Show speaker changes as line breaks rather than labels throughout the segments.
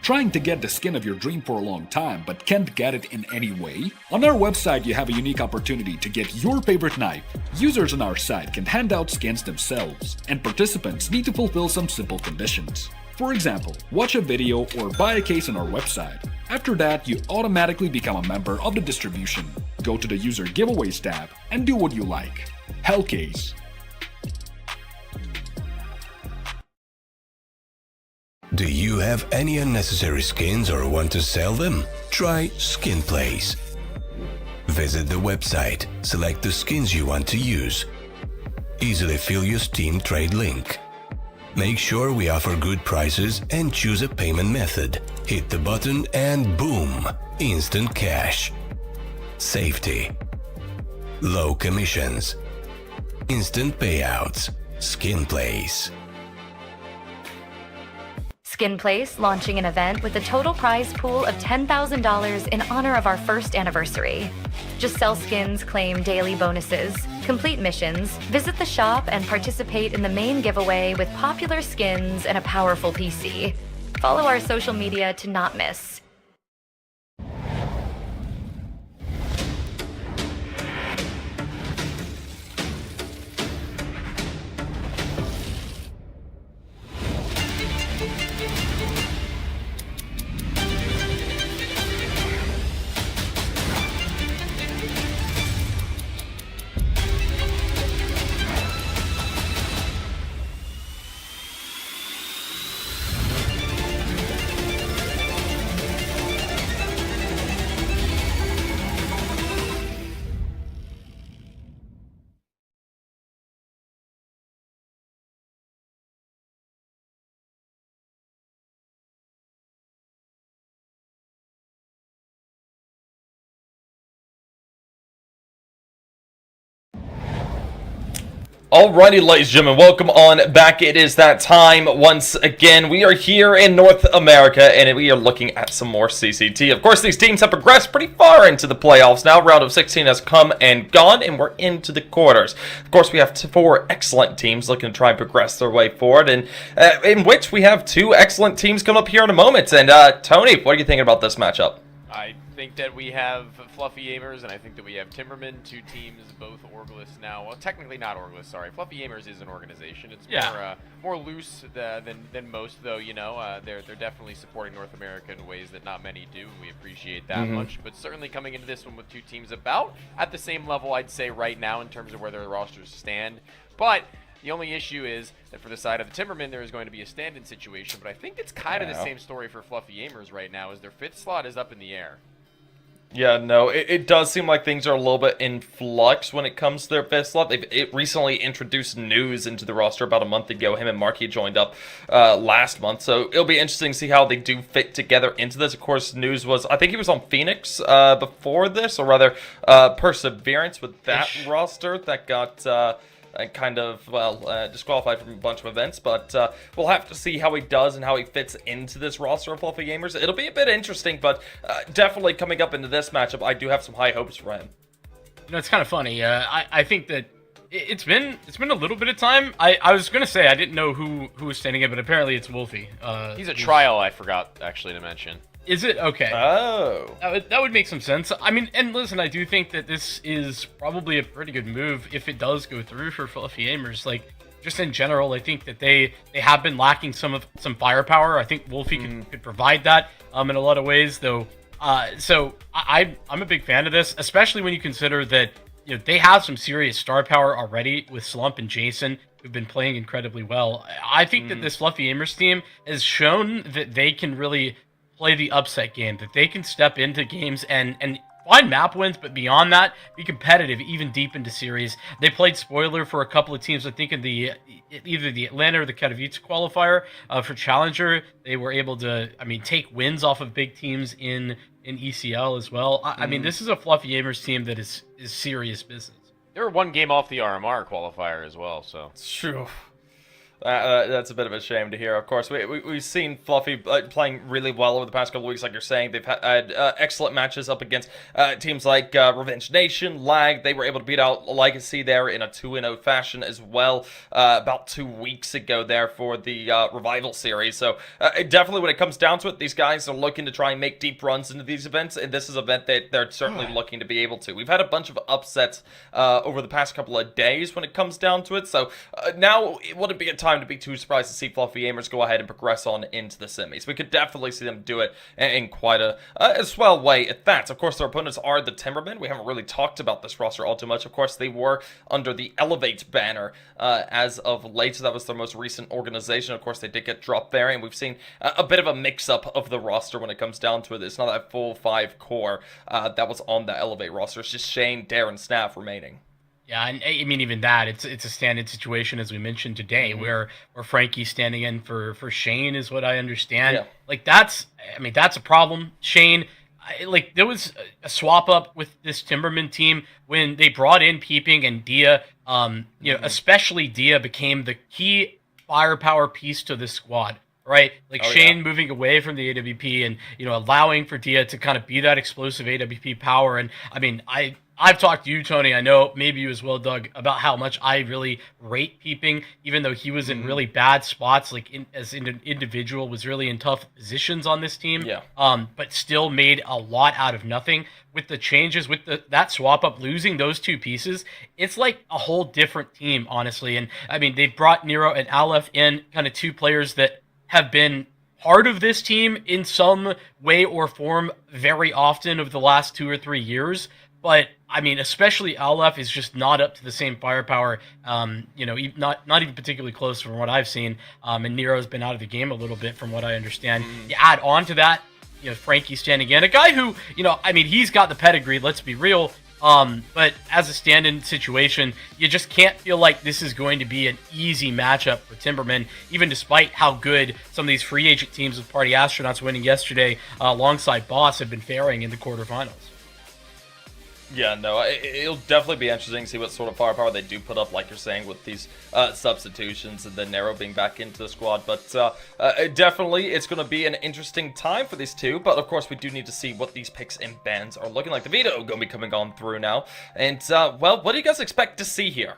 Trying to get the skin of your dream for a long time but can't get it in any way? On our website you have a unique opportunity to get your favorite knife. Users on our site can hand out skins themselves, and participants need to fulfill some simple conditions. For example, watch a video or buy a case on our website. After that, you automatically become a member of the distribution. Go to the user giveaways tab and do what you like. Hellcase.
Do you have any unnecessary skins or want to sell them? Try SkinPlace. Visit the website, select the skins you want to use. Easily fill your Steam trade link. Make sure we offer good prices and choose a payment method. Hit the button and boom! Instant cash. Safety. Low commissions. Instant payouts. SkinPlace.
SkinPlace launching an event with a total prize pool of $10,000 in honor of our first anniversary. Just sell skins, claim daily bonuses, complete missions, visit the shop, and participate in the main giveaway with popular skins and a powerful PC. Follow our social media to not miss.
Alrighty, ladies and gentlemen, welcome on back. It is that time once again. We are here in North America, and we are looking at some more CCT. Of course, these teams have progressed pretty far into the playoffs now. Round of 16 has come and gone, and we're into the quarters. Of course, we have 4 excellent teams looking to try and progress their way forward, and in which we have 2 excellent teams come up here in a moment. And Tony, what are you thinking about this matchup?
I think that we have Fluffy AIMERS, and I think that we have Timerman, 2 teams, both Orgless now. Well, technically not Orgless, sorry. Fluffy AIMERS is an organization. It's more loose than most, though, you know. They're definitely supporting North America in ways that not many do, and we appreciate that much. But certainly coming into this one with 2 teams about at the same level, I'd say, right now in terms of where their rosters stand. But the only issue is that for the side of the Timberman, there is going to be a stand-in situation, but I think it's kind of the same story for Fluffy AIMERS right now, as their 5th slot is up in the air.
Yeah, no, it does seem like things are a little bit in flux when it comes to their 5th slot. They've recently introduced News into the roster about a month ago. Him and Marky joined up last month, so it'll be interesting to see how they do fit together into this. Of course, News was, I think he was on Phoenix before this, or rather Perseverance with that roster that got kind of, disqualified from a bunch of events, but we'll have to see how he does and how he fits into this roster of Fluffy Gamers. It'll be a bit interesting, but definitely coming up into this matchup, I do have some high hopes for him.
You know, it's kind of funny. I think that it's been a little bit of time. I was gonna say I didn't know who was standing in, but apparently it's Wolfie.
He's a trial, I forgot actually to mention.
Is it? Okay.
Oh.
That would make some sense. I mean, and listen, I do think that this is probably a pretty good move if it does go through for Fluffy AIMERS. Like, just in general, I think that they have been lacking some firepower. I think Wolfie could provide that in a lot of ways, though. So I'm a big fan of this, especially when you consider that, you know, they have some serious star power already with Slump and Jason, who've been playing incredibly well. I think that this Fluffy AIMERS team has shown that they can really play the upset game, that they can step into games and find map wins, but beyond that, be competitive even deep into series. They played spoiler for a couple of teams, I think in either the Atlanta or the Katowice qualifier for Challenger. They were able to, take wins off of big teams in ECL as well. I mean, this is a Fluffy AIMERS team that is serious business.
They were 1 game off the RMR qualifier as well, so.
It's true. That's a bit of a shame to hear. Of course, we've seen Fluffy playing really well over the past couple of weeks, like you're saying. They've had excellent matches up against teams like Revenge Nation, Lag. They were able to beat out Legacy there in a 2-0 fashion as well about 2 weeks ago there for the Revival series. So definitely when it comes down to it, these guys are looking to try and make deep runs into these events, and this is an event that they're certainly looking to be able to. We've had a bunch of upsets over the past couple of days when it comes down to it, so now it wouldn't be a time to be too surprised to see Fluffy AIMERS go ahead and progress on into the semis. We could definitely see them do it in quite a swell way at that. Of course, their opponents are the Timermen. We haven't really talked about this roster all too much. Of course, they were under the Elevate banner as of late. So that was their most recent organization. Of course, they did get dropped there, and we've seen a bit of a mix-up of the roster when it comes down to it. It's not that full 5 core that was on the Elevate roster. It's just Shane, Darren, Snaff remaining.
Yeah, and I mean even that, it's a stand-in situation as we mentioned today, where Frankie's standing in for Shane is what I understand.
Yeah.
Like that's a problem. Shane, there was a swap up with this Timberman team when they brought in Peeping and Dia. Especially Dia became the key firepower piece to this squad. Right, Shane moving away from the AWP and allowing for Dia to kind of be that explosive AWP power. And I mean, I've talked to you, Tony. I know maybe you as well, Doug, about how much I really rate Peeping, even though he was in really bad spots, as an individual, was really in tough positions on this team.
Yeah.
But still made a lot out of nothing. With the changes, with that swap up, losing those 2 pieces, it's like a whole different team, honestly. And I mean, they brought Nero and Aleph in, kind of 2 players that have been part of this team in some way or form very often over the last 2 or 3 years. But I mean, especially Aleph is just not up to the same firepower. Not even particularly close from what I've seen. And Nero's been out of the game a little bit from what I understand. You add on to that, Frankie standing in, a guy who, he's got the pedigree. Let's be real. But as a stand-in situation, you just can't feel like this is going to be an easy matchup for Timberman, even despite how good some of these free agent teams with Party Astronauts winning yesterday alongside Boss have been faring in the quarterfinals.
Yeah, no, it'll definitely be interesting to see what sort of firepower they do put up, like you're saying, with these substitutions and then Nero being back into the squad. But definitely, it's going to be an interesting time for these two. But, of course, we do need to see what these picks and bans are looking like. The video going to be coming on through now. And, what do you guys expect to see here?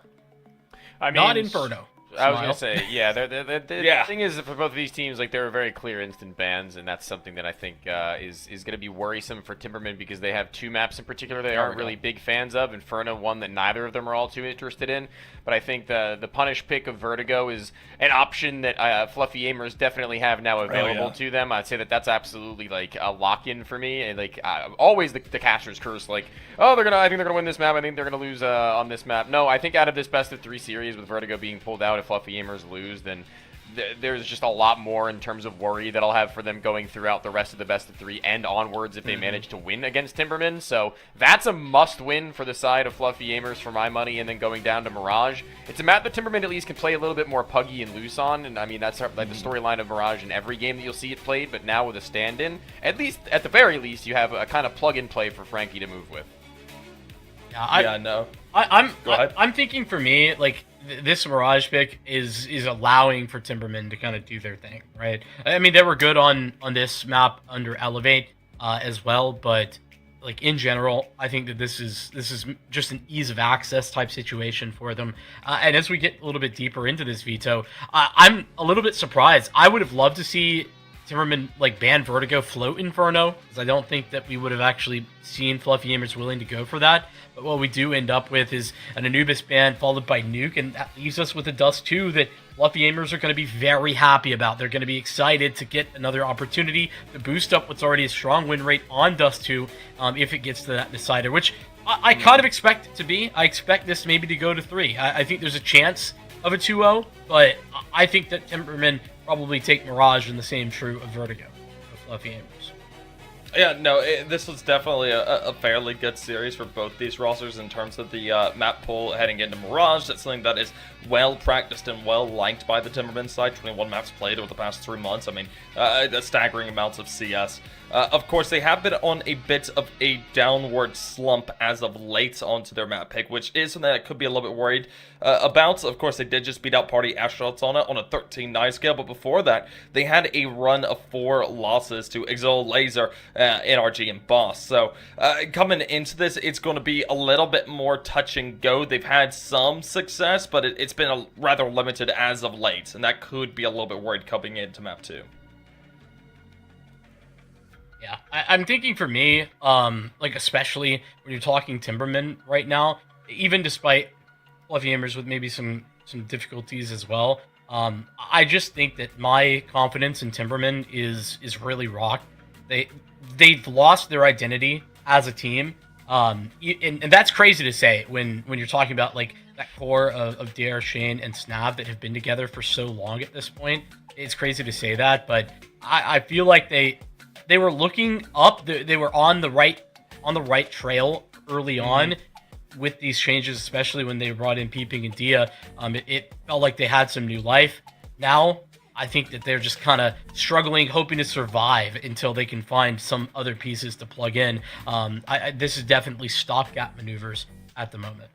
Not Inferno.
I was going to say, yeah, the thing is that for both of these teams, there are very clear instant bans, and that's something that I think is going to be worrisome for Timberman because they have 2 maps in particular they aren't really big fans of. Inferno, one that neither of them are all too interested in. But I think the punish pick of Vertigo is an option that Fluffy AIMERS definitely have now available to them. I'd say that's absolutely a lock-in for me. And always the caster's curse, I think they're gonna win this map. I think they're gonna lose on this map. No, I think out of this best of 3 series with Vertigo being pulled out, if Fluffy AIMERS lose, then there's just a lot more in terms of worry that I'll have for them going throughout the rest of the best of 3 and onwards if they manage to win against Timberman. So that's a must-win for the side of Fluffy AIMERS for my money, and then going down to Mirage. It's a map that Timberman at least can play a little bit more puggy and loose on, and I mean that's the storyline of Mirage in every game that you'll see it played, but now with a stand-in, at the very least, you have a kind of plug-and-play for Frankie to move with.
I'm thinking for me, this Mirage pick is allowing for Timberman to kind of do their thing, right? I mean, they were good on this map under Elevate as well, but in general, I think that this is just an ease of access type situation for them. And as we get a little bit deeper into this veto, I'm a little bit surprised. I would have loved to see Timberman ban Vertigo, float Inferno, because I don't think that we would have actually seen Fluffy AIMERS willing to go for that. But what we do end up with is an Anubis ban followed by Nuke, and that leaves us with a Dust 2 that Fluffy AIMERS are going to be very happy about. They're going to be excited to get another opportunity to boost up what's already a strong win rate on Dust 2 if it gets to that decider, which I kind of expect it to be. I expect this maybe to go to 3. I think there's a chance of a 2-0, but I think that Timberman probably take Mirage in the same true of Vertigo of Fluffy AIMERS.
Yeah, no, this was definitely a fairly good series for both these rosters in terms of the map pool heading into Mirage. That's something that is well practiced and well liked by the Timberman side. 21 maps played over the past 3 months. I mean, staggering amounts of CS Of course, they have been on a bit of a downward slump as of late onto their map pick, which is something that I could be a little bit worried about. Of course, they did just beat out Party Astronauts on a 13-9 scale, but before that, they had a run of 4 losses to Exol, Laser, NRG, and Boss. So, coming into this, it's going to be a little bit more touch and go. They've had some success, but it's been rather limited as of late, and that could be a little bit worried coming into map 2.
Yeah, I'm thinking for me, like especially when you're talking Timberman right now, even despite Fluffy AIMERS with maybe some difficulties as well, I just think that my confidence in Timberman is really rocked. They've lost their identity as a team, and that's crazy to say when you're talking about like that core of Dare, Shane, and Snab that have been together for so long at this point. It's crazy to say that, but I feel like they were looking up. They were on the right trail early on with these changes, especially when they brought in Peeping and Dia. It felt like they had some new life. Now, I think that they're just kind of struggling, hoping to survive until they can find some other pieces to plug in. This is definitely stopgap maneuvers at the moment.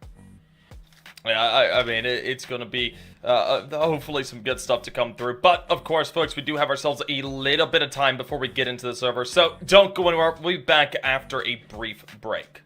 Yeah, I mean, it's going to be hopefully some good stuff to come through. But, of course, folks, we do have ourselves a little bit of time before we get into the server. So don't go anywhere. We'll be back after a brief break.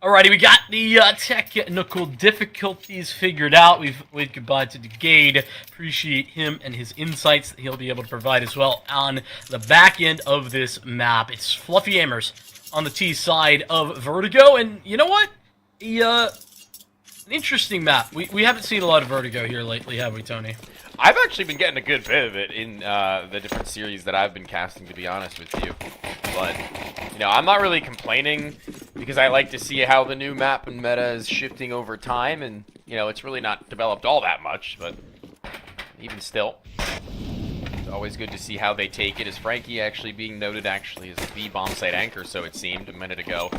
Alrighty, we got the technical difficulties figured out. We've waved goodbye to Degade. Appreciate him and his insights that he'll be able to provide as well on the back end of this map. It's Fluffy AIMERS on the T side of Vertigo, and you know what? An interesting map. We haven't seen a lot of Vertigo here lately, have we, Tony?
I've actually been getting a good bit of it in the different series that I've been casting, to be honest with you. But, you know, I'm not really complaining because I like to see how the new map and meta is shifting over time, and, you know, it's really not developed all that much, but even still, it's always good to see how they take it. As Frankie actually being noted actually as a B bomb site anchor, so it seemed a minute ago.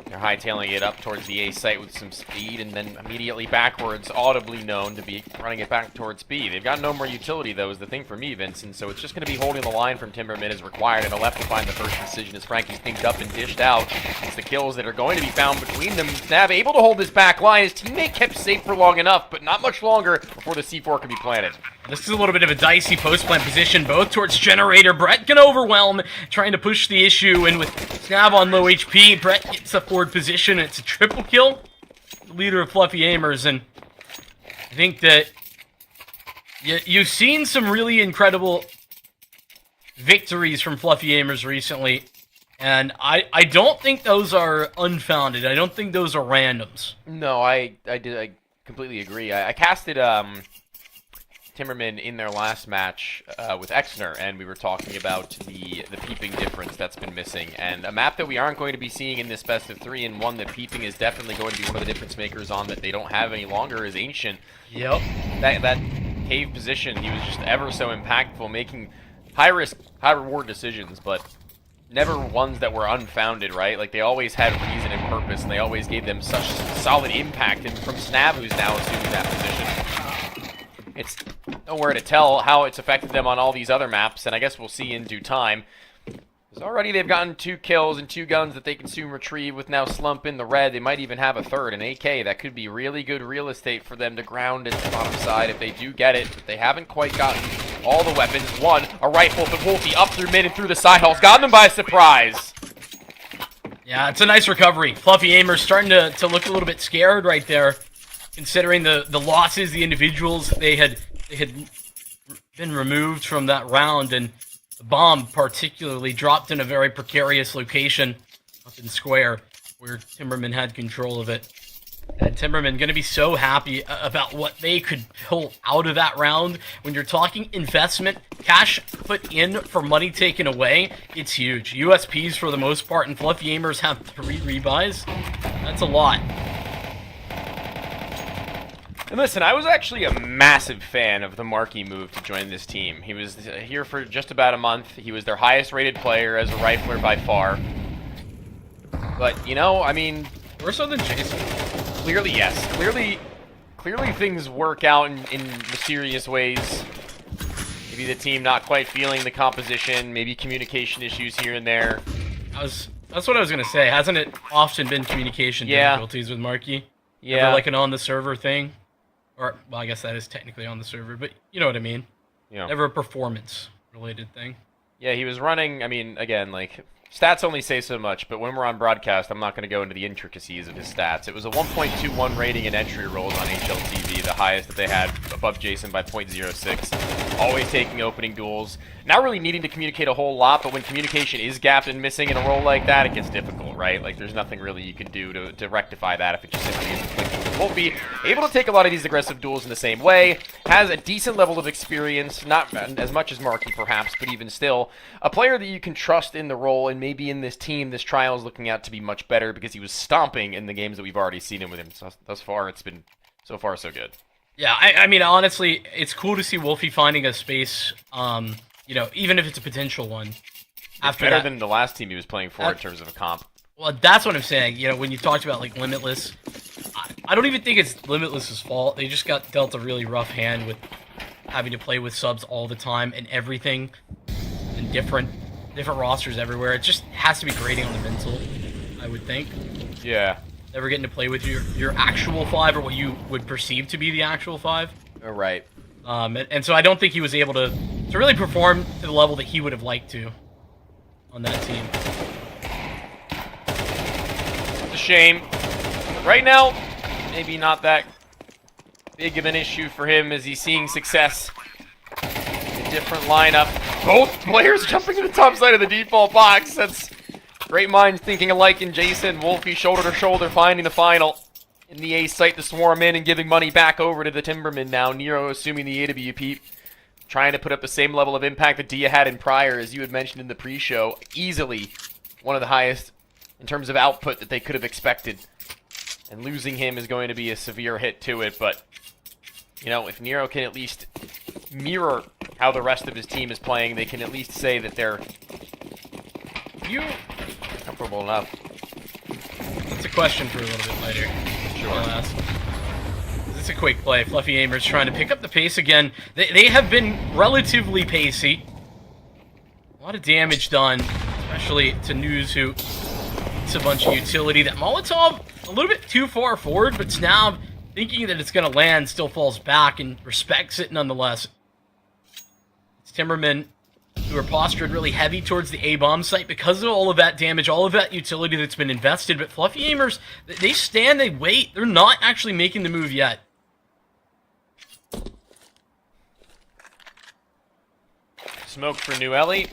They're hightailing it up towards the A site with some speed, and then immediately backwards, audibly known to be running it back towards B. They've got no more utility, though, is the thing for me, Vincent, so it's just going to be holding the line from Timberman as required, and a left to find the first decision as Frankie's pinked up and dished out. It's the kills that are going to be found between them. Snab able to hold this back line. His teammate kept safe for long enough, but not much longer before the C4 can be planted.
This is a little bit of a dicey post-plant position, both towards Generator. Brett can overwhelm, trying to push the issue, and with Snab on low HP, Brett gets a forward position. It's a triple kill. The leader of Fluffy AIMERS, and I think that you've seen some really incredible victories from Fluffy Aimers recently, and I don't think those are unfounded. I don't think those are randoms.
No, I completely agree. I casted Timerman in their last match with Exner, and we were talking about the peeping difference that's been missing. And a map that we aren't going to be seeing in this best of 3, and one that peeping is definitely going to be one of the difference makers on that they don't have any longer, is Ancient.
Yep.
That cave position, he was just ever so impactful, making high-risk, high-reward decisions, but never ones that were unfounded, right? Like, they always had reason and purpose, and they always gave them such solid impact. And from Snab, who's now assuming that position, it's nowhere to tell how it's affected them on all these other maps, and I guess we'll see in due time. Because already they've gotten 2 kills and 2 guns that they can soon retrieve with now Slump in the red. They might even have a third, an AK. That could be really good real estate for them to ground at the bottom side if they do get it, but they haven't quite gotten all the weapons. One, a rifle, but Wolfie up through mid and through the side halls. Got them by surprise.
Yeah, it's a nice recovery. Fluffy Aimers starting to look a little bit scared right there, considering the losses, the individuals they had been removed from that round, and the bomb particularly dropped in a very precarious location up in Square where Timerman had control of it. And Timerman going to be so happy about what they could pull out of that round. When you're talking investment, cash put in for money taken away, it's huge. USPs for the most part, and Fluffy Aimers have 3 rebuys. That's a lot.
And listen, I was actually a massive fan of the Markey move to join this team. He was here for just about a month. He was their highest rated player as a rifler by far. But, you know, I mean,
More so than Jason.
Clearly, yes. Clearly things work out in mysterious ways. Maybe the team not quite feeling the composition, maybe communication issues here and there.
That's what I was going to say. Hasn't it often been communication difficulties with Markey?
Yeah.
Ever like an on-the-server thing? Or, well, I guess that is technically on the server, but you know what I mean.
Yeah.
Never a performance-related thing.
Yeah, he was running, I mean, again, like, stats only say so much, but when we're on broadcast, I'm not going to go into the intricacies of his stats. It was a 1.21 rating in entry rolls on HLTV, the highest that they had, above Jason by 0.06. Always taking opening duels. Not really needing to communicate a whole lot, but when communication is gapped and missing in a role like that, it gets difficult, right? Like, there's nothing really you can do to rectify that if it just simply isn't clicking. Won't be able to take a lot of these aggressive duels in the same way. Has a decent level of experience, not as much as Markey perhaps, but even still. A player that you can trust in the role, and maybe in this team, this trial is looking out to be much better because he was stomping in the games that we've already seen him with him. So, thus far, it's been so far so good.
Yeah, I mean, honestly, it's cool to see Wolfie finding a space, you know, even if it's a potential one.
It's better than the last team he was playing for in terms of a comp.
Well, that's what I'm saying. You know, when you talked about, like, Limitless, I don't even think it's Limitless's fault. They just got dealt a really rough hand with having to play with subs all the time and everything, and different rosters everywhere. It just has to be grating on the mental, I would think.
Yeah.
Never getting to play with your actual 5, or what you would perceive to be the actual 5.
Right.
And so I don't think he was able to really perform to the level that he would have liked to on that team.
It's a shame. Right now, maybe not that big of an issue for him as he's seeing success. A different lineup. Both players jumping to the top side of the default box. That's great minds thinking alike in Jason. Wolfie shoulder to shoulder finding the final. In the A site to swarm in and giving money back over to the Timberman now. Nero assuming the AWP. Trying to put up the same level of impact that Dia had in prior, as you had mentioned in the pre-show. Easily one of the highest in terms of output that they could have expected. And losing him is going to be a severe hit to it, but, you know, if Nero can at least mirror how the rest of his team is playing, they can at least say that they're comfortable enough.
That's a question for a little bit later.
Sure.
I'll ask. It's a quick play. Fluffy Aimers trying to pick up the pace again. They have been relatively pacey. A lot of damage done, especially to News, who it's a bunch of utility. That Molotov, a little bit too far forward, but Snab, thinking that it's going to land, still falls back and respects it nonetheless. It's Timerman, who are postured really heavy towards the A-bomb site because of all of that damage, all of that utility that's been invested. But Fluffy Aimers, they stand, they wait. They're not actually making the move yet.
Smoke for New Ellie.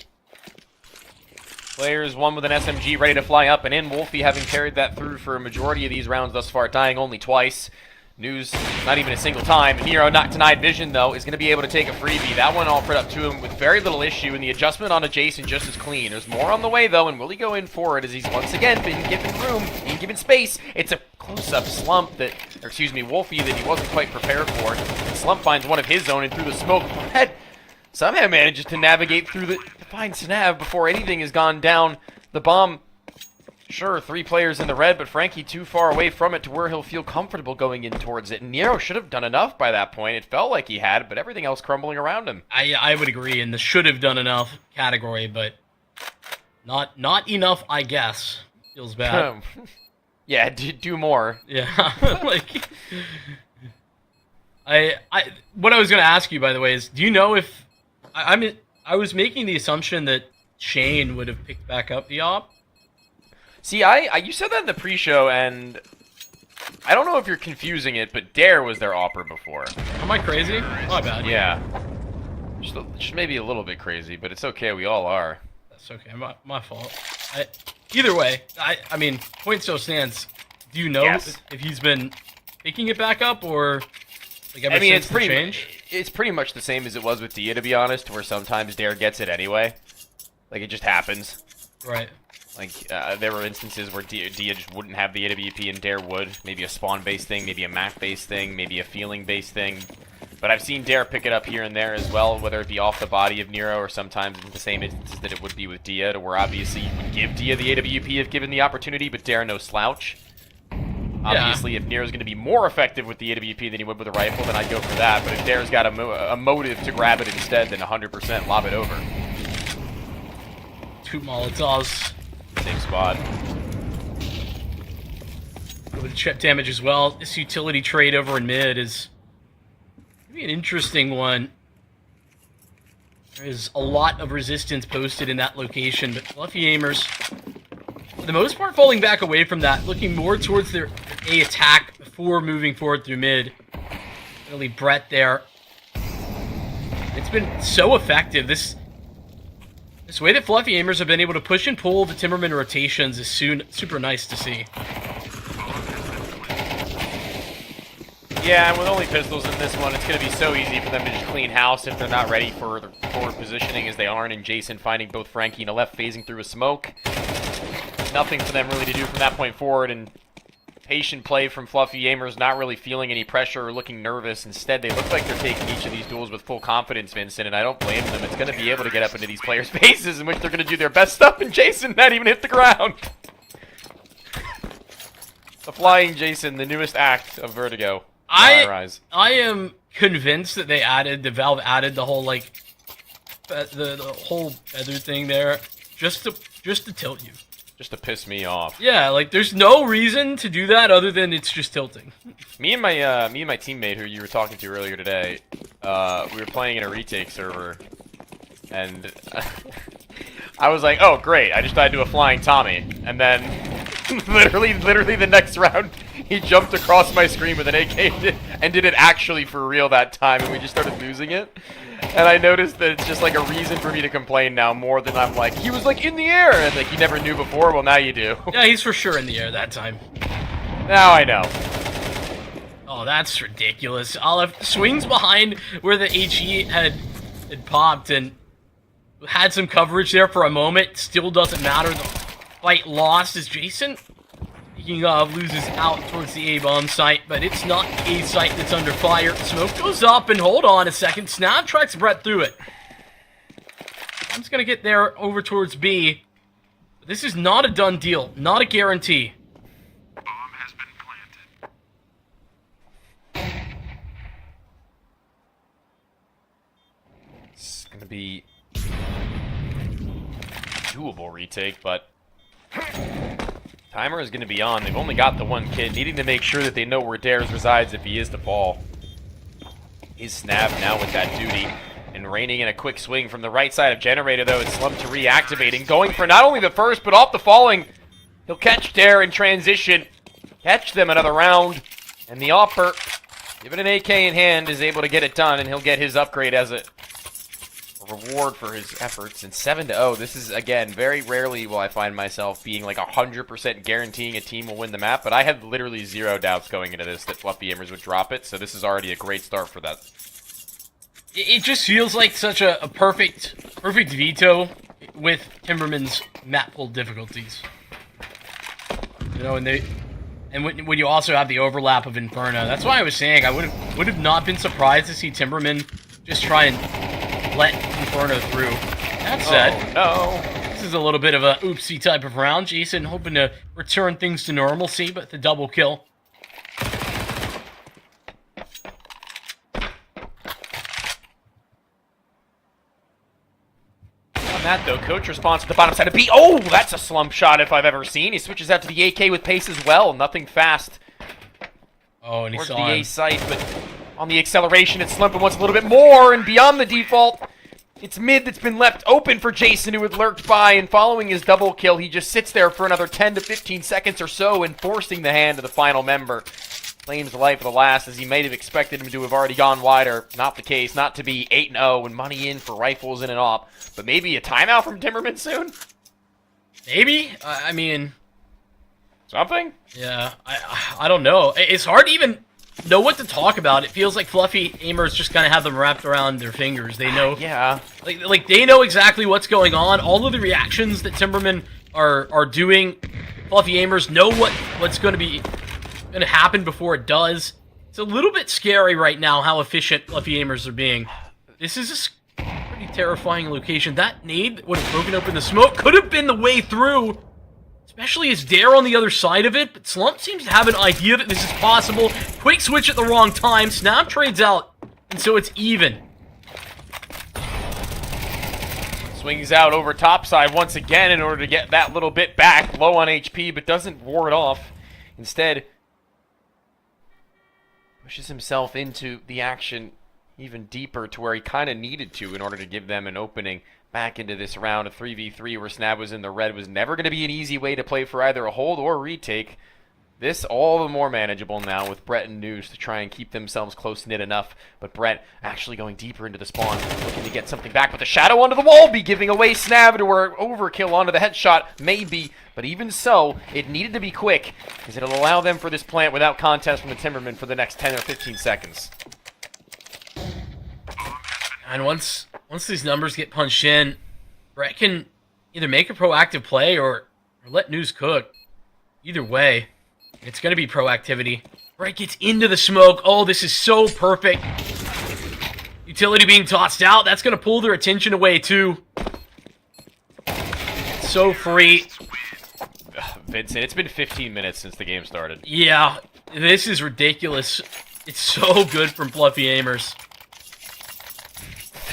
Players, one with an SMG ready to fly up and in. Wolfie having carried that through for a majority of these rounds thus far, dying only twice. News, not even a single time. Nero, not denied vision, though, is going to be able to take a freebie. That one offered up to him with very little issue, and the adjustment on a Jason just as clean. There's more on the way, though, and will he go in for it as he's once again been given room, being given space. It's a close-up slump that, or excuse me, Wolfie that he wasn't quite prepared for. And Slump finds one of his own and through the smoke. Red somehow manages to navigate through the fine Snav before anything has gone down. The bomb, sure, 3 players in the red, but Frankie too far away from it to where he'll feel comfortable going in towards it. Nero should have done enough by that point. It felt like he had, but everything else crumbling around him.
I would agree in the should have done enough category, but not enough, I guess. Feels bad.
Yeah, do more.
Yeah, like what I was going to ask you, by the way, is do you know if I was making the assumption that Shane would have picked back up the op.
See, you said that in the pre-show, and I don't know if you're confusing it, but Dare was their opper before.
Am I crazy? My bad.
Yeah. Just maybe a little bit crazy, but it's okay. We all are.
That's okay. My fault. Either way, I mean, point still stands. Do you know if he's been picking it back up, or like ever since the change?
It's pretty much the same as it was with Dia, to be honest, where sometimes Dare gets it anyway. Like, it just happens.
Right.
Like, there were instances where Dia just wouldn't have the AWP and Dare would. Maybe a spawn-based thing, maybe a map-based thing, maybe a feeling-based thing. But I've seen Dare pick it up here and there as well, whether it be off the body of Nero or sometimes in the same instances that it would be with Dia, to where obviously you would give Dia the AWP if given the opportunity, but Dare no slouch. Obviously, if Nero's going to be more effective with the AWP than he would with a rifle, then I'd go for that. But if Dare's got a motive to grab it instead, then 100% lob it over.
2 Molotovs.
Same spot.
With chip damage as well. This utility trade over in mid is maybe an interesting one. There is a lot of resistance posted in that location, but Fluffy AIMERS, for the most part, falling back away from that, looking more towards their A attack before moving forward through mid. Really, Brett there. It's been so effective. This way that Fluffy AIMERS have been able to push and pull the Timerman rotations is super nice to see.
Yeah, and with only pistols in this one, it's going to be so easy for them to just clean house if they're not ready for the forward positioning as they aren't, and Jason finding both Frankie and a left phasing through a smoke. Nothing for them really to do from that point forward, and patient play from Fluffy AIMERS, not really feeling any pressure or looking nervous. Instead, they look like they're taking each of these duels with full confidence, Vincent, and I don't blame them. It's going to be able to get up into these players' faces in which they're going to do their best stuff, and Jason not even hit the ground. The flying Jason, the newest act of Vertigo.
I am convinced that Valve added the whole, like, the whole feather thing there just to tilt you.
Just to piss me off.
Yeah, like, there's no reason to do that other than it's just tilting.
Me and my teammate who you were talking to earlier today, we were playing in a retake server, and I was like, oh, great, I just died to a flying Tommy. And then, literally the next round, he jumped across my screen with an AK and did it actually for real that time, and we just started losing it. And I noticed that it's just like a reason for me to complain now more than I'm like, he was like in the air, and like you never knew before, well now you do.
Yeah, he's for sure in the air that time.
Now I know.
Oh, that's ridiculous. Olive swings behind where the HE had popped and had some coverage there for a moment. Still doesn't matter. The fight lost as Jason, speaking of, loses out towards the A-bomb site, but it's not A site that's under fire. Smoke goes up, and hold on a second. Snap tracks Brett through it. I'm just going to get there over towards B. But this is not a done deal. Not a guarantee.
Bomb has been planted.
It's going to be doable retake, but timer is going to be on. They've only got the one kid, needing to make sure that they know where Dares resides if he is to fall. He's snapped now with that duty, and raining in a quick swing from the right side of Generator, though. It's slumped to reactivating, going for not only the first, but off the falling. He'll catch Dare in transition, catch them another round, and the offer, given an AK in hand, is able to get it done, and he'll get his upgrade as a reward for his efforts. And 7-0, this is, again, very rarely will I find myself being like 100% guaranteeing a team will win the map, but I had literally zero doubts going into this that Fluffy AIMERS would drop it, so this is already a great start for that.
It just feels like such a perfect veto with Timberman's map pull difficulties. You know, and when you also have the overlap of Inferno, that's why I was saying I would have not been surprised to see Timberman just try and let Inferno through. That said,
oh, no.
This is a little bit of a oopsie type of round. Jason hoping to return things to normalcy, but the double kill.
That though, coach responds to the bottom side of B. Oh, that's a slump shot if I've ever seen. He switches out to the AK with pace as well. Nothing fast.
Oh, and he
Towards
saw
the
him.
A site, but on the acceleration, it's slumping once a little bit more, and beyond the default, it's mid that's been left open for Jason, who had lurked by, and following his double kill, he just sits there for another 10 to 15 seconds or so, enforcing the hand of the final member. Claims the life of the last, as he might have expected him to have already gone wider. Not the case, not to be 8-0 and money in for rifles in and op. But maybe a timeout from Timerman soon?
Maybe? I mean...
Something?
Yeah, I don't know. It's hard to even know what to talk about. It feels like Fluffy AIMERS just kind of have them wrapped around their fingers. They know...
Yeah.
Like they know exactly what's going on. All of the reactions that Timberman are doing, Fluffy AIMERS know what's going to happen before it does. It's a little bit scary right now how efficient Fluffy AIMERS are being. This is a pretty terrifying location. That nade would have broken open the smoke. Could have been the way through, especially as Dare on the other side of it. But Slump seems to have an idea that this is possible. Quick switch at the wrong time. Snap trades out, and so it's even.
Swings out over topside once again in order to get that little bit back. Low on HP, but doesn't ward off. Instead, pushes himself into the action even deeper to where he kind of needed to in order to give them an opening back into this round of 3v3 where Snab was in the red. Was never going to be an easy way to play for either a hold or retake. This all the more manageable now with Brett and News to try and keep themselves close-knit enough. But Brett actually going deeper into the spawn, looking to get something back. But the shadow onto the wall be giving away Snab to where overkill onto the headshot, maybe. But even so, it needed to be quick, because it'll allow them for this plant without contest from the Timberman for the next 10 or 15 seconds.
And once these numbers get punched in, Brett can either make a proactive play or let News cook. Either way, it's going to be proactivity. Brett gets into the smoke. Oh, this is so perfect. Utility being tossed out. That's going to pull their attention away, too. So free.
Vincent, it's been 15 minutes since the game started.
Yeah, this is ridiculous. It's so good from Fluffy AIMERS.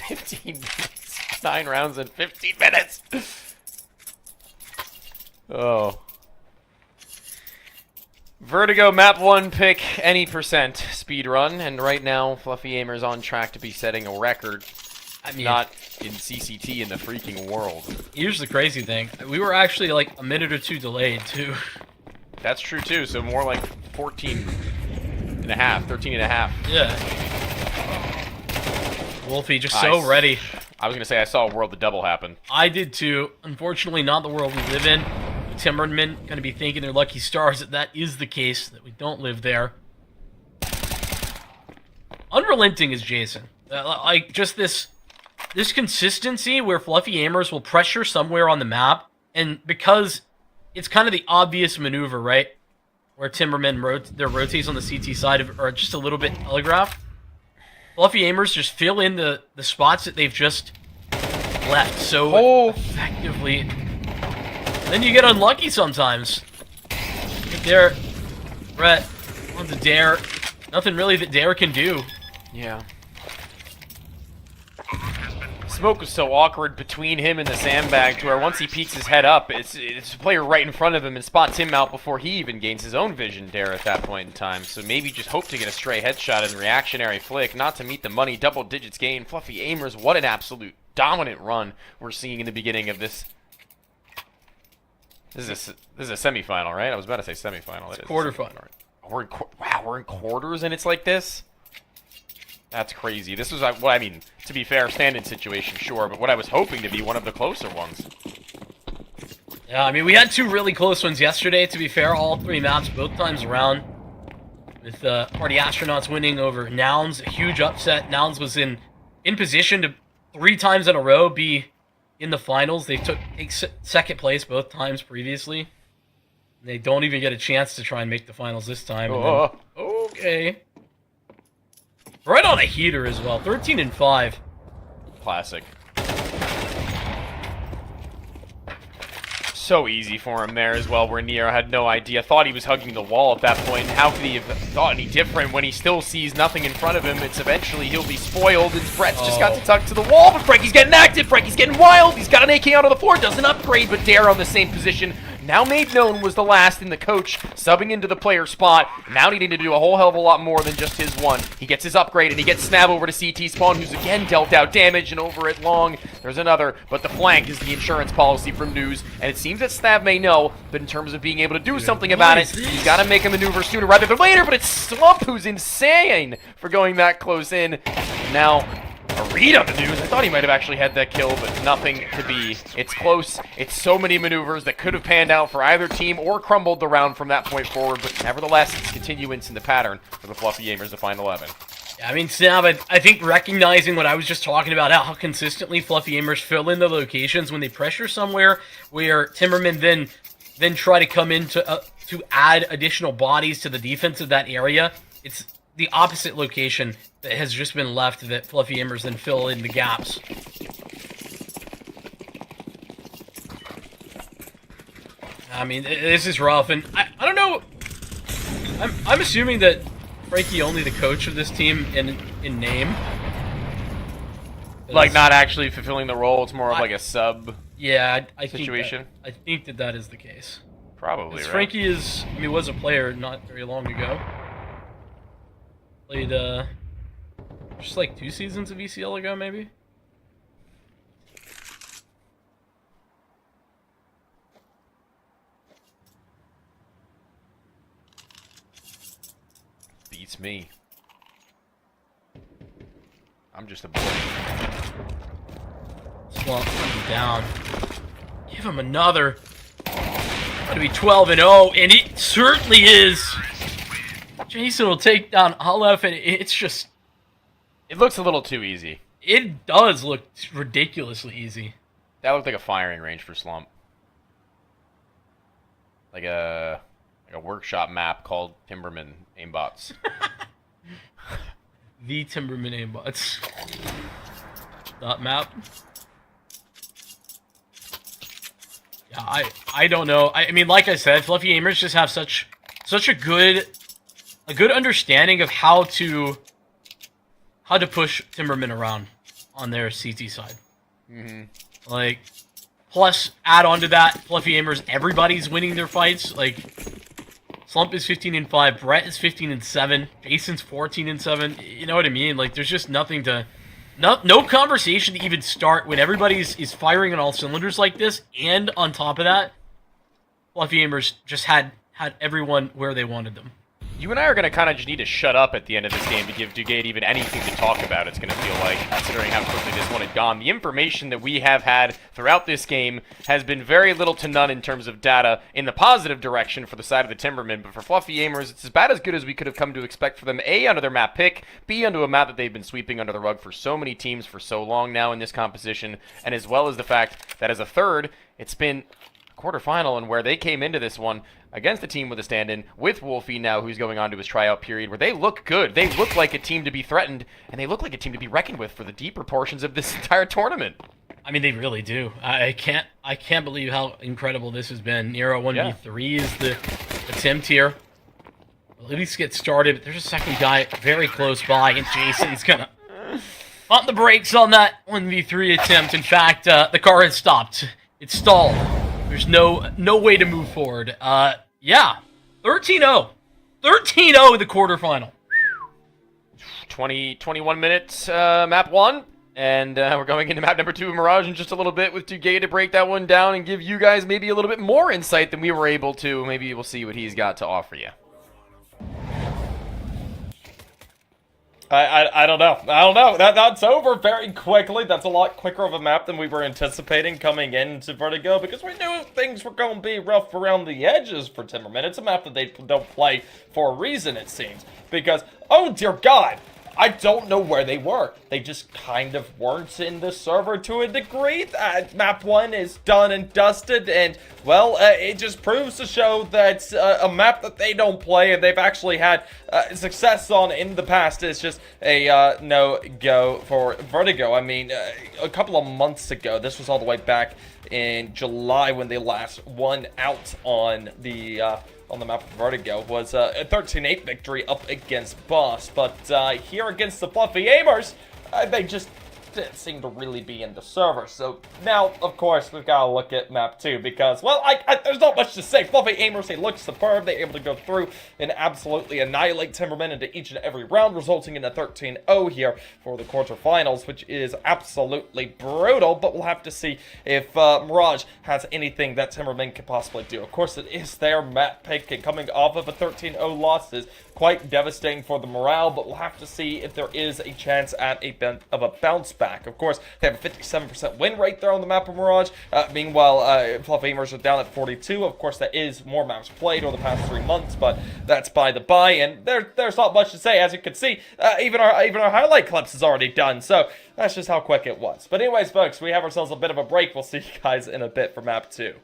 15 minutes. 9 rounds in 15 minutes. Oh. Vertigo map 1 pick any percent speed run, and right now Fluffy AIMERS on track to be setting a record. I mean, not in CCT in the freaking world.
Here's the crazy thing. We were actually like a minute or two delayed too.
That's true too, so more like 14 and a half, 13 and a half.
Yeah. Wolfie just so ready.
I was going to say I saw a world the double happen.
I did too. Unfortunately, not the world we live in. Timberman going to be thanking their lucky stars that is the case, that we don't live there. Unrelenting is Jason. Like, just this consistency where Fluffy AIMERS will pressure somewhere on the map, and because it's kind of the obvious maneuver, right? Where Timberman their rotates on the CT side are just a little bit telegraphed. Fluffy AIMERS just fill in the spots that they've just left so effectively. Then you get unlucky sometimes. There, Brett, on the Dare. Nothing really that Dare can do.
Yeah. Smoke was so awkward between him and the sandbag to where once he peeks his head up, it's a player right in front of him and spots him out before he even gains his own vision, Dare, at that point in time. So maybe just hope to get a stray headshot and reactionary flick, not to meet the money, double digits gain. Fluffy AIMERS, what an absolute dominant run we're seeing in the beginning of this. This is a semifinal, right? I was about to say semifinal.
It's quarterfinal.
We're in quarters and it's like this? That's crazy. This was, well, I mean, to be fair, stand-in situation, sure, but what I was hoping to be one of the closer ones.
Yeah, I mean, we had 2 really close ones yesterday, to be fair, all 3 maps, both times around. With Party Astronauts winning over Nouns, a huge upset. Nouns was in position to 3 times in a row be in the finals. They take second place both times previously. They don't even get a chance to try and make the finals this time.
Oh.
Okay. Right on a heater as well, 13-5.
Classic. So easy for him there as well, where Nero had no idea. Thought he was hugging the wall at that point. How could he have thought any different when he still sees nothing in front of him? It's eventually he'll be spoiled, and Brett's just got to tuck to the wall, but Frankie's getting active, Frankie's getting wild, he's got an AK out on the floor, doesn't upgrade, but Dare on the same position. Now made known was the last, and the coach subbing into the player spot, now needing to do a whole hell of a lot more than just his one. He gets his upgrade, and he gets Snab over to CT Spawn, who's again dealt out damage, and over at Long, there's another, but the flank is the insurance policy from News, and it seems that Snab may know, but in terms of being able to do something about it, he's got to make a maneuver sooner rather than later, but it's Slump who's insane for going that close in. Now, a read on the News. I thought he might have actually had that kill, but nothing to be. It's close. It's so many maneuvers that could have panned out for either team or crumbled the round from that point forward, but nevertheless, it's continuance in the pattern for the Fluffy Gamers to find 11.
Yeah, I mean, Snab, I think recognizing what I was just talking about, how consistently Fluffy Gamers fill in the locations when they pressure somewhere where Timerman then try to come in to add additional bodies to the defense of that area. It's the opposite location that has just been left that Fluffy Gamers then fill in the gaps. I mean, this is rough, and I don't know. I'm assuming that Frankie only the coach of this team in name.
Like not actually fulfilling the role, it's more of like a sub.
Yeah, I
situation.
think that is the case.
Probably, right?
Frankie was a player not very long ago. Played just like 2 seasons of ECL ago, maybe.
Beats me. I'm just a boy.
Swamp him down. Give him another. Gonna be 12-0, and it certainly is. Jason will take down Aleph, and it's just...
It looks a little too easy.
It does look ridiculously easy.
That looked like a firing range for Slump. Like a workshop map called Timberman Aimbots.
The Timberman Aimbots. That map. Yeah, I don't know. I mean, like I said, Fluffy Gamers just have such a good understanding of how to push Timberman around on their CT side. Like, plus add on to that, Fluffy Gamers, everybody's winning their fights. Like, Slump is 15-5, Brett is 15-7, Jason's 14-7. You know what I mean? Like, there's just nothing to, no conversation to even start when everybody's is firing on all cylinders like this. And on top of that, Fluffy Gamers just had everyone where they wanted them.
You and I are going to kind of just need to shut up at the end of this game to give Dugate even anything to talk about, it's going to feel like, considering how quickly this one had gone. The information that we have had throughout this game has been very little to none in terms of data in the positive direction for the side of the Timbermen, but for Fluffy Gamers, it's about as good as we could have come to expect for them, A, under their map pick, B, under a map that they've been sweeping under the rug for so many teams for so long now in this composition, and as well as the fact that as a third, it's been quarterfinal, and where they came into this one against a team with a stand-in, with Wolfie now, who's going on to his tryout period, where they look good. They look like a team to be threatened, and they look like a team to be reckoned with for the deeper portions of this entire tournament.
I mean, they really do. I can't believe how incredible this has been. Nero 1v3 is the attempt here. Well, at least get started, but there's a second guy very close by, and Jason's gonna pump the brakes on that 1v3 attempt. In fact, the car has stopped. It's stalled. There's no way to move forward. Yeah, 13-0. 13-0 in the quarterfinal.
21 minutes, map 1. And we're going into map number 2, Mirage, in just a little bit with Dugay to break that one down and give you guys maybe a little bit more insight than we were able to. Maybe we'll see what he's got to offer you.
I don't know. I don't know. That's over very quickly. That's a lot quicker of a map than we were anticipating coming into Vertigo, because we knew things were going to be rough around the edges for Timerman. It's a map that they don't play for a reason, it seems. Because, oh dear God, I don't know where they were. They just kind of weren't in the server to a degree. Map 1 is done and dusted, and, well, it just proves to show that a map that they don't play and they've actually had success on in the past is just a no-go for Vertigo. I mean, a couple of months ago, this was all the way back in July when they last won out on the map of Vertigo, was a 13-8 victory up against Boss. But here against the Fluffy AIMERS, they just didn't seem to really be in the server. So now, of course, we've got to look at map 2 because, well, there's not much to say. Fluffy AIMERS, they look superb. They're able to go through and absolutely annihilate Timerman into each and every round, resulting in a 13-0 here for the quarterfinals, which is absolutely brutal. But we'll have to see if Mirage has anything that Timerman could possibly do. Of course, it is their map pick, and coming off of a 13-0 loss is quite devastating for the morale, but we'll have to see if there is a chance at a bounce back. Of course, they have a 57% win rate there on the map of Mirage. Meanwhile, Fluffy AIMERS are down at 42. Of course, that is more maps played over the past 3 months, but that's by the by, and there's not much to say. As you can see, even our highlight clips is already done, so that's just how quick it was. But anyways, folks, we have ourselves a bit of a break. We'll see you guys in a bit for map 2.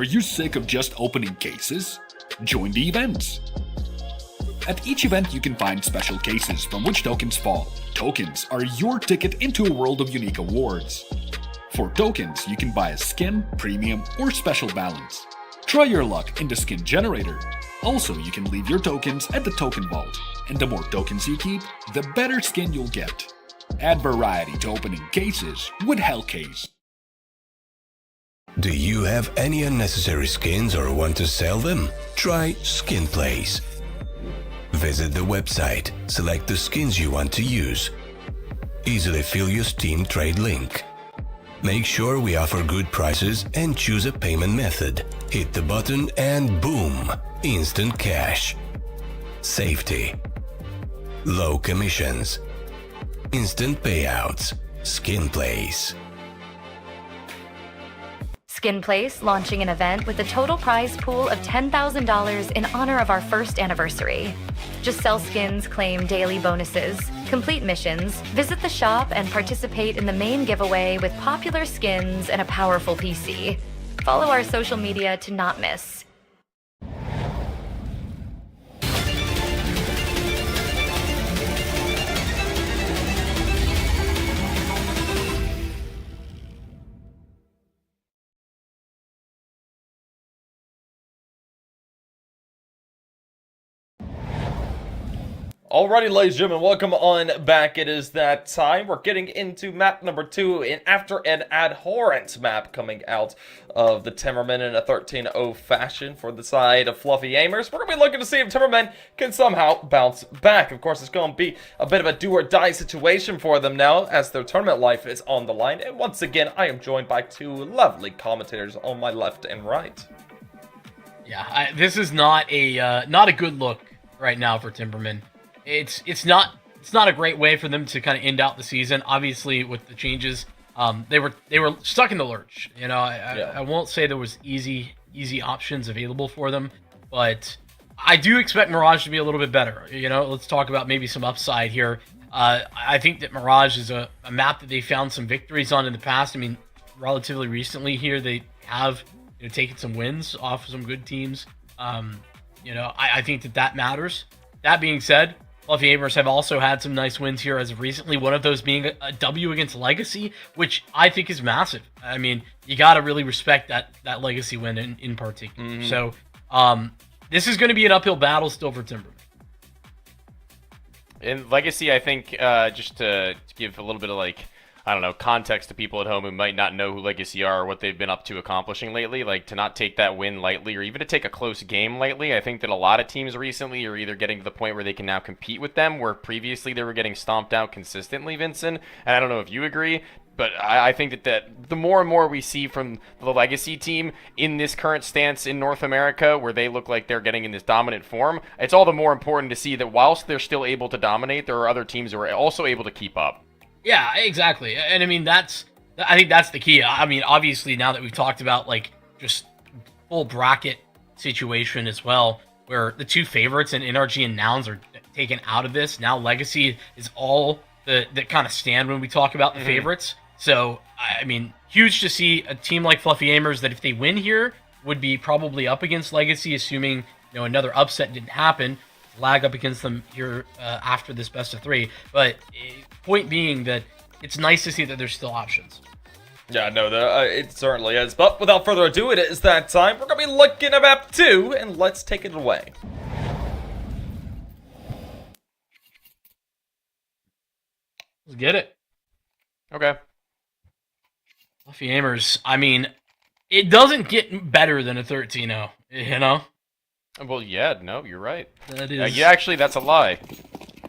Are you sick of just opening cases? Join the events! At each event you can find special cases from which tokens fall. Tokens are your ticket into a world of unique awards. For tokens, you can buy a skin, premium, or special balance. Try your luck in the skin generator. Also, you can leave your tokens at the token vault, and the more tokens you keep, the better skin you'll get. Add variety to opening cases with Hellcase.
Do you have any unnecessary skins or want to sell them? Try Skin Place. Visit the website, select the skins you want to use. Easily fill your Steam trade link. Make sure we offer good prices and choose a payment method. Hit the button and boom! Instant cash. Safety. Low commissions. Instant payouts. Skin Place.
Skin Place launching an event with a total prize pool of $10,000 in honor of our first anniversary. Just sell skins, claim daily bonuses, complete missions, visit the shop, and participate in the main giveaway with popular skins and a powerful PC. Follow our social media to not miss.
Alrighty, ladies and gentlemen, welcome on back. It is that time. We're getting into map number 2 after an abhorrent map coming out of the Timerman in a 13-0 fashion for the side of Fluffy AIMERS. We're going to be looking to see if Timerman can somehow bounce back. Of course, it's going to be a bit of a do-or-die situation for them now as their tournament life is on the line. And once again, I am joined by two lovely commentators on my left and right.
Yeah, this is not a good look right now for Timberman. It's not a great way for them to kind of end out the season. Obviously, with the changes, they were stuck in the lurch. You know, I won't say there was easy options available for them, but I do expect Mirage to be a little bit better. You know, let's talk about maybe some upside here. I think that Mirage is a map that they found some victories on in the past. I mean, relatively recently here, they have taken some wins off of some good teams. I think that matters. That being said, Fluffy AIMERS have also had some nice wins here as of recently, one of those being a W against Legacy, which I think is massive. I mean, you got to really respect that Legacy win in particular. Mm-hmm. So, this is going to be an uphill battle still for Timberman.
In Legacy, I think, just to give a little bit of, context to people at home who might not know who Legacy are or what they've been up to accomplishing lately, to not take that win lightly or even to take a close game lightly. I think that a lot of teams recently are either getting to the point where they can now compete with them, where previously they were getting stomped out consistently, Vincent. And I don't know if you agree, but I think that the more and more we see from the Legacy team in this current stance in North America, where they look like they're getting in this dominant form, it's all the more important to see that whilst they're still able to dominate, there are other teams who are also able to keep up.
Yeah, exactly. And I mean, I think that's the key. I mean, obviously, now that we've talked about, just full bracket situation as well, where the two favorites in NRG and Nouns are taken out of this, now Legacy is all that kind of stand when we talk about the favorites. So, I mean, huge to see a team like Fluffy AIMERS that if they win here, would be probably up against Legacy, assuming, another upset didn't happen. Lag up against them here after this best of 3. But point being that it's nice to see that there's still options.
Yeah, no, it certainly is. But without further ado, it is that time. We're going to be looking at map 2, and let's take it away.
Let's get it.
Okay.
Fluffy AIMERS, I mean, it doesn't get better than a 13-0,
Well, yeah, no, you're right.
That is...
yeah, actually, that's a lie.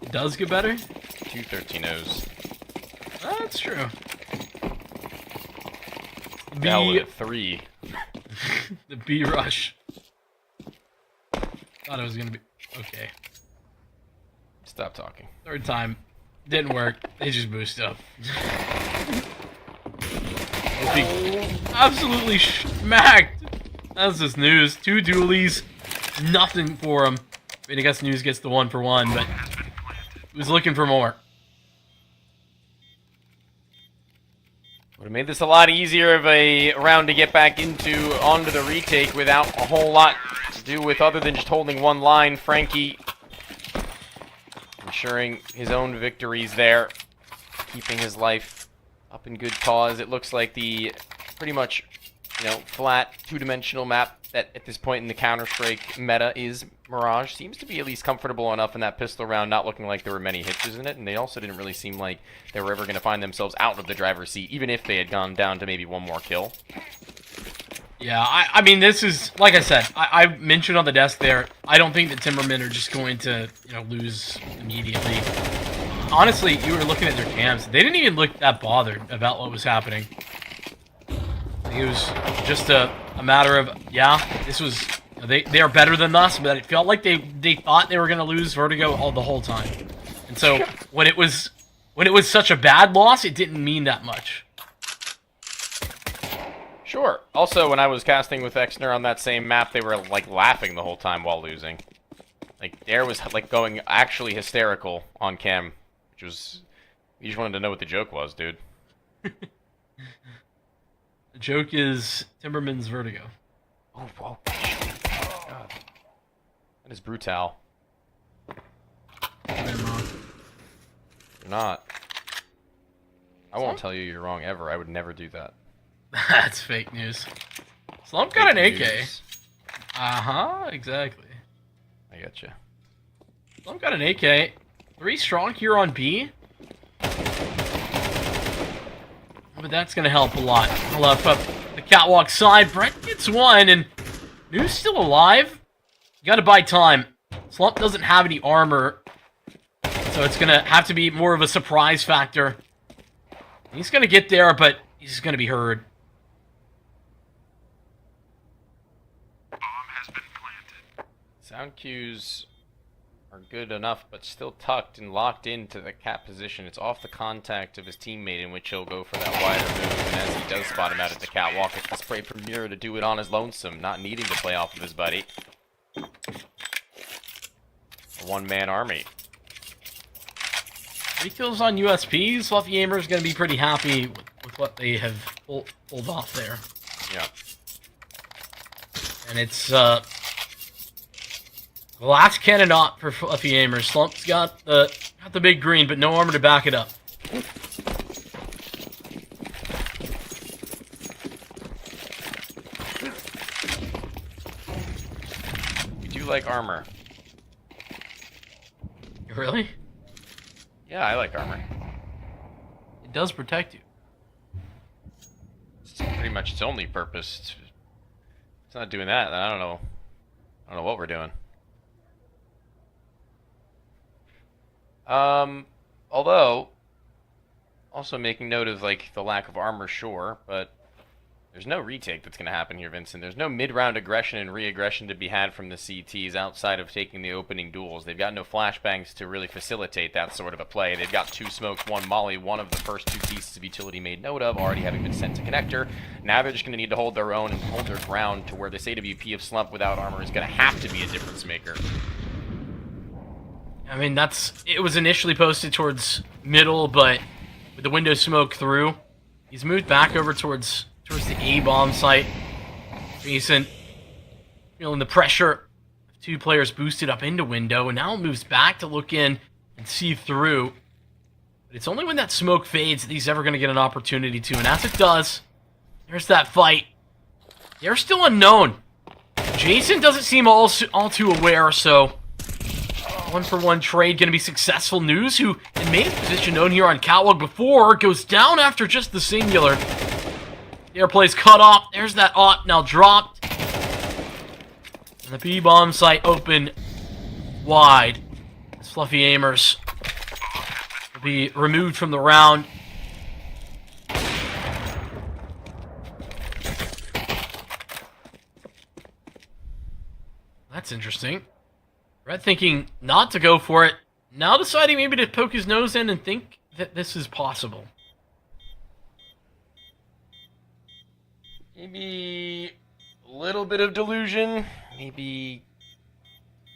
It does get better?
2 13-0s.
That's true.
Now we're at 3.
The B rush. Thought it was gonna be okay.
Stop talking.
Third time. Didn't work. They just boost up. Absolutely smacked. That's just news. 2 dualies. Nothing for him. I mean, I guess News gets the 1-for-1, but he was looking for more.
Would have made this a lot easier of a round to get back onto the retake without a whole lot to do with other than just holding one line. Frankie ensuring his own victories there, keeping his life up in good cause. It looks like the pretty much, flat two-dimensional map that at this point in the Counter-Strike meta is Mirage seems to be at least comfortable enough in that pistol round, not looking like there were many hitches in it, and they also didn't really seem like they were ever going to find themselves out of the driver's seat, even if they had gone down to maybe one more kill.
Yeah, I mean, this is, like I said, I mentioned on the desk there, I don't think the Timbermen are just going to, lose immediately. Honestly, you were looking at their cams, they didn't even look that bothered about what was happening. It was just a matter of, this was, they are better than us, but it felt like they thought they were going to lose Vertigo the whole time. And so, when it was such a bad loss, it didn't mean that much.
Sure. Also, when I was casting with Exner on that same map, they were, laughing the whole time while losing. Dare was, going actually hysterical on cam, which was... You just wanted to know what the joke was, dude.
The joke is Timberman's Vertigo.
Oh, whoa. God. That is brutal.
I'm wrong.
You're not. I won't tell you you're wrong ever. I would never do that.
That's fake news. Slump got an AK. Uh-huh, exactly.
I getcha.
Slump got an AK. 3 strong here on B. But that's going to help a lot. I'll up the catwalk side. Brent gets one, and News still alive. You got to buy time. Slump doesn't have any armor, so it's going to have to be more of a surprise factor. He's going to get there, but he's going to be heard.
Bomb has been planted.
Sound cues are good enough, but still tucked and locked into the cap position. It's off the contact of his teammate, in which he'll go for that wider move. And as he does spot him out at the catwalk, it's the spray from Muir to do it on his lonesome, not needing to play off of his buddy. A one-man army.
3 kills on USPs. Fluffy AIMERS is going to be pretty happy with what they have pulled off there.
Yeah.
And it's the last cannon not for Fluffy AIMERS. Slump's got the big green, but no armor to back it up.
We do like armor.
Really?
Yeah, I like armor.
It does protect you.
It's pretty much its only purpose. It's not doing that, then I don't know what we're doing. Although, also making note of, the lack of armor, sure, but there's no retake that's going to happen here, Vincent. There's no mid-round aggression and re-aggression to be had from the CTs outside of taking the opening duels. They've got no flashbangs to really facilitate that sort of a play. They've got 2 smokes, 1 molly, one of the first 2 pieces of utility made note of, already having been sent to connector. Now they're just going to need to hold their own and hold their ground to where this AWP of Slump without armor is going to have to be a difference maker.
I mean, it was initially posted towards middle, but with the window smoke through, he's moved back over towards the A-bomb site. Decent. Feeling the pressure. 2 players boosted up into window, and now moves back to look in and see through. But it's only when that smoke fades that he's ever going to get an opportunity to, and as it does, there's that fight. They're still unknown. Jason doesn't seem all too aware, so 1-for-1 trade going to be successful. News, who had made his position known here on catwalk before, goes down after just the singular. The airplay's cut off. There's that AWP now dropped. And the B-bomb site open wide. As Fluffy AIMERS will be removed from the round. That's interesting. Red thinking not to go for it. Now deciding maybe to poke his nose in and think that this is possible.
Maybe a little bit of delusion. Maybe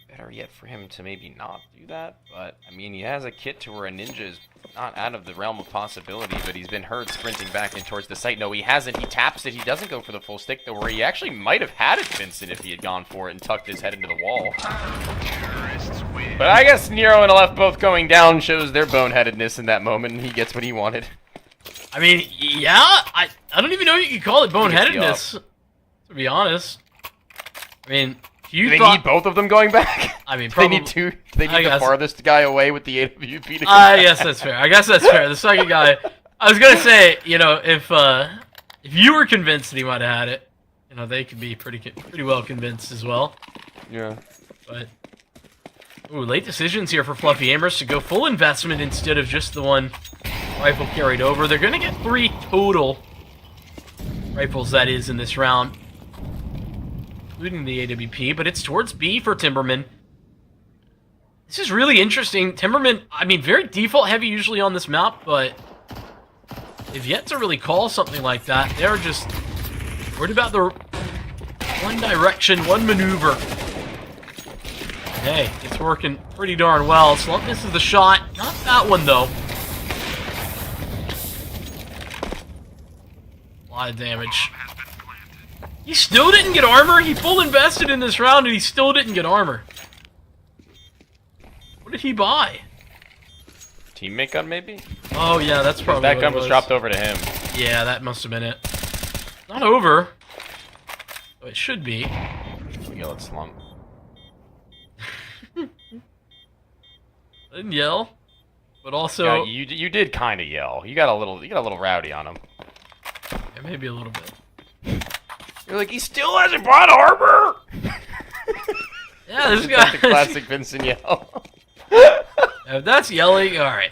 better yet for him to maybe not do that, but I mean, he has a kit to where a ninja is not out of the realm of possibility, but he's been heard sprinting back in towards the site. No, he hasn't. He taps it. He doesn't go for the full stick, though, where he actually might have had it, Vincent, if he had gone for it and tucked his head into the wall. But I guess Nero and Aleph both going down shows their boneheadedness in that moment, and he gets what he wanted.
I mean, yeah, I don't even know if you could call it boneheadedness, to be honest. I mean,
do they need both of them going back?
I mean, probably,
they need the farthest guy away with the AWP to go
I guess that's fair. I guess that's fair. The second guy, I was gonna say, you know, if you were convinced that he might have had it, you know, they could be pretty well convinced as well.
Yeah.
But ooh, late decisions here for Fluffy AIMERS to go full investment instead of just the one rifle carried over. They're gonna get 3 total rifles, that is, in this round, including the AWP, but it's towards B for Timerman. This is really interesting. Timerman, I mean, very default heavy usually on this map, but they've yet to really call something like that. They're just worried about the one direction, one maneuver. Hey, it's working pretty darn well. Slump misses the shot. Not that one, though. A lot of damage. He still didn't get armor. He full invested in this round, and he still didn't get armor. What did he buy?
Teammate gun, maybe?
Oh, yeah, that's probably
that
what
gun
it
was dropped over to him.
Yeah, that must have been it. Not over. Oh, it should be.
Yell at Slump.
I didn't yell, but also
yeah, you did kind of yell. You got a little rowdy on him.
Yeah, maybe a little bit.
You're like, he still hasn't brought armor.
Yeah, this guy.
The classic Vincent yell.
If that's yelling, all right,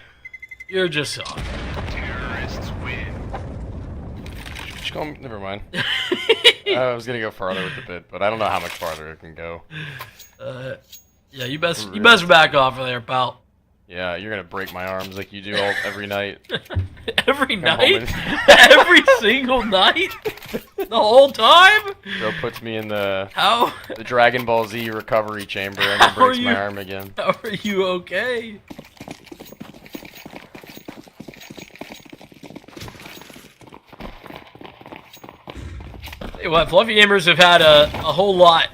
you're just soft.
Terrorists win.
Never mind. I was gonna go farther with the bit, but I don't know how much farther it can go.
Yeah, you best back off of there, pal.
Yeah, you're gonna break my arms like you do every night.
Every night? Every single night? The whole time?
Bro puts me in the
How?
the Dragon Ball Z recovery chamber and then breaks my arm again.
How are you okay? Hey, what? Fluffy AIMERS have had a whole lot.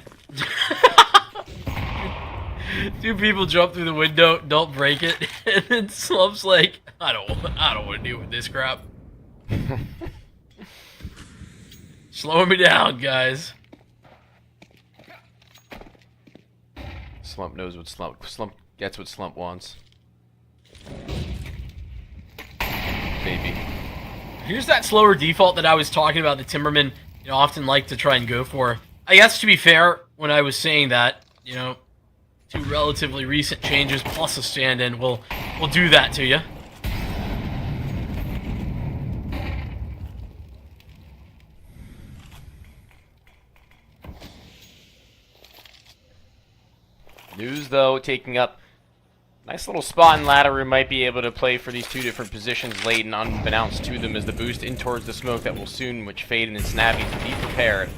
2 people jump through the window, don't break it, and then Slump's like, I don't want to deal with this crap. Slowing me down, guys.
Slump knows what Slump gets what Slump wants. Baby.
Here's that slower default that I was talking about that Timerman, you know, often like to try and go for. I guess, to be fair, when I was saying that, you know, 2 relatively recent changes plus a stand-in will do that to you.
News, though, taking up nice little spot in ladder room, might be able to play for these 2 different positions late and unbeknownst to them as the boost in towards the smoke that will soon, which Fade and Snappy to be prepared.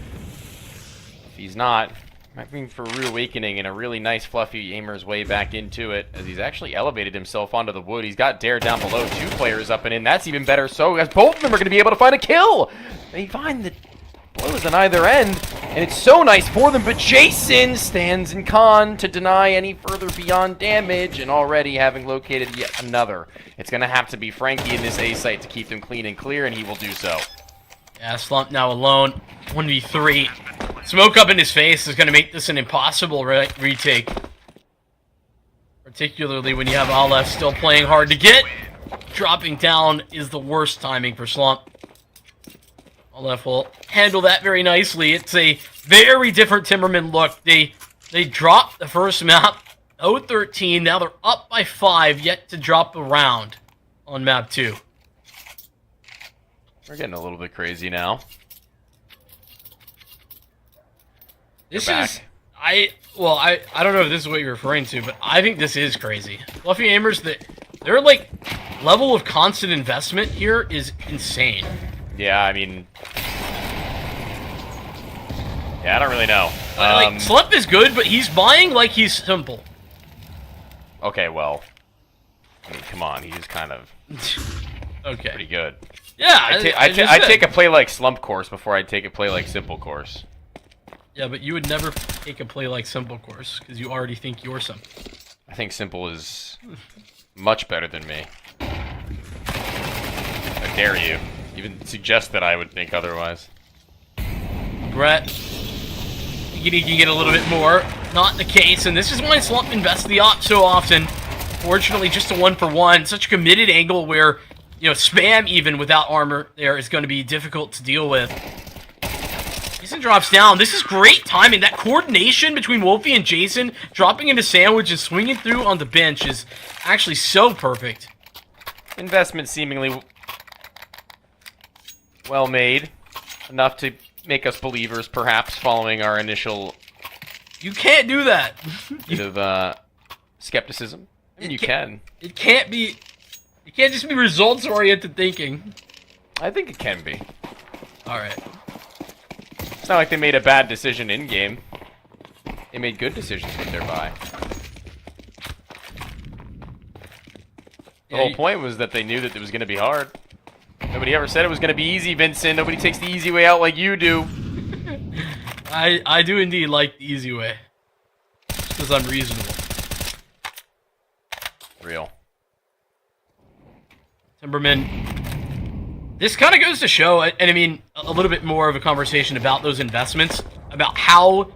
If he's not, might mean for reawakening and a really nice Fluffy AIMERS way back into it, as he's actually elevated himself onto the wood. He's got Dare down below, 2 players up and in. That's even better, so as both of them are going to be able to find a kill. They find the blows on either end, and it's so nice for them, but Jason stands in con to deny any further beyond damage, and already having located yet another. It's going to have to be Frankie in this A site to keep them clean and clear, and he will do so.
Yeah, Slump now alone, 1v3. Smoke up in his face is going to make this an impossible retake. Particularly when you have Aleph still playing hard to get. Dropping down is the worst timing for Slump. Aleph will handle that very nicely. It's a very different Timerman look. They dropped the first map, 0-13. Now they're up by 5, yet to drop a round on map 2.
We're getting a little bit crazy now.
This is... I don't know if this is what you're referring to, but I think this is crazy. Fluffy AIMERS, their, like, level of constant investment here is insane.
Yeah, I mean... Yeah, I don't really know.
Like, Slump is good, but he's buying like he's simple.
Okay, well, I mean, come on, he's kind of
Okay.
pretty good.
Yeah,
I take a play like Slump course before I take a play like Simple course.
Yeah, but you would never take a play like Simple course, because you already think you're simple.
I think Simple is much better than me. How dare you even suggest that I would think otherwise.
Brett, you can get a little bit more. Not the case, and this is why Slump invests the op so often. Fortunately, just a 1-for-1. Such a committed angle where, you know, spam even without armor there is going to be difficult to deal with. Jason drops down. This is great timing. That coordination between Wolfie and Jason dropping into sandwich and swinging through on the bench is actually so perfect.
Investment seemingly well made. Enough to make us believers, perhaps, following our initial
You can't do that.
bit of skepticism. I mean, you can.
It can't be. It can't just be results-oriented thinking.
I think it can be.
All right.
It's not like they made a bad decision in-game. They made good decisions with their buy. The whole point was that they knew that it was going to be hard. Nobody ever said it was going to be easy, Vincent. Nobody takes the easy way out like you do.
I do indeed like the easy way. Because I'm reasonable.
Real.
Timberman. This kind of goes to show, and I mean, a little bit more of a conversation about those investments, about how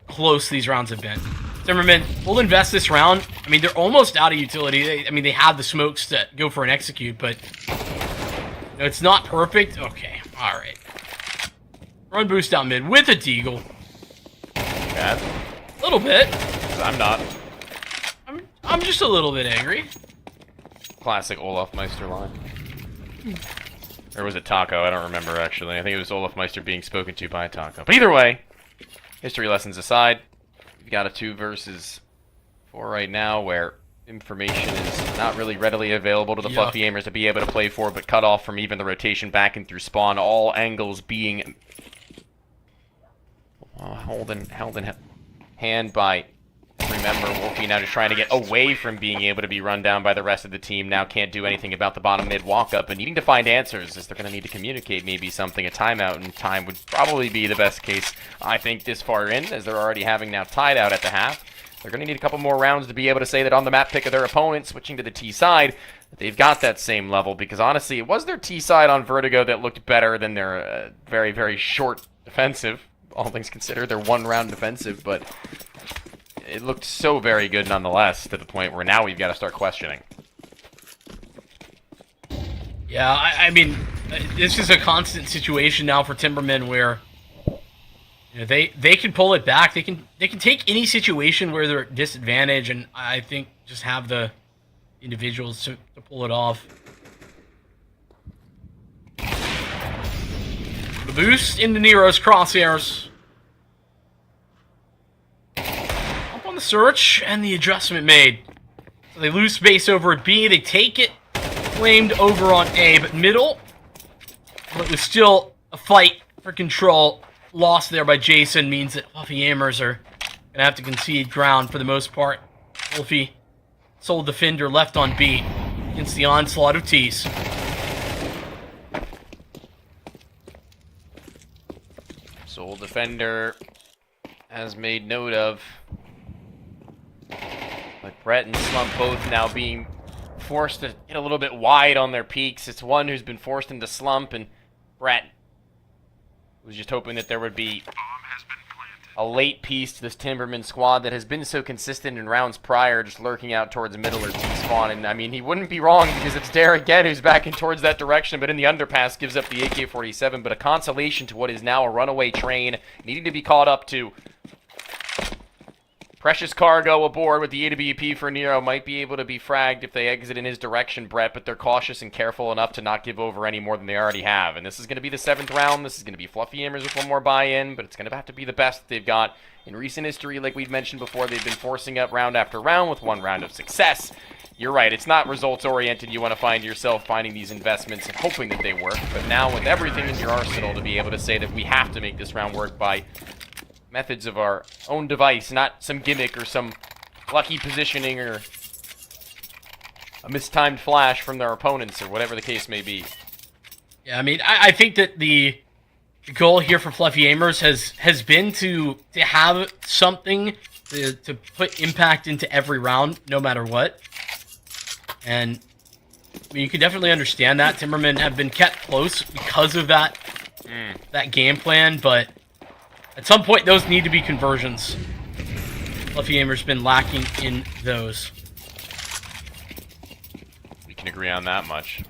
close these rounds have been. Timberman, we'll invest this round. I mean, they're almost out of utility. I mean, they have the smokes to go for an execute, but you know, it's not perfect. Okay, all right. Run boost down mid with a deagle.
Bad.
A little bit.
I'm not.
I'm just a little bit angry.
Classic Olaf Meister line. Or was it Taco? I don't remember, actually. I think it was Olaf Meister being spoken to by Taco. But either way, history lessons aside, we've got a 2 versus 4 right now where information is not really readily available to the Fluffy Aimers to be able to play for, but cut off from even the rotation back and through spawn, all angles being held in hand by, remember, Wolfie now just trying to get away from being able to be run down by the rest of the team. Now can't do anything about the bottom mid walk-up and needing to find answers as they're going to need to communicate maybe something. A timeout and time would probably be the best case, I think, this far in, as they're already having now tied out at the half. They're going to need a couple more rounds to be able to say that on the map pick of their opponent, switching to the T side, that they've got that same level, because honestly, it was their T side on Vertigo that looked better than their very, very short defensive. All things considered, their 1-round defensive, but it looked so very good nonetheless, to the point where now we've got to start questioning.
Yeah, I mean, this is a constant situation now for Timbermen where, you know, they can pull it back. They can take any situation where they're at disadvantage, and I think just have the individuals to pull it off. The boost into Nero's crosshairs. Up on the search, and the adjustment made. So they lose space over at B. They take it, claimed over on A, but middle. But it was still a fight for control. Lost there by Jason means that Fluffy Aimers are going to have to concede ground for the most part. Wolfie, sole defender, left on B against the onslaught of T's.
Sole defender has made note of. But Brett and Slump both now being forced to get a little bit wide on their peaks. It's one who's been forced into Slump, and Brett was just hoping that there would be a late piece to this Timberman squad that has been so consistent in rounds prior, just lurking out towards middle or T-spawn. And I mean, he wouldn't be wrong, because it's Derek again who's backing towards that direction, but in the underpass gives up the AK-47. But a consolation to what is now a runaway train, needing to be caught up to. Precious cargo aboard with the AWP for Nero. Might be able to be fragged if they exit in his direction, Brett, but they're cautious and careful enough to not give over any more than they already have. And this is going to be the 7th round. This is going to be Fluffy Aimers with one more buy-in, but it's going to have to be the best that they've got. In recent history, like we've mentioned before, they've been forcing up round after round with 1 round of success. You're right, it's not results-oriented. You want to find yourself finding these investments and hoping that they work. But now with everything in your arsenal to be able to say that we have to make this round work by methods of our own device, not some gimmick or some lucky positioning or a mistimed flash from their opponents or whatever the case may be.
Yeah, I mean, I think that the goal here for Fluffy Aimers has been to have something to put impact into every round, no matter what. And I mean, you can definitely understand that. Timerman have been kept close because of that game plan, but at some point those need to be conversions. Fluffy Aimers been lacking in those.
We can agree on that much.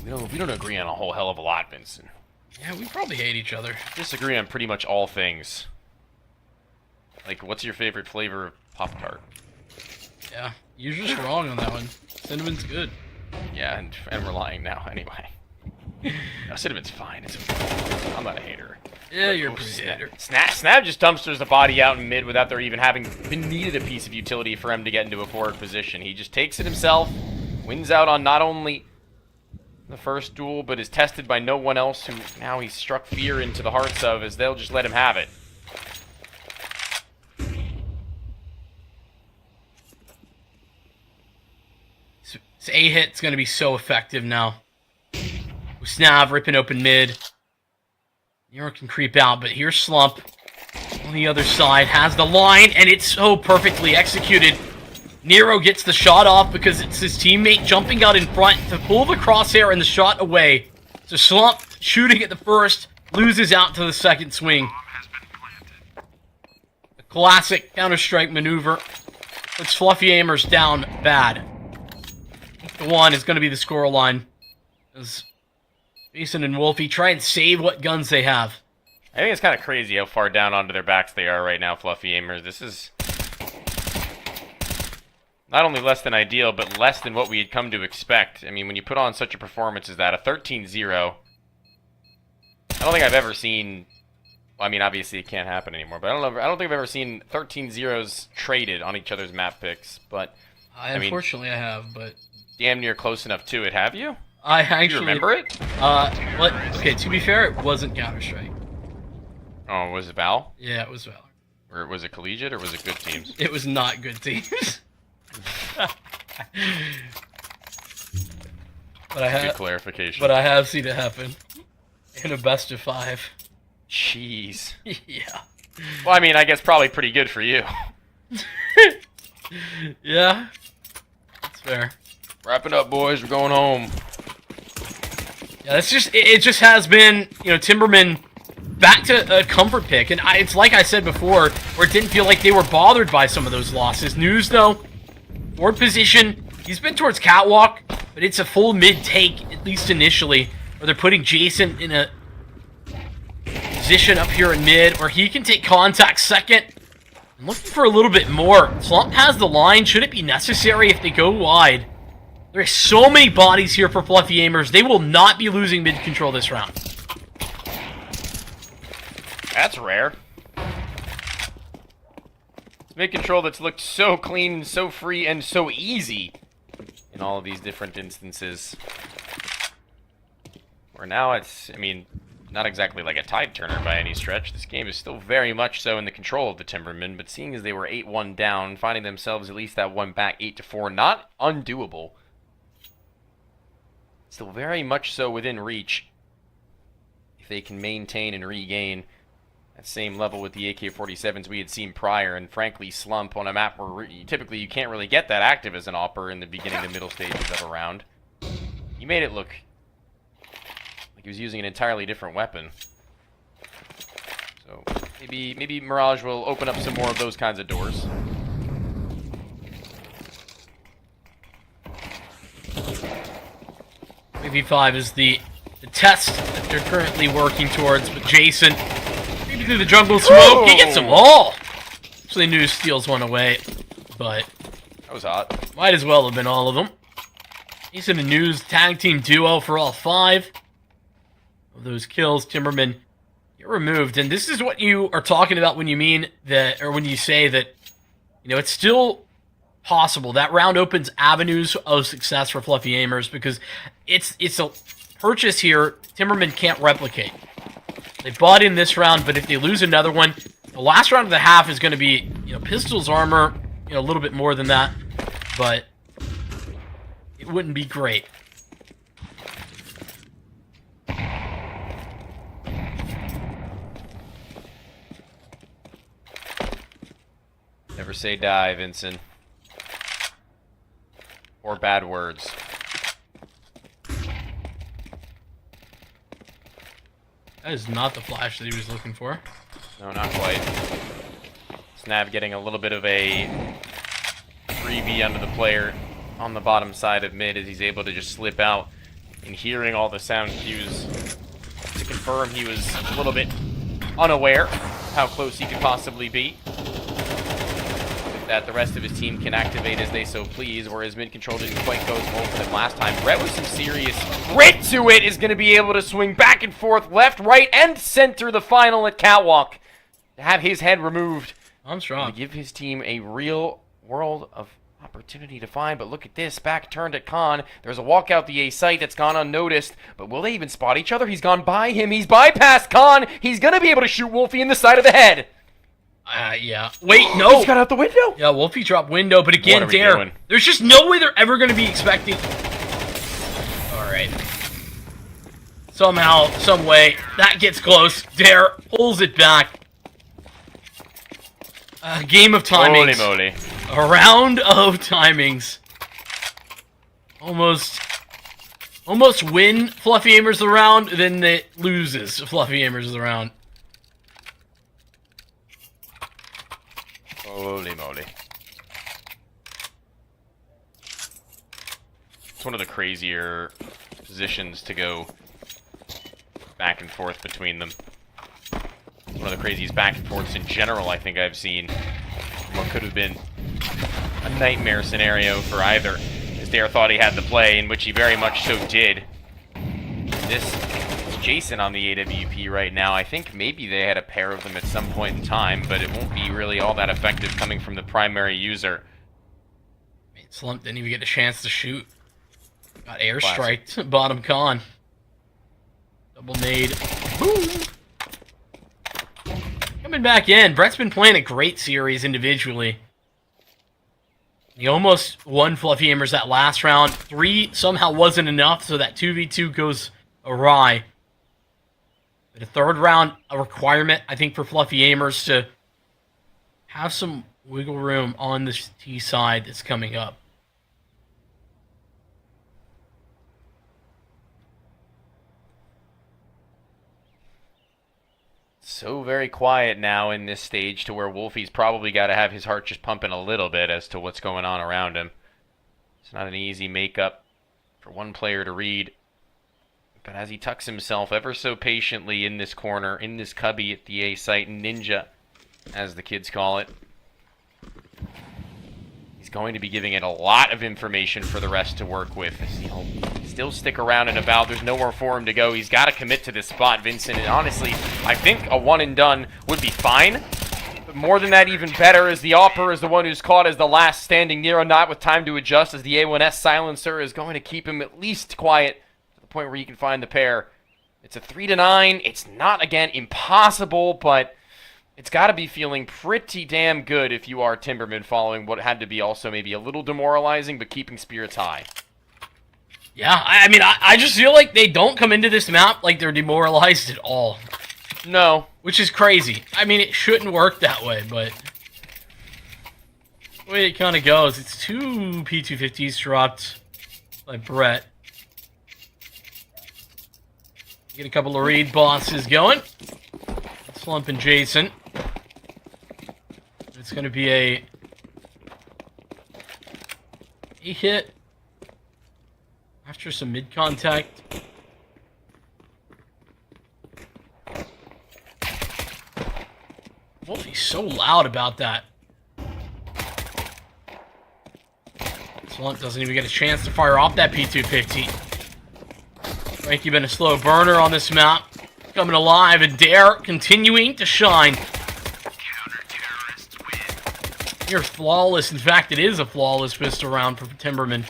We don't agree on a whole hell of a lot, Vincent.
Yeah, we probably hate each other.
Disagree on pretty much all things. Like, what's your favorite flavor of Pop-Tart?
Yeah, you're just wrong on that one. Cinnamon's good.
Yeah, and we're lying now, anyway. No, Cinnamon's fine. I'm not a hater.
Yeah, you're a
Oh,
pretty hater.
Snap just dumpsters the body out in mid without there even having been needed a piece of utility for him to get into a forward position. He just takes it himself, wins out on not only the first duel, but is tested by no one else, who now he's struck fear into the hearts of, as they'll just let him have it.
This A-hit's going to be so effective now. With Snav ripping open mid. Nero can creep out, but here's Slump on the other side. Has the line, and it's so perfectly executed. Nero gets the shot off because it's his teammate jumping out in front to pull the crosshair and the shot away. So Slump, shooting at the first, loses out to the second swing. A classic Counter-Strike maneuver. Puts Fluffy Aimers down bad. The one is going to be the score line. As Jason and Wolfie try and save what guns they have.
I think it's kind of crazy how far down onto their backs they are right now, Fluffy Aimers. This is not only less than ideal, but less than what we had come to expect. I mean, when you put on such a performance as that, a 13-0, I don't think I've ever seen... Well, I mean, obviously it can't happen anymore, but I don't think I've ever seen 13-0s traded on each other's map picks, but...
Unfortunately, I have, but...
Damn near close enough to it, have you?
I actually...
Do you remember it?
Okay, to be fair, it wasn't Counter-Strike.
Oh, was it Val?
Yeah, it was Valor.
Or was it collegiate, or was it good teams?
It was not good teams.
Good clarification.
But I have seen it happen. In a best of 5.
Jeez.
Yeah.
Well, I mean, I guess probably pretty good for you.
Yeah. That's fair.
Wrap it up, boys. We're going home.
Yeah, that's just... It just has been, Timerman back to a comfort pick. And it's like I said before, where it didn't feel like they were bothered by some of those losses. News, though, forward position, he's been towards Catwalk, but it's a full mid-take, at least initially, where they're putting Jason in a position up here in mid, where he can take contact second. I'm looking for a little bit more. Slump has the line. Should it be necessary if they go wide? There are so many bodies here for Fluffy Aimers. They will not be losing mid-control this round.
That's rare. It's mid-control that's looked so clean, so free, and so easy in all of these different instances. Where now it's, I mean, not exactly like a tide turner by any stretch. This game is still very much so in the control of the Timbermen, but seeing as they were 8-1 down, finding themselves at least that one back 8-4, not undoable. Still very much so within reach if they can maintain and regain that same level with the AK-47s we had seen prior, and frankly Slump on a map where typically you can't really get that active as an AWPer in the beginning to middle stages of a round. He made it look like he was using an entirely different weapon. So maybe Mirage will open up some more of those kinds of doors.
V5 is the test that they're currently working towards, but Jason, maybe through the jungle smoke, he gets them all! Actually, News steals one away, but...
That was hot.
Might as well have been all of them. Jason and News, tag team duo for all 5 of those kills. Timerman, you're removed, and this is what you are talking about when you mean that, or when you say that, it's still possible. That round opens avenues of success for Fluffy Aimers, because it's purchase here, Timerman can't replicate. They bought in this round, but if they lose another one, the last round of the half is going to be, pistols, armor, a little bit more than that, but it wouldn't be great.
Never say die, Vincent. Or bad words.
That is not the flash that he was looking for.
No, not quite. Snav getting a little bit of a freebie under the player on the bottom side of mid as he's able to just slip out, and hearing all the sound cues to confirm he was a little bit unaware how close he could possibly be. That the rest of his team can activate as they so please, whereas mid control didn't quite go as well for them last time. Brett with some serious grit to it is going to be able to swing back and forth, left, right, and center the final at Catwalk. To have his head removed.
I'm strong.
To give his team a real world of opportunity to find, but look at this, back turned at Khan. There's a walk out the A site that's gone unnoticed, but will they even spot each other? He's gone by him, he's bypassed Khan. He's going to be able to shoot Wolfie in the side of the head.
Yeah. Wait, no.
He's got out the window.
Yeah, Wolfie dropped window, but again,
What are we
Dare.
doing?
There's just no way they're ever going to be expecting. Alright. Somehow, some way, that gets close. Dare pulls it back. A game of timings.
Holy moly.
A round of timings. Almost win Fluffy Aimers the round, then it loses Fluffy Aimers the round.
Holy moly. It's one of the crazier positions to go back and forth between them. One of the craziest back and forths in general I think I've seen. What could have been a nightmare scenario for either, as Dare thought he had the play, in which he very much so did. This is Jason on the AWP right now. I think maybe they had a pair of them at some point in time, but it won't be really all that effective coming from the primary user.
I mean, Slump didn't even get a chance to shoot. Got airstriked. Bottom con. Double nade. Boom! Coming back in. Brett's been playing a great series individually. He almost won Fluffy Aimers that last round. 3 somehow wasn't enough, so that 2v2 goes awry. But a third round, a requirement, I think, for Fluffy Aimers to have some wiggle room on the T side that's coming up.
So very quiet now in this stage to where Wolfie's probably got to have his heart just pumping a little bit as to what's going on around him. It's not an easy makeup for one player to read. But as he tucks himself ever so patiently in this corner, in this cubby at the A site, Ninja, as the kids call it, he's going to be giving it a lot of information for the rest to work with. He'll still stick around and about. There's nowhere for him to go. He's got to commit to this spot, Vincent. And honestly, I think a one and done would be fine. But more than that, even better, is the Opper is the one who's caught as the last standing Nero, not with time to adjust, as the A1S silencer is going to keep him at least quiet to the point where he can find the pair. It's a 3-9. It's not, again, impossible, but it's got to be feeling pretty damn good if you are Timberman, following what had to be also maybe a little demoralizing, but keeping spirits high.
Yeah, I mean, I just feel like they don't come into this map like they're demoralized at all.
No.
Which is crazy. I mean, it shouldn't work that way, but the way it kind of goes. It's 2 P250s dropped by Brett. Get a couple of raid bosses going. Slump and Jason. It's going to be a hit after some mid contact. Wolfie's so loud about that. Slump doesn't even get a chance to fire off that P250. Frankie been a slow burner on this map. Coming alive, and Dare continuing to shine. You're flawless. In fact, it is a flawless pistol round for Timberman.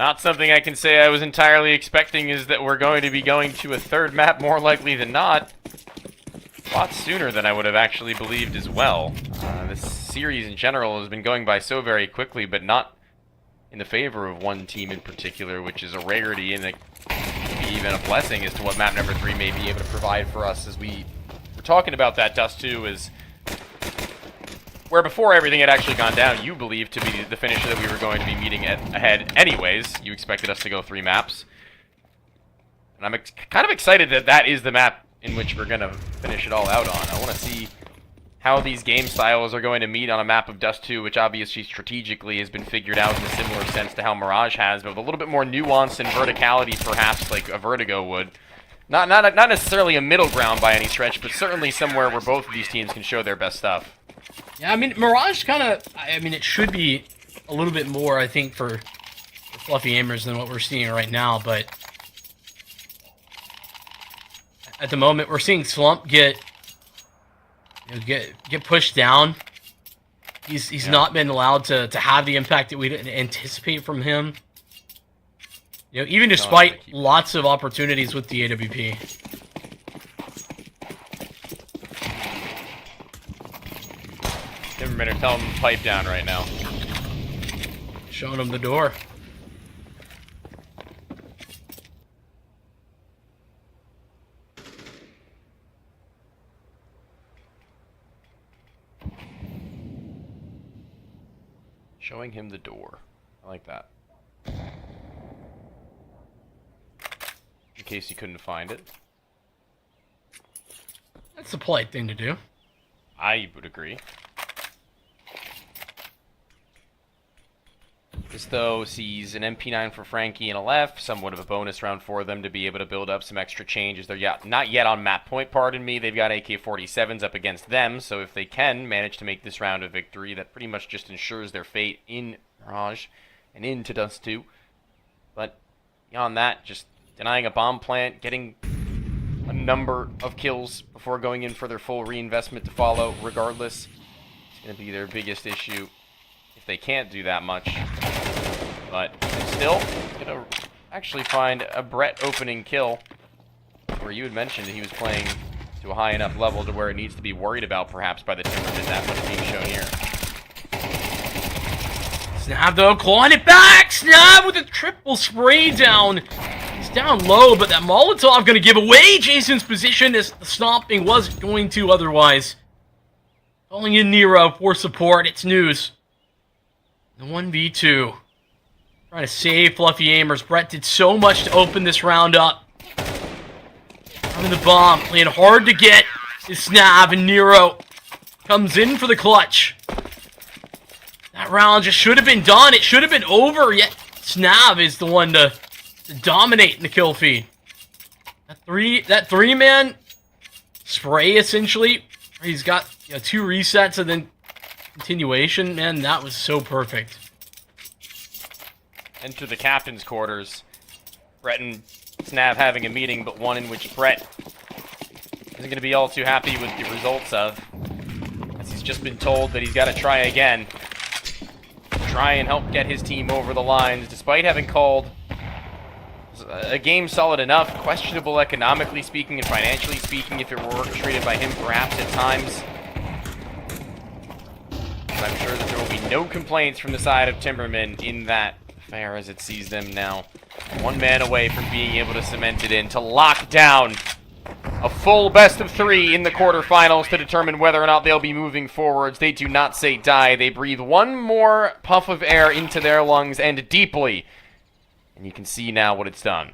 Not something I can say I was entirely expecting is that we're going to be going to a third map more likely than not. A lot sooner than I would have actually believed as well. This series in general has been going by so very quickly, but not in the favor of one team in particular, which is a rarity and even a blessing as to what map number 3 may be able to provide for us. As we were talking about that, Dust 2 is where before everything had actually gone down, you believed to be the finisher that we were going to be meeting ahead anyways. You expected us to go 3 maps. And I'm kind of excited that that is the map in which we're going to finish it all out on. I want to see how these game styles are going to meet on a map of Dust 2, which obviously strategically has been figured out in a similar sense to how Mirage has, but with a little bit more nuance and verticality perhaps like a Vertigo would. Not necessarily a middle ground by any stretch, but certainly somewhere where both of these teams can show their best stuff.
Yeah, I mean, Mirage kind of, I mean, it should be a little bit more, I think, for Fluffy Aimers than what we're seeing right now, but at the moment, we're seeing Slump get pushed down. He's not been allowed to have the impact that we didn't anticipate from him. You know, even despite lots of opportunities with the AWP.
Timerman are telling him to pipe down right now.
Showing him the door.
Showing him the door. I like that. In case you couldn't find it.
That's a polite thing to do.
I would agree. This, though, sees an MP9 for Frankie and a left, somewhat of a bonus round for them to be able to build up some extra changes. They're not yet on map point, pardon me. They've got AK-47s up against them, so if they can manage to make this round a victory, that pretty much just ensures their fate in Mirage and into Dust 2. But beyond that, just denying a bomb plant, getting a number of kills before going in for their full reinvestment to follow, regardless, it's going to be their biggest issue if they can't do that much. But still, going to actually find a Brett opening kill, where you had mentioned that he was playing to a high enough level to where it needs to be worried about, perhaps, by the Timerman. That's what's being shown here.
Snap, though, clawing it back! Snap with a triple spray down! He's down low, but that Molotov going to give away Jason's position as the stomping was going to otherwise. Calling in Nero for support, it's news. The 1v2. Trying to save Fluffy Aimers. Brett did so much to open this round up. Having the bomb, playing hard to get. Is Snav, and Nero comes in for the clutch. That round just should have been done. It should have been over, yet Snav is the one to dominate in the kill feed. That three-man spray, essentially, where he's got 2 resets and then continuation, man, that was so perfect.
Enter the captain's quarters. Brett and Snav having a meeting, but one in which Brett isn't going to be all too happy with the results of, as he's just been told that he's got to try again. Try and help get his team over the lines, despite having called a game solid enough, questionable economically speaking and financially speaking if it were orchestrated by him perhaps at times. But I'm sure that there will be no complaints from the side of Timerman in that affair as it sees them now 1 man away from being able to cement it in to lock down a full best of 3 in the quarterfinals to determine whether or not they'll be moving forwards. They do not say die. They breathe 1 more puff of air into their lungs and deeply. And you can see now what it's done.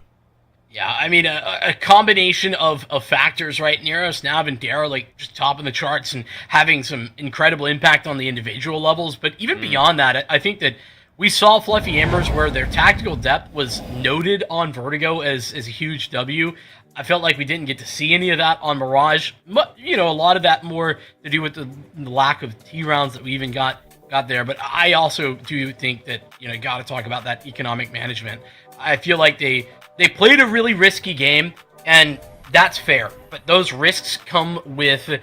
Yeah, I mean, a combination of factors, right? Nero, Snav, and Dara, like, just topping the charts and having some incredible impact on the individual levels. But even beyond that, I think that we saw Fluffy Aimers where their tactical depth was noted on Vertigo as a huge W. I felt like we didn't get to see any of that on Mirage. But, a lot of that more to do with the lack of T rounds that we even got there. But I also do think that, got to talk about that economic management. I feel like they played a really risky game, and that's fair. But those risks come with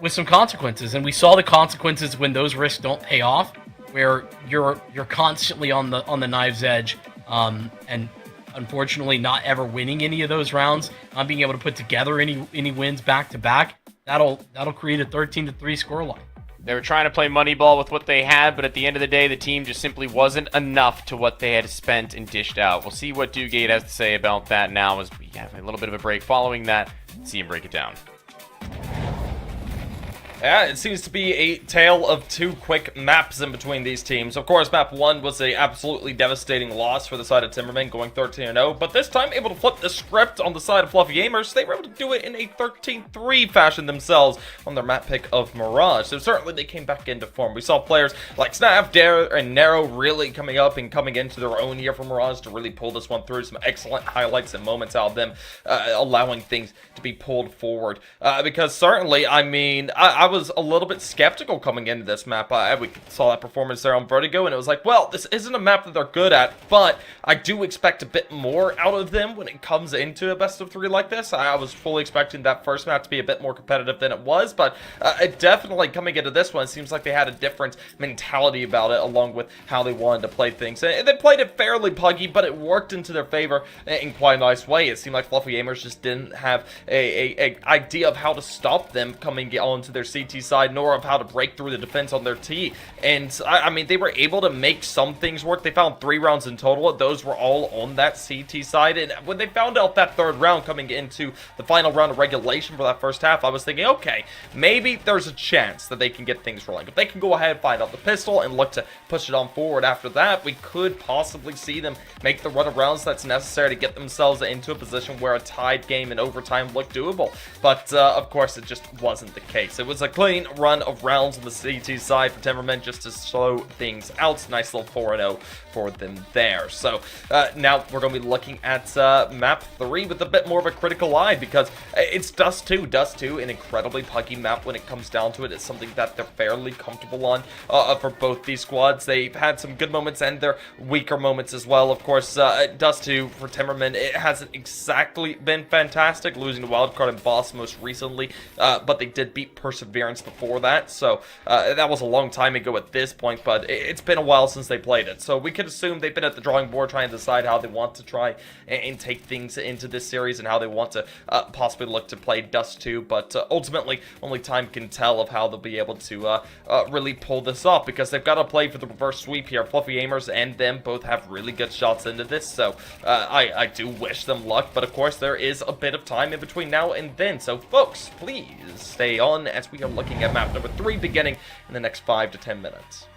some consequences, and we saw the consequences when those risks don't pay off, where you're constantly on the knife's edge. and unfortunately not ever winning any of those rounds, not being able to put together any wins back to back, that'll create a 13-3 scoreline.
They were trying to play Moneyball with what they had, but at the end of the day, the team just simply wasn't enough to what they had spent and dished out. We'll see what Dugate has to say about that now as we have a little bit of a break following that. See him break it down.
Yeah, it seems to be a tale of two quick maps in between these teams. Of course, map 1 was a absolutely devastating loss for the side of Timerman, going 13-0, but this time able to flip the script on the side of Fluffy AIMERS. They were able to do it in a 13-3 fashion themselves on their map pick of Mirage. So certainly they came back into form. We saw players like Snap, Dare, and Nero really coming up and coming into their own year for Mirage to really pull this one through. Some excellent highlights and moments out of them, allowing things to be pulled forward. Because certainly, I mean, I was a little bit skeptical coming into this map. We saw that performance there on Vertigo, and it was like, well, this isn't a map that they're good at, but I do expect a bit more out of them when it comes into a best of 3 like this. I was fully expecting that first map to be a bit more competitive than it was, but it definitely coming into this one, it seems like they had a different mentality about it, along with how they wanted to play things. And they played it fairly puggy, but it worked into their favor in quite a nice way. It seemed like Fluffy AIMERS just didn't have a idea of how to stop them coming onto their CT side, nor of how to break through the defense on their T. And I mean, they were able to make some things work. They found 3 rounds in total. Those were all on that CT side. And when they found out that 3rd round coming into the final round of regulation for that first half, I was thinking, okay, maybe there's a chance that they can get things rolling. If they can go ahead and find out the pistol and look to push it on forward after that, we could possibly see them make the run of rounds that's necessary to get themselves into a position where a tied game in overtime looked doable. But of course, it just wasn't the case. It was a clean run of rounds on the CT side for Timerman just to slow things out. Nice little 4-0 for them there. So now we're going to be looking at map 3 with a bit more of a critical eye, because it's Dust 2. Dust 2, an incredibly puggy map when it comes down to it. It's something that they're fairly comfortable on for both these squads. They've had some good moments and their weaker moments as well. Of course, Dust 2 for Timerman, it hasn't exactly been fantastic, losing to Wildcard and Boss most recently, but they did beat Perseverance before that, so that was a long time ago at this point, but it's been a while since they played it, so we could assume they've been at the drawing board trying to decide how they want to try and take things into this series and how they want to possibly look to play Dust 2, but ultimately only time can tell of how they'll be able to really pull this off, because they've got to play for the reverse sweep here. Fluffy AIMERS and them both have really good shots into this, so I do wish them luck, but of course there is a bit of time in between now and then, so folks, please stay on as we are looking at map number 3 beginning in the next 5 to 10 minutes.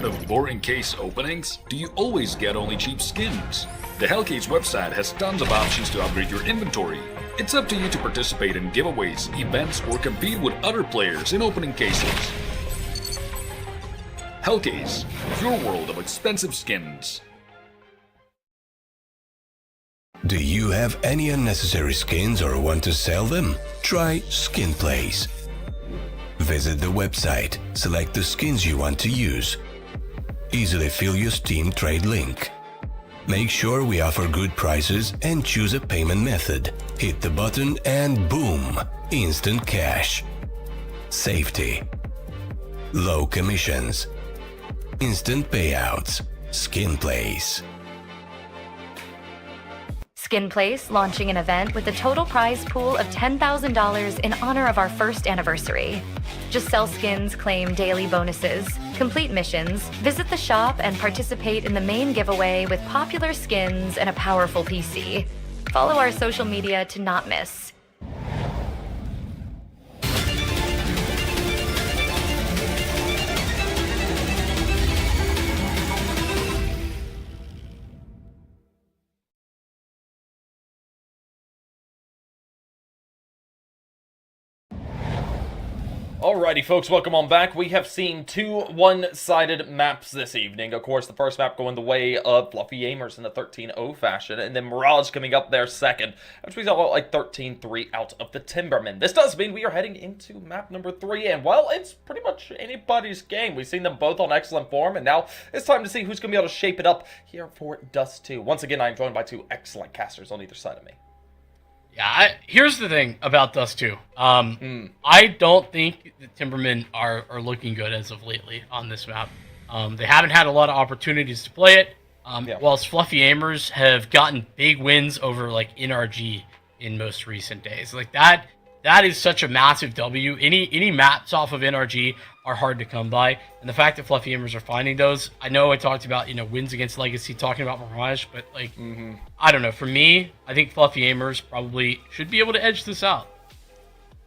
Tired of boring case openings? Do you always get only cheap skins? The Hellcase website has tons of options to upgrade your inventory. It's up to you to participate in giveaways, events, or compete with other players in opening cases. Hellcase, your world of expensive skins.
Do you have any unnecessary skins or want to sell them? Try Skin Place. Visit the website, select the skins you want to use. Easily fill your Steam trade link. Make sure we offer good prices and choose a payment method. Hit the button and boom, instant cash. Safety. Low commissions. Instant payouts. Skin Place.
Skin Place launching an event with a total prize pool of $10,000 in honor of our first anniversary. Just sell skins, claim daily bonuses, complete missions, visit the shop, and participate in the main giveaway with popular skins and a powerful PC. Follow our social media to not miss.
Alrighty, folks, welcome on back. We have seen two one-sided maps this evening. Of course, the first map going the way of Fluffy AIMERS in the 13-0 fashion, and then Mirage coming up there second, which means about like 13-3 out of the Timberman. This does mean we are heading into map number 3, and well, it's pretty much anybody's game. We've seen them both on excellent form, and now it's time to see who's going to be able to shape it up here for Dust 2. Once again, I'm joined by two excellent casters on either side of me.
Yeah, here's the thing about Dust 2. I don't think the Timbermen are looking good as of lately on this map. They haven't had a lot of opportunities to play it, whilst Fluffy AIMERS have gotten big wins over, like, NRG in most recent days. Like, that is such a massive W. Any maps off of NRG are hard to come by, and the fact that Fluffy AIMERS are finding those, I know I talked about, wins against Legacy, talking about Mirage, but, like, I don't know. For me, I think Fluffy AIMERS probably should be able to edge this out.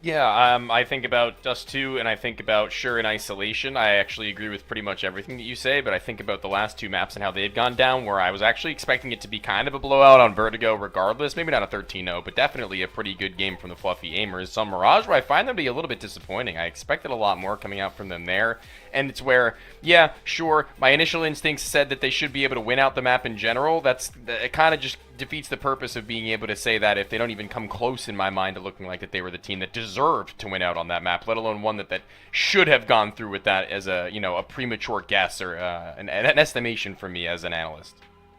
Yeah, I think about Dust 2, and I think about Sure in Isolation. I actually agree with pretty much everything that you say, but I think about the last two maps and how they've gone down, where I was actually expecting it to be kind of a blowout on Vertigo regardless. Maybe not a 13-0, but definitely a pretty good game from the Fluffy AIMERS. On Mirage, where I find them to be a little bit disappointing. I expected a lot more coming out from them there, and it's where, yeah, sure, my initial instincts said that they should be able to win out the map in general. It kind of just defeats the purpose of being able to say that if they don't even come close in my mind to looking like that they were the team that deserved to win out on that map, let alone one that should have gone through with that as a a premature guess or an estimation for me as an analyst.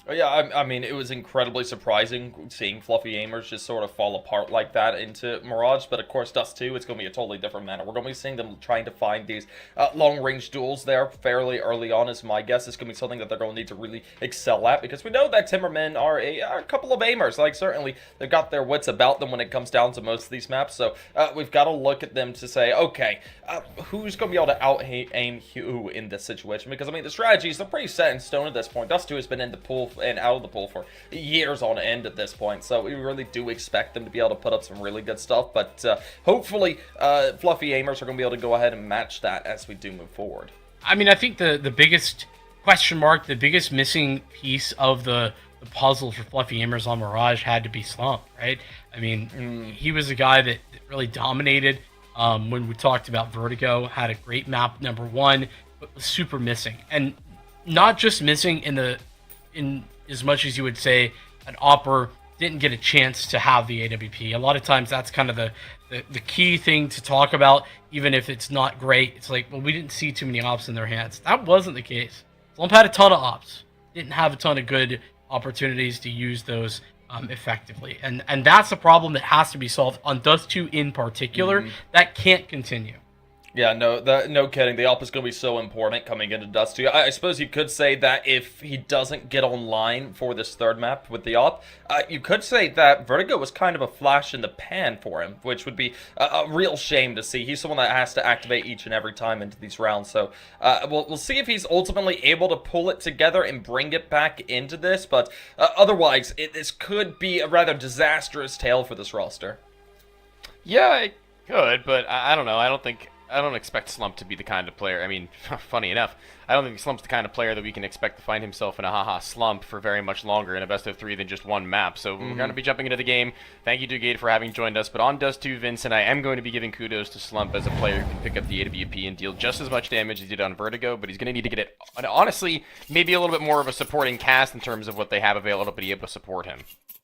Yeah, I mean, it was incredibly surprising seeing Fluffy AIMERS just sort of fall apart like that into Mirage, but of course, Dust 2, it's going to be a totally different matter. We're going to be seeing them trying to find these long-range duels there fairly early on, is my guess. It's going to be something that they're going to need to really excel at, because we know that Timbermen are a couple of AIMERS. Like, certainly, they've got their wits about them when it comes down to most of these maps, so we've got to look at them to say, okay, who's going to be able to out-aim who in this situation? Because, I mean, the strategies, they're pretty set in stone at this point. Dust 2 has been in the pool and out of the pool for years on end at this point, so we really do expect them to be able to put up some really good stuff, but hopefully Fluffy AIMERS are going to be able to go ahead and match that as we do move forward.
I mean, I think the biggest question mark, the biggest missing piece of the puzzle for Fluffy AIMERS on Mirage had to be Slump, right? I mean, he was a guy that really dominated when we talked about Vertigo, had a great map, number one, but was super missing. And not just missing in as much as you would say an Opper didn't get a chance to have the AWP. A lot of times that's kind of the key thing to talk about, even if it's not great. It's like, well, we didn't see too many ops in their hands. That wasn't the case. Slump had a ton of ops. Didn't have a ton of good opportunities to use those effectively. And that's a problem that has to be solved on Dust 2 in particular. That can't continue.
Yeah, no kidding. The op is going to be so important coming into Dust 2. I suppose you could say that if he doesn't get online for this third map with the op, you could say that Vertigo was kind of a flash in the pan for him, which would be a real shame to see. He's someone that has to activate each and every time into these rounds. So we'll see if he's ultimately able to pull it together and bring it back into this. But otherwise, this could be a rather disastrous tale for this roster.
Yeah, it could, but I don't know. I don't think I don't expect Slump to be the kind of player. I mean, funny enough, I don't think Slump's the kind of player that we can expect to find himself in a haha slump for very much longer in a best of 3 than just one map. So we're going to be jumping into the game. Thank you to Gate for having joined us. But on Dust 2, Vincent, I am going to be giving kudos to Slump as a player who can pick up the AWP and deal just as much damage as he did on Vertigo, but he's going to need to get it, honestly, maybe a little bit more of a supporting cast in terms of what they have available to be able to support him.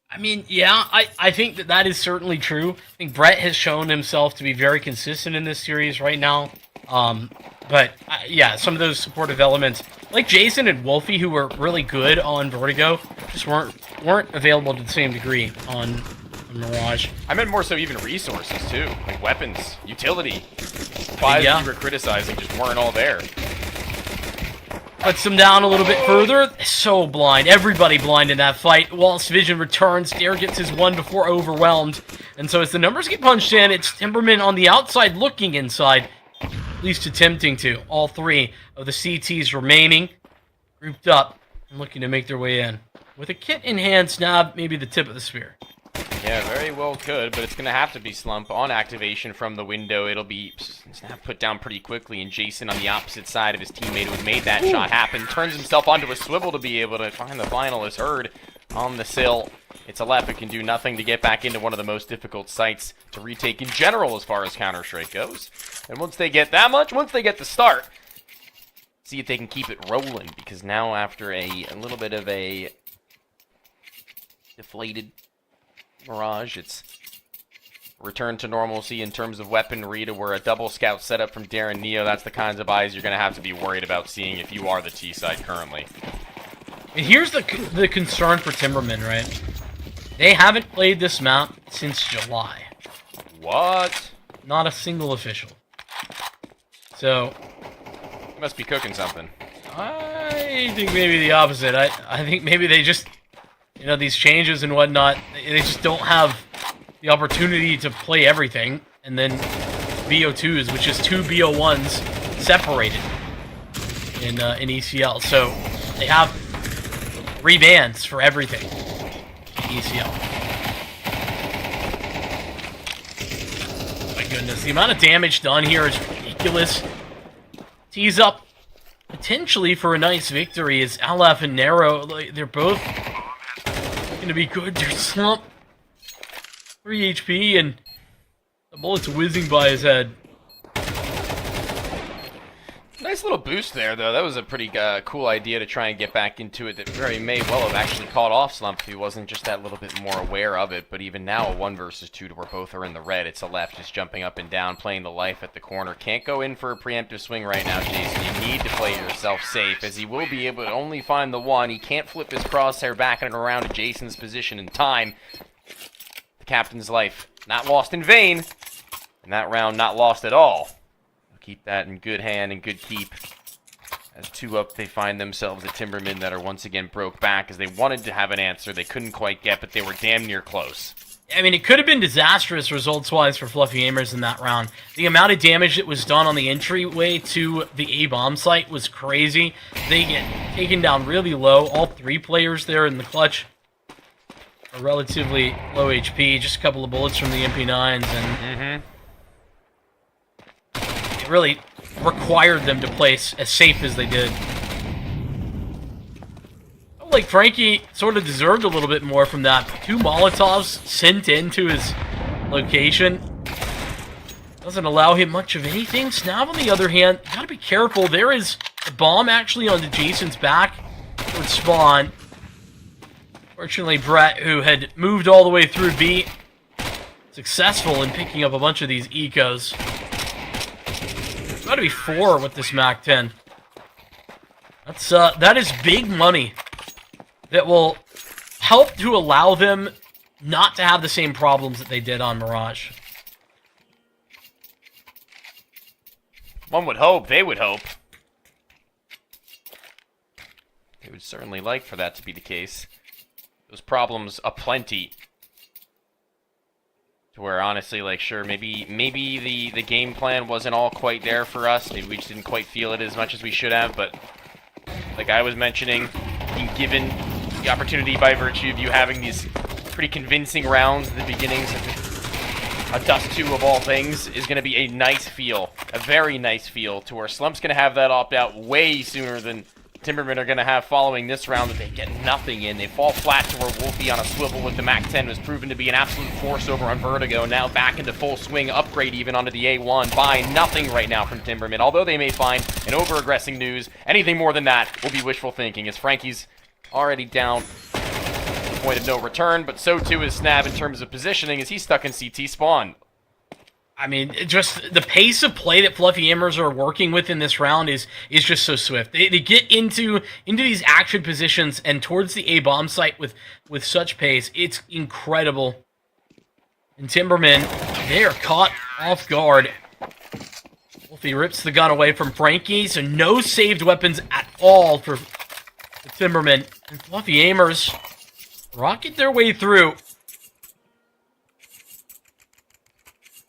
I mean, yeah, I think that is certainly true. I think Brett has shown himself to be very consistent in this series right now. But yeah, some of those supportive elements, like Jason and Wolfie, who were really good on Vertigo, just weren't available to the same degree on Mirage.
I meant more so even resources too, like weapons, utility. Supplies that you were criticizing just weren't all there.
Puts them down a little bit further. So blind. Everybody blind in that fight. Whilst Vision returns, Dare gets his one before overwhelmed. And so as the numbers get punched in, it's Timberman on the outside looking inside. At least attempting to. All 3 of the CTs remaining. Grouped up and looking to make their way in. With a kit in hand, Snap, maybe the tip of the spear.
Yeah, very well could, but it's going to have to be Slump on activation from the window. It'll be Snap put down pretty quickly, and Jason on the opposite side of his teammate who made that shot happen turns himself onto a swivel to be able to find the final as heard on the sill. It's a left. It can do nothing to get back into one of the most difficult sites to retake in general as far as Counter-Strike goes. And once they get that much, once they get the start, see if they can keep it rolling, because now after a little bit of a deflated Mirage, it's return to normalcy in terms of weaponry to where a double scout setup from Darren Neo, that's the kinds of eyes you're going to have to be worried about seeing if you are the T side currently.
And here's the concern for Timberman, right? They haven't played this map since July.
What?
Not a single official. So
You must be cooking something.
I think maybe the opposite. I think maybe they just, you know, these changes and whatnot, they just don't have the opportunity to play everything. And then BO2s, which is 2 BO1s separated in ECL. So they have rebans for everything in ECL. My goodness, the amount of damage done here is ridiculous. Tees up potentially for a nice victory as Alaf and Nero, they're both going to be good. There's Slump 3 HP and the bullet's whizzing by his head.
Nice little boost there, though. That was a pretty cool idea to try and get back into it that very may well have actually caught off Slump if he wasn't just that little bit more aware of it. But even now, a 1 versus 2 to where both are in the red. It's a left just jumping up and down, playing the life at the corner. Can't go in for a preemptive swing right now, Jason. You need to play yourself safe, as he will be able to only find the one. He can't flip his crosshair back and around to Jason's position in time. The captain's life not lost in vain, and that round not lost at all. Keep that in good hand and good keep. As 2 up, they find themselves at Timberman that are once again broke back as they wanted to have an answer they couldn't quite get, but they were damn near close.
I mean, it could have been disastrous results-wise for Fluffy AIMERS in that round. The amount of damage that was done on the entryway to the A-bomb site was crazy. They get taken down really low. All 3 players there in the clutch are relatively low HP. Just a couple of bullets from the MP9s, and it really required them to play as safe as they did. Like Frankie sort of deserved a little bit more from that. 2 Molotovs sent into his location. Doesn't allow him much of anything. Snav, on the other hand, gotta be careful. There is a bomb actually onto Jason's back towards spawn. Fortunately, Brett, who had moved all the way through B, successful in picking up a bunch of these ecos. Got to be 4 with this MAC-10. That is big money that will help to allow them not to have the same problems that they did on Mirage.
One would hope. They would hope. They would certainly like for that to be the case. Those problems aplenty. To where, honestly, like, sure, maybe the game plan wasn't all quite there for us. Maybe we just didn't quite feel it as much as we should have. But, like I was mentioning, being given the opportunity by virtue of you having these pretty convincing rounds at the beginnings of a Dust 2 of all things is going to be a nice feel, a very nice feel, to where Slump's going to have that opt-out way sooner than Timbermen are going to have following this round, that they get nothing in. They fall flat to where Wolfie on a swivel with the MAC-10 was proven to be an absolute force over on Vertigo. Now back into full swing, upgrade even onto the A1. By nothing right now from Timbermen. Although they may find an over-aggressing news, anything more than that will be wishful thinking, as Frankie's already down point of no return, but so too is Snab in terms of positioning, as he's stuck in CT spawn.
I mean, just the pace of play that Fluffy AIMERS are working with in this round is just so swift. They get into these action positions and towards the A bomb site with such pace. It's incredible. And Timbermen, they are caught off guard. Wolfie rips the gun away from Frankie, so no saved weapons at all for the Timbermen. And Fluffy AIMERS rocket their way through.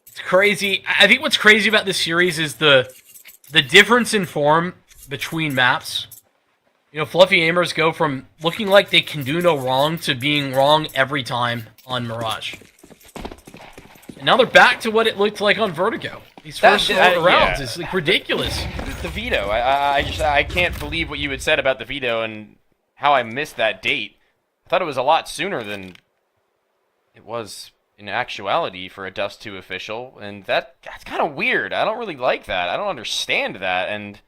It's crazy. I think what's crazy about this series is the difference in form between maps. You know, Fluffy AIMERS go from looking like they can do no wrong to being wrong every time on Mirage. And now they're back to what it looked like on Vertigo. These first rounds is like ridiculous.
The veto. I can't believe what you had said about the veto and how I missed that date. I thought it was a lot sooner than it was in actuality for a Dust 2 official, and that's kind of weird. I don't really like that. I don't understand that, and...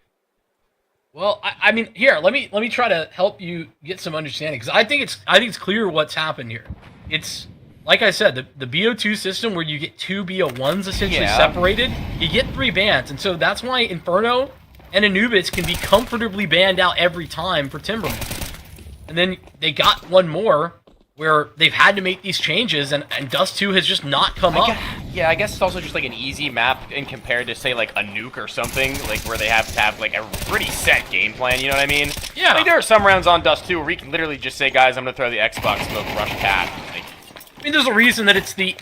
Well, I mean, here, let me try to help you get some understanding, because I think it's clear what's happened here. It's, like I said, the BO2 system where you get 2 BO1s essentially separated, you get 3 bans, and so that's why Inferno and Anubis can be comfortably banned out every time for Timberman. And then they got one more where they've had to make these changes, and Dust 2 has just not come up.
I guess it's also just like an easy map in compared to, say, like a Nuke or something, like where they have to have like a pretty set game plan, you know what I mean?
Yeah.
Like, there are some rounds on Dust 2 where you can literally just say, guys, I'm going to throw the Xbox smoke rush cat. Like,
I mean, there's a reason that it's the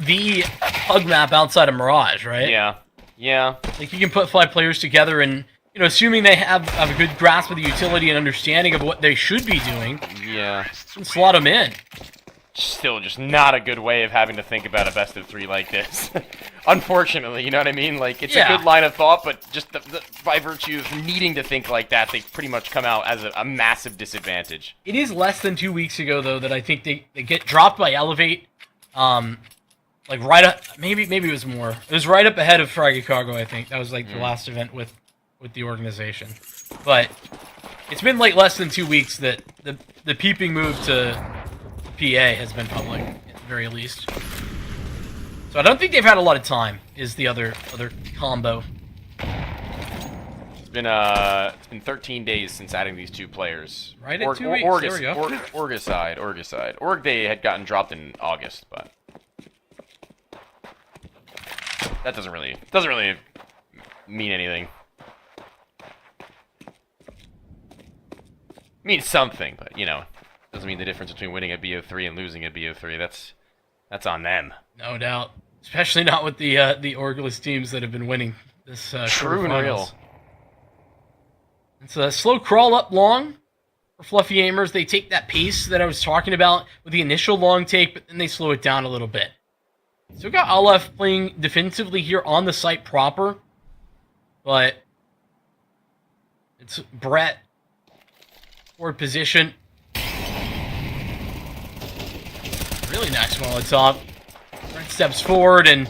hug map outside of Mirage, right?
Yeah.
Like, you can put 5 players together and, you know, assuming they have a good grasp of the utility and understanding of what they should be doing, and slot them in.
Still just not a good way of having to think about a best of 3 like this. Unfortunately, you know what I mean? Like, it's a good line of thought, but just by virtue of needing to think like that, they pretty much come out as a massive disadvantage.
It is less than 2 weeks ago, though, that I think they get dropped by Elevate. Like, right up... Maybe it was more. It was right up ahead of Fraggy Cargo, I think. That was, like, the last event with the organization. But it's been like less than 2 weeks that the peeping move to PA has been public, at the very least. So I don't think they've had a lot of time, is the other combo.
It's been 13 days since adding these 2 players.
Right at 2 weeks, there we go.
Orgicide. Org Day had gotten dropped in August, but that doesn't really mean anything. Means something, but, you know, doesn't mean the difference between winning a BO3 and losing a BO3. That's on them.
No doubt. Especially not with the Orgless teams that have been winning this
True and real.
It's a slow crawl up long for Fluffy AIMERS. They take that pace that I was talking about with the initial long take, but then they slow it down a little bit. So we got Aleph playing defensively here on the site proper, but it's Brett forward position. Really nice Molotov. Brett steps forward and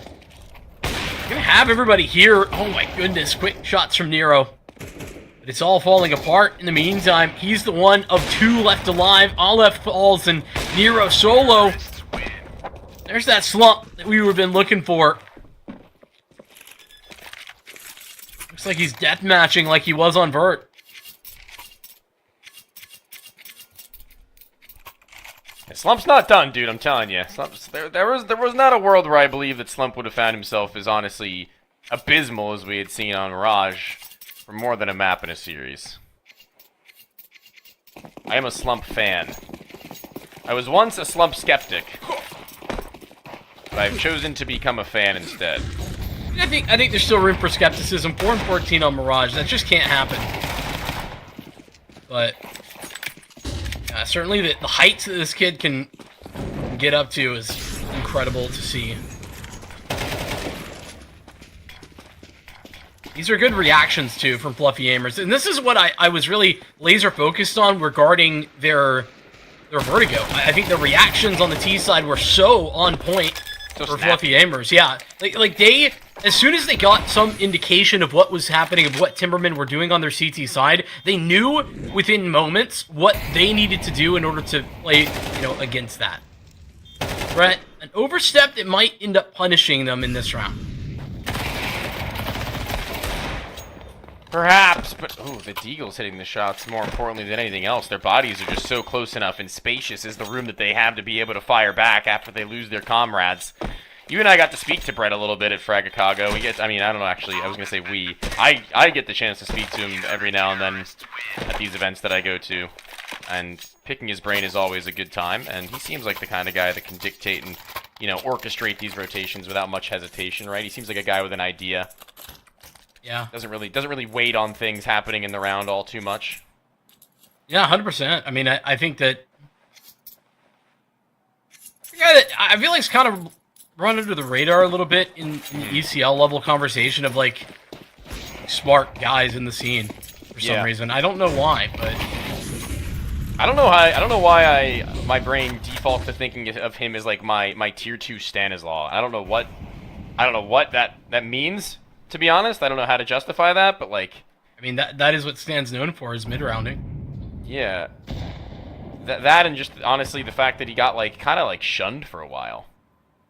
gonna have everybody here. Oh my goodness, quick shots from Nero. But it's all falling apart in the meantime. He's the one of 2 left alive. Aleph falls and Nero solo. There's that slump that we've been looking for. Looks like he's deathmatching like he was on Vert.
Slump's not done, dude, I'm telling you. There was not a world where I believe that Slump would have found himself as honestly abysmal as we had seen on Mirage for more than a map in a series. I am a Slump fan. I was once a Slump skeptic, but I've chosen to become a fan instead.
I think there's still room for skepticism. 4 and 14 on Mirage, that just can't happen. But certainly the heights that this kid can get up to is incredible to see. These are good reactions, too, from Fluffy Aimers. And this is what I was really laser focused on regarding their Vertigo. I think the reactions on the T side were so on point for Fluffy Aimers. Yeah, like they, as soon as they got some indication of what was happening, of what Timerman were doing on their CT side, they knew within moments what they needed to do in order to play, against that. Brett, an overstep that might end up punishing them in this round.
Perhaps, but the Deagle's hitting the shots more importantly than anything else. Their bodies are just so close enough and spacious is the room that they have to be able to fire back after they lose their comrades. You and I got to speak to Brett a little bit at Fragicago. I don't know, actually, I was going to say we. I get the chance to speak to him every now and then at these events that I go to. And picking his brain is always a good time, and he seems like the kind of guy that can dictate and, orchestrate these rotations without much hesitation, right? He seems like a guy with an idea.
Yeah.
Doesn't really wait on things happening in the round all too much.
Yeah, 100%. I mean, I think that the guy that I feel like it's kind of run under the radar a little bit in the ECL level conversation of like smart guys in the scene for some reason. I don't know why, but
I don't know why my brain defaults to thinking of him as like my tier 2 Stanislaw. I don't know what that means. To be honest, I don't know how to justify that, but like,
I mean that is what Stan's known for, is mid-rounding.
Yeah, that and just honestly the fact that he got like kind of like shunned for a while.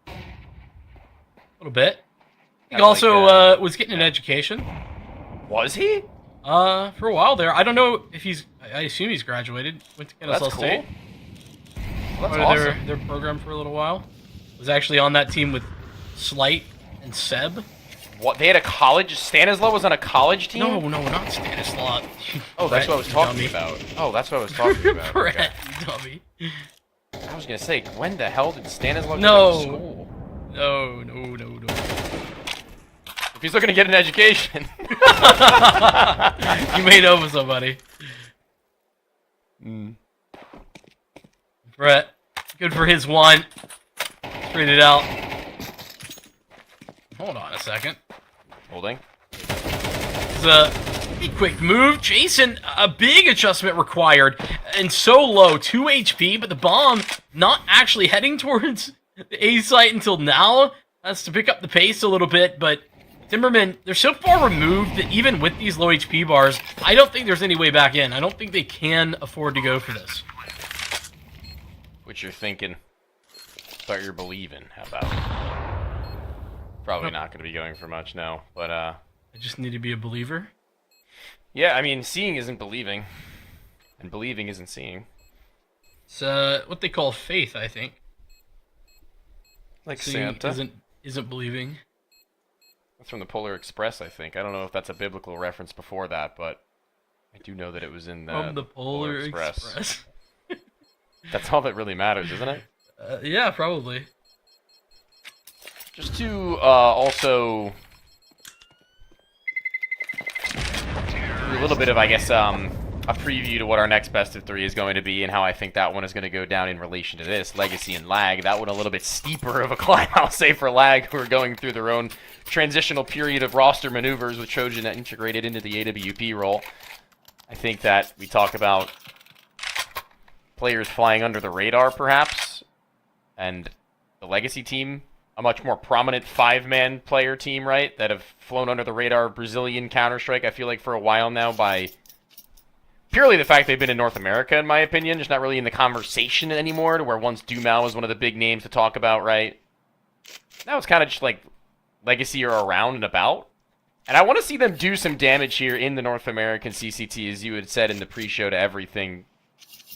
A little bit. He also was getting an education.
Was he?
For a while there. I don't know if he's. I assume he's graduated. Went to Kennesaw State.
Well, that's awesome.
Their program for a little while. Was actually on that team with Slight and Seb.
What, they had a college? Stanislaw was on a college team?
No, not Stanislaw.
Oh, that's what I was talking about. Oh, that's what I was talking about.
Brett, you dummy.
I was gonna say, when the hell did Stanislaw go to school?
No.
If he's looking to get an education.
You may know somebody. Brett, good for his one. Read it out. Hold on a second.
Holding.
It's a quick move. Jason, a big adjustment required. And so low, 2 HP, but the bomb not actually heading towards the A site until now. That's to pick up the pace a little bit, but Timerman, they're so far removed that even with these low HP bars, I don't think there's any way back in. I don't think they can afford to go for this.
What you're thinking, but you're believing. How about it? Probably not going to be going for much, no. But
I just need to be a believer.
Yeah, I mean, seeing isn't believing, and believing isn't seeing.
It's what they call faith, I think.
Like
seeing
Santa
isn't believing.
That's from the Polar Express, I think. I don't know if that's a biblical reference before that, but I do know that it was in
the Polar Express.
That's all that really matters, isn't it?
Yeah, probably.
Just to also do a little bit of, I guess, a preview to what our next best of 3 is going to be and how I think that one is going to go down in relation to this, Legacy and Lag. That one a little bit steeper of a climb, I'll say, for Lag, who are going through their own transitional period of roster maneuvers with Trojan integrated into the AWP role. I think that we talk about players flying under the radar, perhaps, and the Legacy team, a much more prominent 5-man player team, right, that have flown under the radar Brazilian Counter-Strike, I feel like, for a while now by purely the fact they've been in North America, in my opinion, just not really in the conversation anymore, to where once Dumao was one of the big names to talk about, right? Now it's kind of just like Legacy are around and about. And I want to see them do some damage here in the North American CCT, as you had said in the pre-show to everything,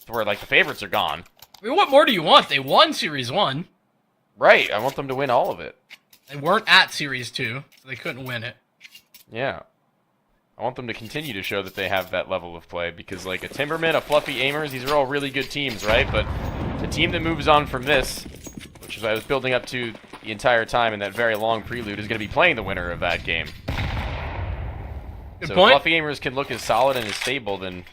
where, like, the favorites are gone.
I mean, what more do you want? They won Series 1.
Right, I want them to win all of it.
They weren't at Series 2, so they couldn't win it.
Yeah. I want them to continue to show that they have that level of play, because like a Timerman, a Fluffy AIMERS, these are all really good teams, right? But the team that moves on from this, which is what I was building up to the entire time in that very long prelude, is going to be playing the winner of that game.
Good
so
point.
If Fluffy AIMERS can look as solid and as stable, then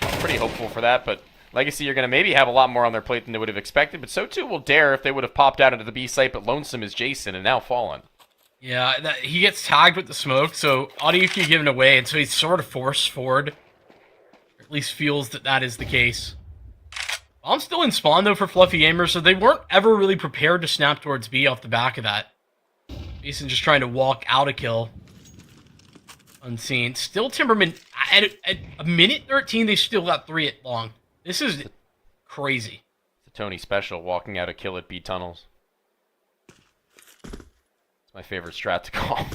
I'm pretty hopeful for that, but Legacy are going to maybe have a lot more on their plate than they would have expected, but so too will Dare if they would have popped out into the B site, but lonesome as Jason and now fallen.
Yeah, he gets tagged with the smoke, so Audiyuki given away, and so he's sort of forced forward. Or at least feels that is the case. Bomb's still in spawn, though, for Fluffy AIMERS, so they weren't ever really prepared to snap towards B off the back of that. Mason just trying to walk out a kill. Unseen. Still Timberman, at a minute 13, they still got 3 at long. This is crazy.
It's a Tony special, walking out a kill at B tunnels. It's my favorite strat to call.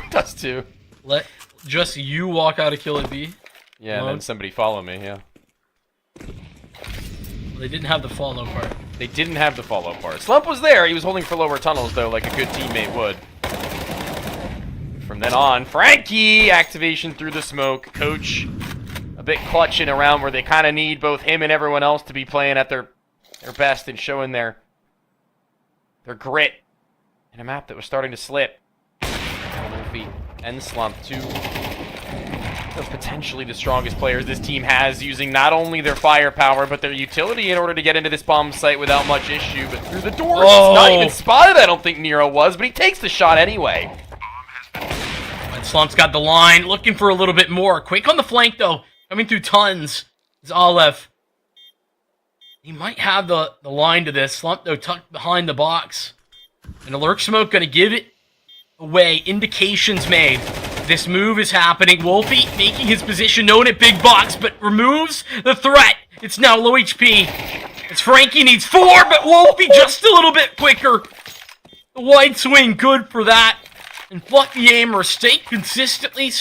Does too.
Let just you walk out a kill at B?
Yeah, and then somebody follow me, yeah.
They didn't have the follow part.
They didn't have the follow part. Slump was there. He was holding for lower tunnels, though, like a good teammate would. From then on, Frankie! Activation through the smoke. Coach a bit clutching around where they kind of need both him and everyone else to be playing at their best and showing their grit in a map that was starting to slip. Wolfie and Slump, two of potentially the strongest players this team has, using not only their firepower, but their utility in order to get into this bomb site without much issue. But through the door, it's not even spotted, I don't think Nero was, but he takes the shot anyway.
And Slump's got the line, looking for a little bit more. Quick on the flank, though. Coming through tons is Aleph. He might have the line to this. Slump, though, tucked behind the box. And a lurk smoke going to give it away. Indications made. This move is happening. Wolfie making his position known at big box, but removes the threat. It's now low HP. As Frankie needs 4, but Wolfie just a little bit quicker. The wide swing, good for that. And Fluffy AIMERS stay consistently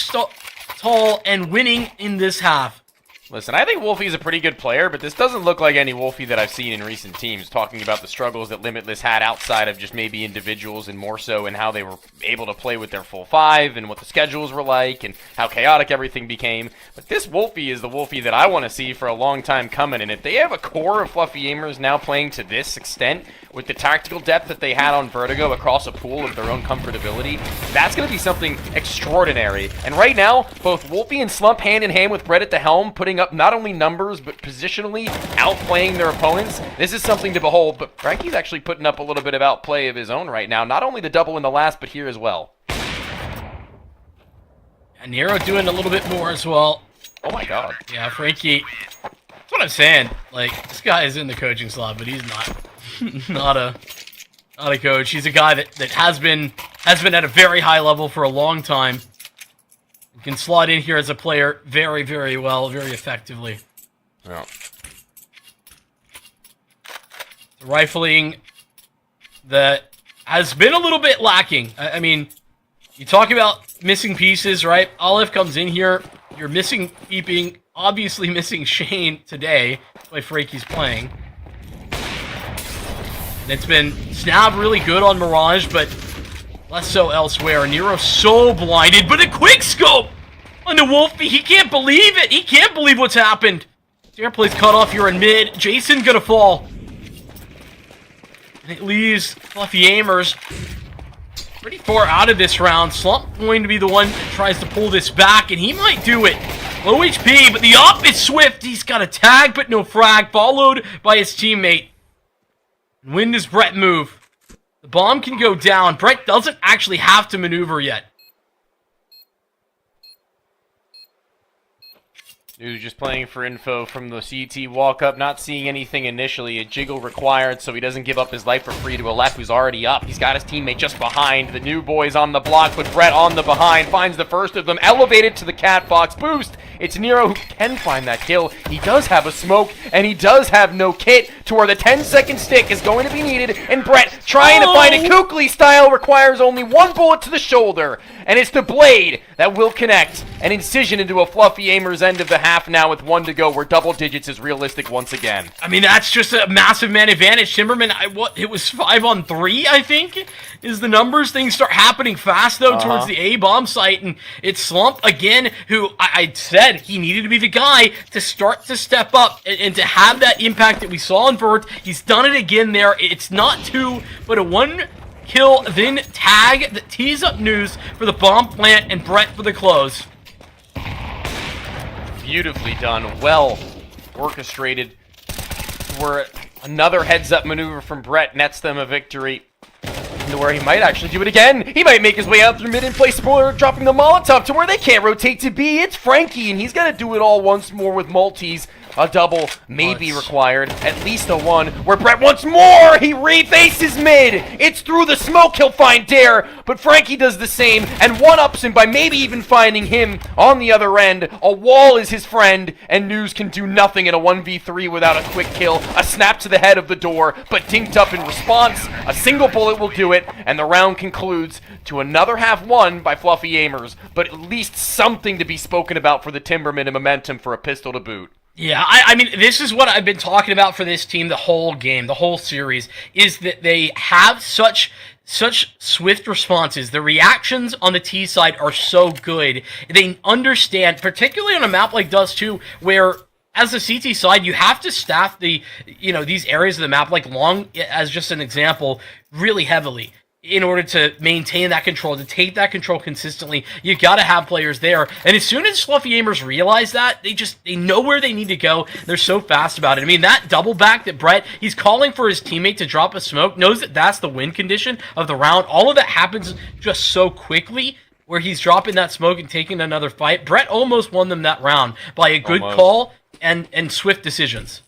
tall and winning in this half.
Listen, I think Wolfie's a pretty good player, but this doesn't look like any Wolfie that I've seen in recent teams, talking about the struggles that Limitless had outside of just maybe individuals and more so in how they were able to play with their full 5 and what the schedules were like and how chaotic everything became. But this Wolfie is the Wolfie that I want to see for a long time coming, and if they have a core of Fluffy AIMERS now playing to this extent, with the tactical depth that they had on Vertigo across a pool of their own comfortability, that's going to be something extraordinary. And right now, both Wolfie and Slump hand in hand with Brett at the helm, putting up not only numbers, but positionally outplaying their opponents. This is something to behold, but Frankie's actually putting up a little bit of outplay of his own right now. Not only the double in the last, but here as well.
And Nero doing a little bit more as well.
Oh my god.
Yeah, Frankie. That's what I'm saying. Like, this guy is in the coaching slot, but he's not. not a coach. He's a guy that has been at a very high level for a long time. He can slot in here as a player very, very well, very effectively.
Yeah.
The rifling that has been a little bit lacking. I mean, you talk about missing pieces, right? Olive comes in here. You're missing Peeping, obviously missing Shane today. That's why Frankie's playing. It's been Snab really good on Mirage, but less so elsewhere. Nero so blinded, but a quick scope onto Wolfie. He can't believe it. He can't believe what's happened. Airplay's cut off here in mid. Jason gonna fall. And it leaves Fluffy AIMERS pretty far out of this round. Slump going to be the one that tries to pull this back, and he might do it. Low HP, but the up is swift. He's got a tag, but no frag, followed by his teammate. When does Brett move? The bomb can go down. Brett doesn't actually have to maneuver yet.
He was just playing for info from the CT walk-up, not seeing anything initially. A jiggle required so he doesn't give up his life for free to a left who's already up. He's got his teammate just behind. The new boys on the block, but Brett on the behind. Finds the first of them, elevated to the catbox boost. It's Nero who can find that kill. He does have a smoke, and he does have no kit to where the 10-second stick is going to be needed. And Brett, trying to find it Kukli style, requires only 1 bullet to the shoulder. And it's the blade that will connect. An incision into a Fluffy AIMERS end of the half now with 1 to go, where double digits is realistic once again.
I mean, that's just a massive man advantage. Timberman, it was 5-on-3, I think, is the numbers. Things start happening fast, though, towards the A-bomb site. And it's Slump, again, who I said he needed to be the guy to start to step up and to have that impact that we saw in Vert. He's done it again there. It's not 2, but a 1 kill, then tag that tees up news for the bomb plant and Brett for the close.
Beautifully done, well orchestrated, where another heads-up maneuver from Brett nets them a victory. to where he might actually do it again. He might make his way out through mid and play spoiler, dropping the Molotov to where they can't rotate to B. It's Frankie, and he's got to do it all once more with multis. A double may be required, at least a one, where Brett once more, he refaces mid. It's through the smoke, he'll find Dare, but Frankie does the same, and one-ups him by maybe even finding him on the other end. A wall is his friend, and News can do nothing in a 1v3 without a quick kill. A snap to the head of the door, but dinked up in response. A single bullet will do it, and the round concludes to another half won by Fluffy Aimers, but at least something to be spoken about for the Timberman and momentum for a pistol to boot.
Yeah, I mean, this is what I've been talking about for this team the whole game, the whole series, is that they have such swift responses. The reactions on the T side are so good. They understand, particularly on a map like Dust 2, where as the CT side, you have to staff the, these areas of the map, like Long, as just an example, really heavily. In order to maintain that control, to take that control consistently, you gotta have players there. And as soon as Fluffy Aimers realize that, they know where they need to go. They're so fast about it. I mean, that double back that Brett, he's calling for his teammate to drop a smoke, knows that that's the win condition of the round. All of that happens just so quickly, where he's dropping that smoke and taking another fight. Brett almost won them that round by a good call and swift decisions.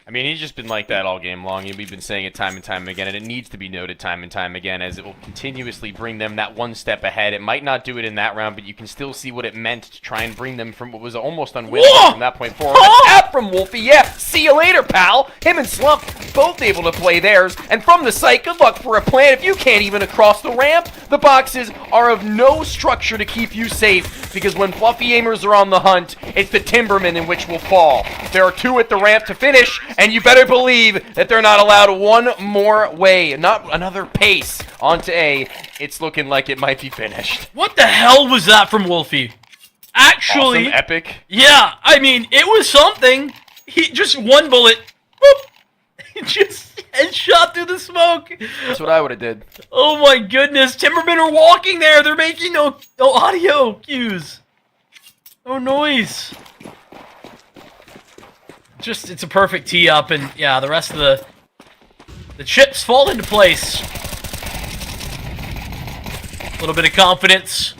I mean, he's just been like that all game long, and we've been saying it time and time again, and it needs to be noted time and time again, as it will continuously bring them that one step ahead. It might not do it in that round, but you can still see what it meant to try and bring them from what was almost unwinnable from that point forward. A tap from Wolfie, yeah, see you later, pal. Him and Slump both able to play theirs, and from the site, good luck for a plan. If you can't even across the ramp, the boxes are of no structure to keep you safe, because when Fluffy Aimers are on the hunt, it's the Timberman in which will fall. There are two at the ramp to finish, and you better believe that they're not allowed one more way, not another pace onto A. It's looking like it might be finished.
What the hell was that from Wolfie? Actually,
awesome, epic.
Yeah, I mean, it was something. He just one bullet, boop, just headshot through the smoke.
That's what I would have did.
Oh my goodness, Timbermen are walking there. They're making no audio cues, no noise. Just, it's a perfect tee up, and yeah, the rest of the chips fall into place. A little bit of confidence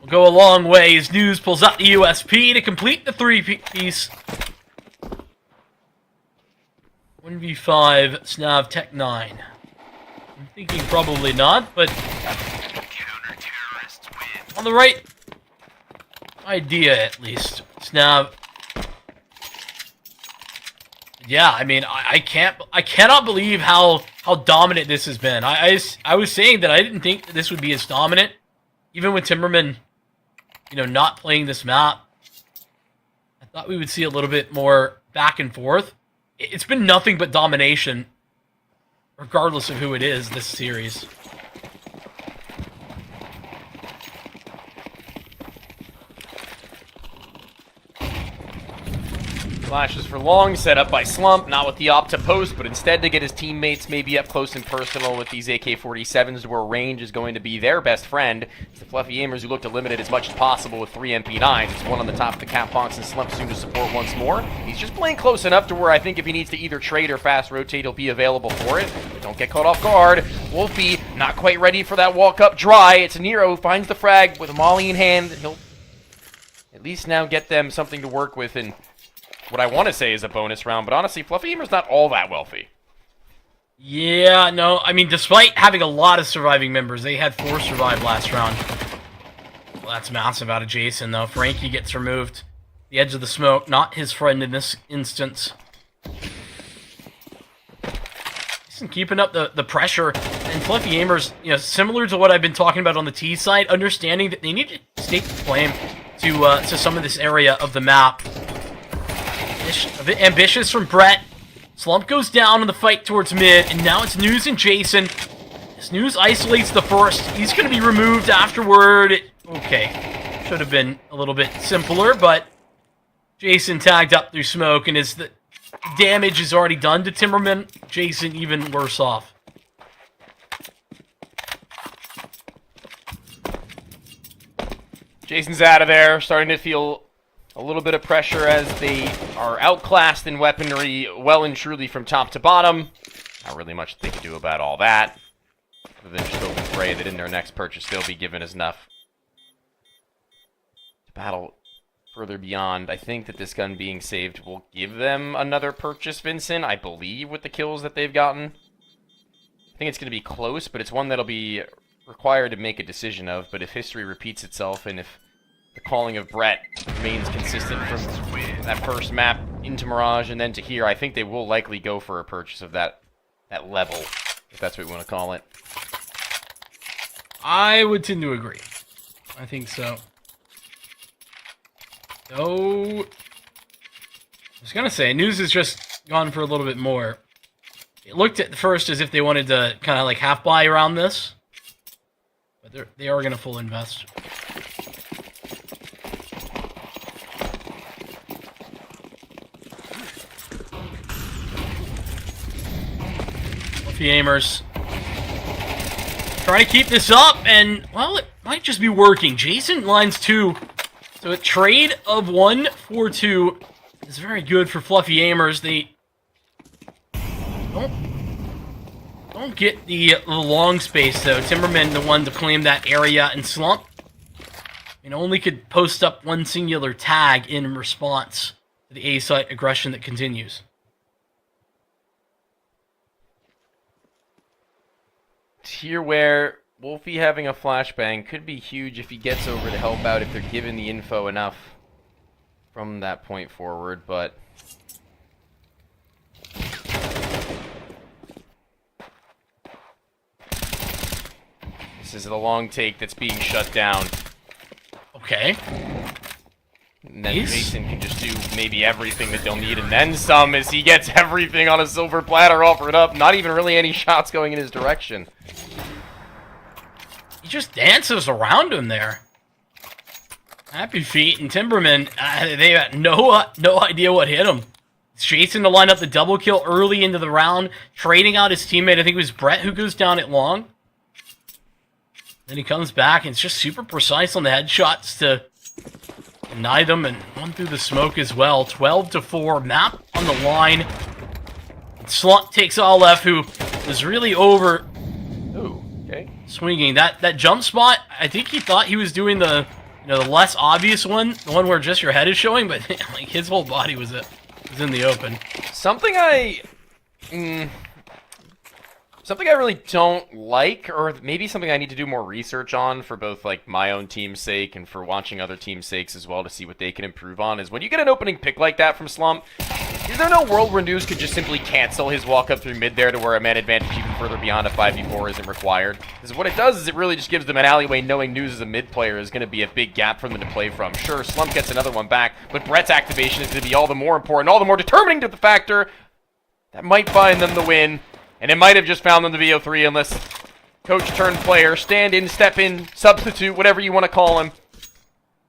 will go a long way as News pulls out the USP to complete the three-piece. 1v5, Snav Tech 9. I'm thinking probably not, but on the right idea at least. Snav. Yeah, I mean, I cannot believe how dominant this has been. I was saying that I didn't think that this would be as dominant, even with Timberman, not playing this map. I thought we would see a little bit more back and forth. It's been nothing but domination, regardless of who it is this series.
Flashes for Long, set up by Slump, not with the op to post, but instead to get his teammates maybe up close and personal with these AK-47s, where range is going to be their best friend. It's the Fluffy Aimers who look to limit it as much as possible with 3 MP9s. It's one on the top of the cap box, and Slump soon to support once more. He's just playing close enough to where I think if he needs to either trade or fast rotate, he'll be available for it. But don't get caught off guard. Wolfie, not quite ready for that walk-up dry. It's Nero who finds the frag with a molly in hand. He'll at least now get them something to work with, and what I want to say is a bonus round, but honestly, Fluffy Aimers not all that wealthy.
Yeah, no, I mean, despite having a lot of surviving members, they had 4 survive last round. Well, that's massive out of Jason, though. Frankie gets removed. The edge of the smoke, not his friend in this instance. Jason keeping up the pressure, and Fluffy Aimers, similar to what I've been talking about on the T side, understanding that they need to stake the claim to some of this area of the map. A bit ambitious from Brett. Slump goes down in the fight towards mid, and now it's News and Jason. News isolates the first. He's going to be removed afterward. Okay. Should have been a little bit simpler, but Jason tagged up through smoke, and as the damage is already done to Timberman, Jason even worse off.
Jason's out of there, starting to feel a little bit of pressure as they are outclassed in weaponry well and truly from top to bottom. Not really much they can do about all that. Other than just open pray that in their next purchase they'll be given as enough to battle further beyond. I think that this gun being saved will give them another purchase, Vincent, I believe, with the kills that they've gotten. I think it's going to be close, but it's one that'll be required to make a decision of. But if history repeats itself, and if the calling of Brett remains consistent from that first map into Mirage and then to here, I think they will likely go for a purchase of that level, if that's what we want to call it.
I would tend to agree. I think so. Though, I was going to say, News has just gone for a little bit more. It looked at first as if they wanted to kind of like half buy around this. But they are going to full invest. AIMERS trying to keep this up, and, well, it might just be working. Jason lines 2. So a trade of 1 for 2 is very good for Fluffy AIMERS. They don't get the long space, though. Timerman, the one to claim that area and slump, and only could post up one singular tag in response to the A-site aggression that continues.
Here where Wolfie having a flashbang could be huge if he gets over to help out, if they're given the info enough from that point forward, but this is the long take that's being shut down.
Okay.
And then Jason can just do maybe everything that they'll need, and then some, as he gets everything on a silver platter offered up. Not even really any shots going in his direction.
He just dances around him there. Happy Feet and Timberman, they had no idea what hit him. It's Jason to line up the double kill early into the round, trading out his teammate. I think it was Brett who goes down at long. Then he comes back, and it's just super precise on the headshots to deny them, and one through the smoke as well. 12-4, map on the line. Slump takes all F, who was really over.
Ooh, okay.
Swinging that jump spot. I think he thought he was doing the the less obvious one, the one where just your head is showing, but like his whole body was in the open.
Something I really don't like, or maybe something I need to do more research on for both like my own team's sake and for watching other teams' sakes as well to see what they can improve on, is when you get an opening pick like that from Slump, is there no world where News could just simply cancel his walk up through mid there to where a man advantage even further beyond a 5v4 isn't required? Because what it does is it really just gives them an alleyway, knowing News as a mid player is going to be a big gap for them to play from. Sure, Slump gets another one back, but Brett's activation is going to be all the more important, all the more determining to the factor that might find them the win. And it might have just found them the VO3 unless coach turned player, stand in, step in, substitute, whatever you want to call him,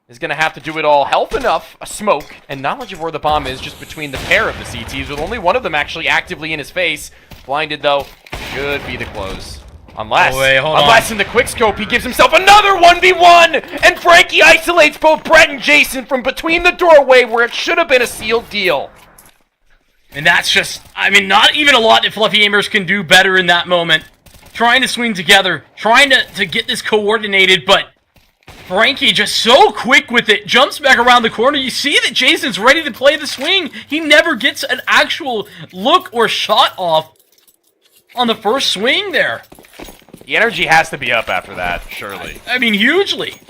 is going to have to do it all. Health enough, a smoke, and knowledge of where the bomb is just between the pair of the CTs, with only one of them actually actively in his face. Blinded, though, should be the close. Unless in the quickscope he gives himself another 1v1, and Frankie isolates both Brett and Jason from between the doorway where it should have been a sealed deal.
And that's just, I mean, not even a lot that Fluffy AIMERS can do better in that moment. Trying to swing together, trying to get this coordinated, but Frankie just so quick with it, jumps back around the corner. You see that Jason's ready to play the swing. He never gets an actual look or shot off on the first swing there.
The energy has to be up after that, surely.
I mean, hugely.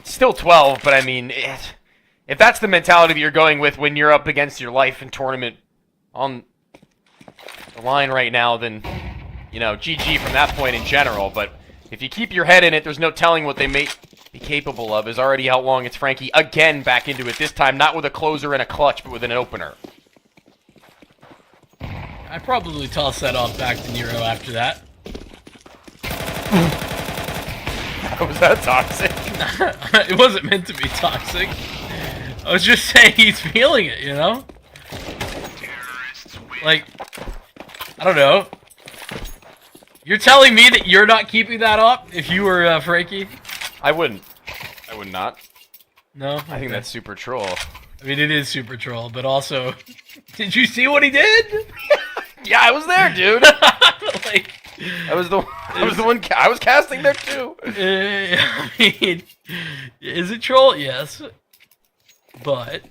Still 12, but I mean, if that's the mentality that you're going with when you're up against your life and tournament on the line right now, then, GG from that point in general. But if you keep your head in it, there's no telling what they may be capable of. Is already how long it's Frankie again back into it, this time not with a closer and a clutch, but with an opener.
I'd probably toss that off back to Nero after that.
Was that toxic?
It wasn't meant to be toxic. I was just saying he's feeling it, Like, I don't know. You're telling me that you're not keeping that up if you were Frankie?
I wouldn't. I would not.
No?
I think that's super troll.
I mean, it is super troll, but also, did you see what he did?
Yeah, I was there, dude.
Like,
I was the one. I was casting there too.
I mean, is it troll? Yes, but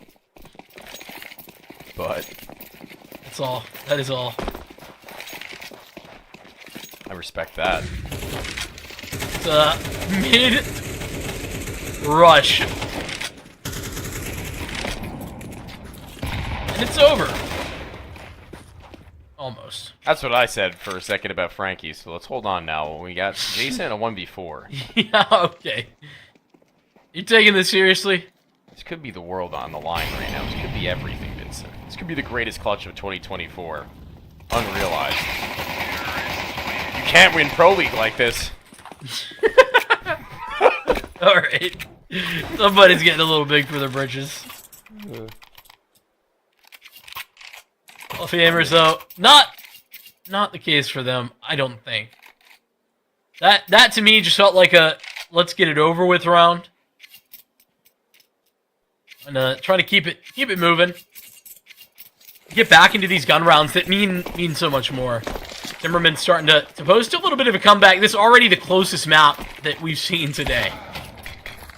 that's all. That is all.
I respect that.
It's a mid rush, and it's over. Almost.
That's what I said for a second about Frankie. So let's hold on now. We got Jason a 1v4.
Yeah. Okay. You taking this seriously?
This could be the world on the line right now. This could be everything, Vincent. This could be the greatest clutch of 2024. Unrealized. You can't win Pro League like this.
Alright. Somebody's getting a little big for their britches. Fluffy AIMERS, though, not the case for them, I don't think. That to me just felt like a let's get it over with round. And trying to keep it moving. Get back into these gun rounds that mean so much more. Timerman's starting to post a little bit of a comeback. This is already the closest map that we've seen today.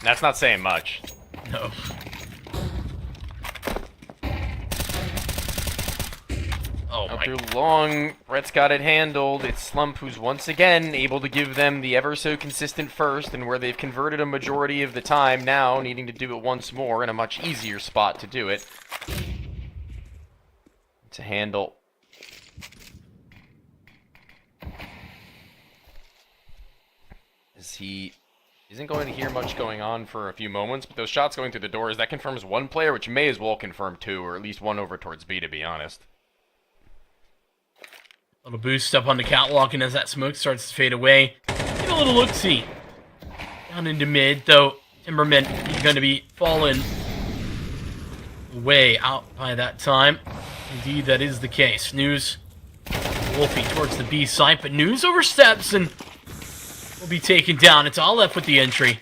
That's not saying much.
No. Oh
Not
my.
too long. Brett's got it handled. It's Slump who's once again able to give them the ever so consistent first, and where they've converted a majority of the time now, needing to do it once more in a much easier spot to do it. To handle. As he isn't going to hear much going on for a few moments, but those shots going through the doors, that confirms one player, which may as well confirm two, or at least one over towards B, to be honest.
Little boost up on the catwalk, and as that smoke starts to fade away, get a little look-see. Down into mid, though Timerman is going to be falling way out by that time. Indeed, that is the case. News, Wolfie towards the B site, but News oversteps and will be taken down. It's all left with the entry.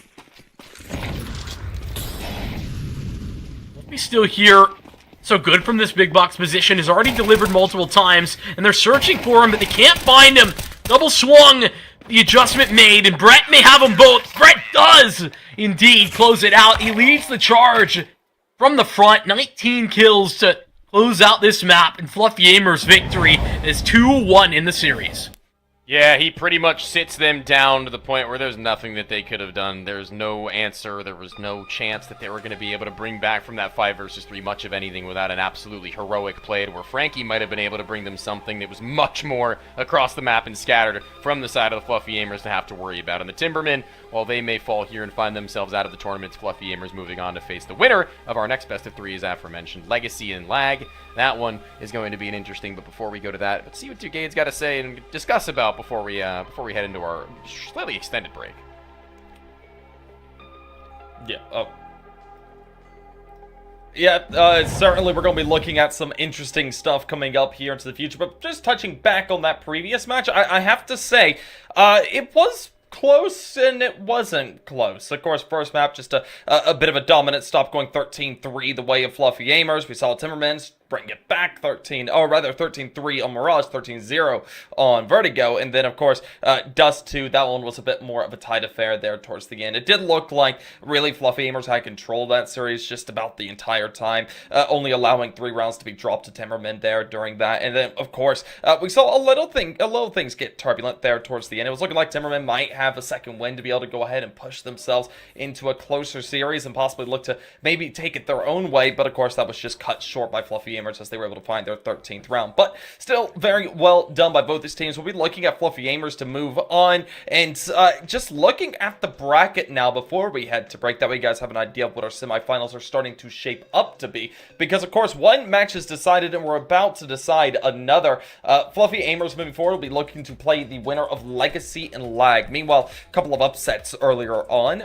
Wolfie's still here. So good from this big box position, has already delivered multiple times, and they're searching for him, but they can't find him. Double swung, the adjustment made, and Brett may have them both. Brett does indeed close it out. He leads the charge from the front, 19 kills to close out this map, and Fluffy AIMERS' victory is 2-1 in the series.
Yeah, he pretty much sits them down to the point where there's nothing that they could have done. There's no answer. There was no chance that they were going to be able to bring back from that 5 versus 3 much of anything without an absolutely heroic play, where Frankie might have been able to bring them something that was much more across the map and scattered from the side of the Fluffy AIMERS to have to worry about. And the Timermen, while they may fall here and find themselves out of the tournament, Fluffy AIMERS moving on to face the winner of our next best of 3, as aforementioned, Legacy and Lag. That one is going to be an interesting, but before we go to that, let's see what Dugade's got to say and discuss about before we head into our slightly extended break.
Yeah. Certainly we're going to be looking at some interesting stuff coming up here into the future, but just touching back on that previous match, I have to say, it was close and it wasn't close. Of course, first map, just a bit of a dominant stop, going 13-3 the way of Fluffy AIMERS. We saw Timerman's bring it back 13-3 on Mirage, 13-0 on Vertigo, and then of course Dust 2, that one was a bit more of a tight affair there towards the end. It did look like really Fluffy AIMERS had control of that series just about the entire time, only allowing 3 rounds to be dropped to Timerman there during that, and then of course we saw a little things get turbulent there towards the end. It was looking like Timerman might have a second win to be able to go ahead and push themselves into a closer series and possibly look to maybe take it their own way, but of course that was just cut short by Fluffy AIMERS as they were able to find their 13th round. But still very well done by both these teams. We'll be looking at Fluffy AIMERS to move on, and just looking at the bracket now before we head to break, that way you guys have an idea of what our semifinals are starting to shape up to be, because of course one match is decided and we're about to decide another. Fluffy AIMERS moving forward will be looking to play the winner of Legacy and Lag. Meanwhile, a couple of upsets earlier on,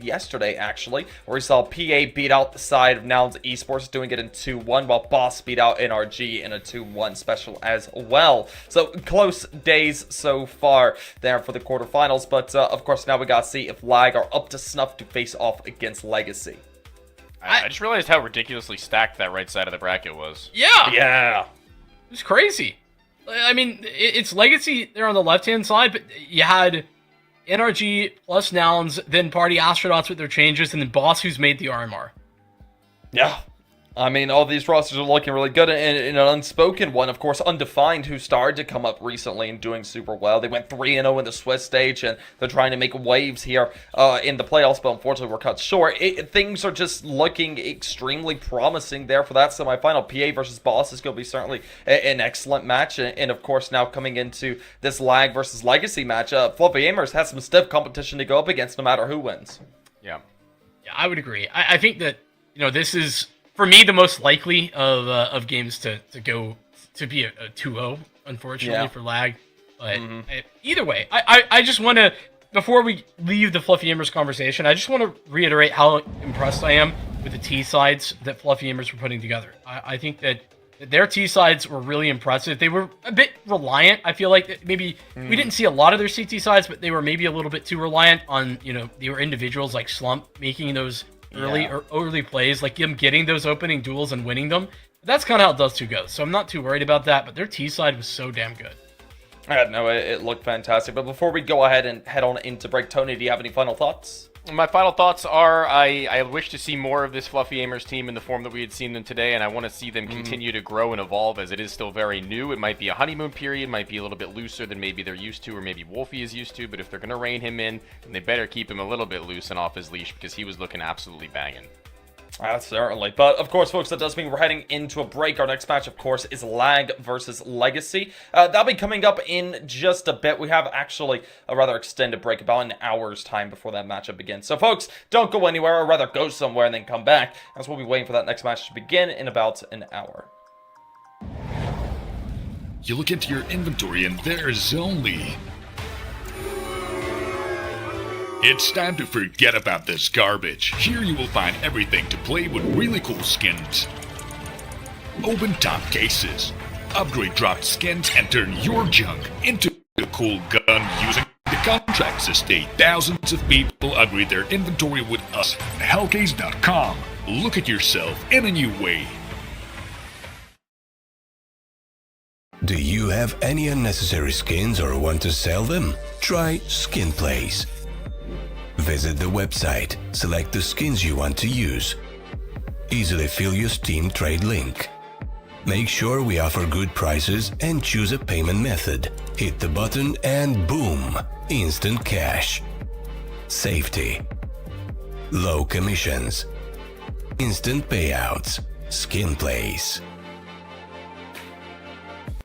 yesterday actually, where we saw PA beat out the side of Nouns Esports, doing it in 2-1, while Boss beat out NRG in a 2-1 special as well. So close days so far there for the quarterfinals, but of course now we gotta see if Lag are up to snuff to face off against Legacy.
I just realized how ridiculously stacked that right side of the bracket was.
Yeah!
Yeah.
It was crazy. I mean, it's Legacy there on the left-hand side, but you had NRG plus Nouns, then Party Astronauts with their changes, and then Boss, who's made the RMR.
Yeah. I mean, all these rosters are looking really good. And an unspoken one, of course, Undefined, who started to come up recently and doing super well. They went 3-0 in the Swiss stage, and they're trying to make waves here in the playoffs, but unfortunately were cut short. Things are just looking extremely promising there for that semifinal. PA versus Boss is going to be certainly an excellent match. And of course, now coming into this Lag versus Legacy match, Fluffy AIMERS has some stiff competition to go up against no matter who wins.
Yeah.
Yeah, I would agree. I think that, this is, for me, the most likely of games to go to be a 2-0, unfortunately, for Lag. But either way, I just want to, before we leave the Fluffy AIMERS conversation, I just want to reiterate how impressed I am with the T-sides that Fluffy AIMERS were putting together. I think that their T-sides were really impressive. They were a bit reliant. I feel like maybe we didn't see a lot of their CT sides, but they were maybe a little bit too reliant on, they were individuals like Slump making those early plays, like them getting those opening duels and winning them. That's kind of how Dust 2 goes, so I'm not too worried about that, but their T side was so damn good.
No, it looked fantastic. But before we go ahead and head on into break, Tony, do you have any final thoughts?
My final thoughts are I wish to see more of this Fluffy AIMERS team in the form that we had seen them today, and I want to see them continue to grow and evolve, as it is still very new. It might be a honeymoon period, might be a little bit looser than maybe they're used to, or maybe Wolfie is used to, but if they're going to rein him in, then they better keep him a little bit loose and off his leash, because he was looking absolutely banging.
Certainly. But, of course, folks, that does mean we're heading into a break. Our next match, of course, is Lag versus Legacy. That'll be coming up in just a bit. We have actually a rather extended break, about an hour's time before that matchup begins. So, folks, don't go anywhere, or rather go somewhere and then come back, as we'll be waiting for that next match to begin in about an hour.
You look into your inventory and there's only... It's time to forget about this garbage. Here you will find everything to play with really cool skins. Open top cases. Upgrade dropped skins and turn your junk into a cool gun using the contracts estate. Thousands of people upgrade their inventory with us at Hellcase.com. Look at yourself in a new way.
Do you have any unnecessary skins or want to sell them? Try SkinPlace. Visit the website, select the skins you want to use. Easily fill your Steam trade link. Make sure we offer good prices and choose a payment method. Hit the button and boom, instant cash. Safety. Low commissions. Instant payouts. SkinPlace.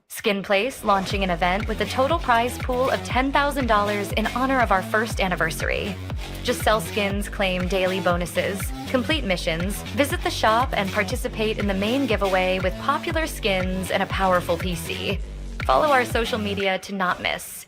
SkinPlace launching an event with a total prize pool of $10,000 in honor of our first anniversary. Just sell skins, claim daily bonuses, complete missions, visit the shop, and participate in the main giveaway with popular skins and a powerful PC. Follow our social media to not miss.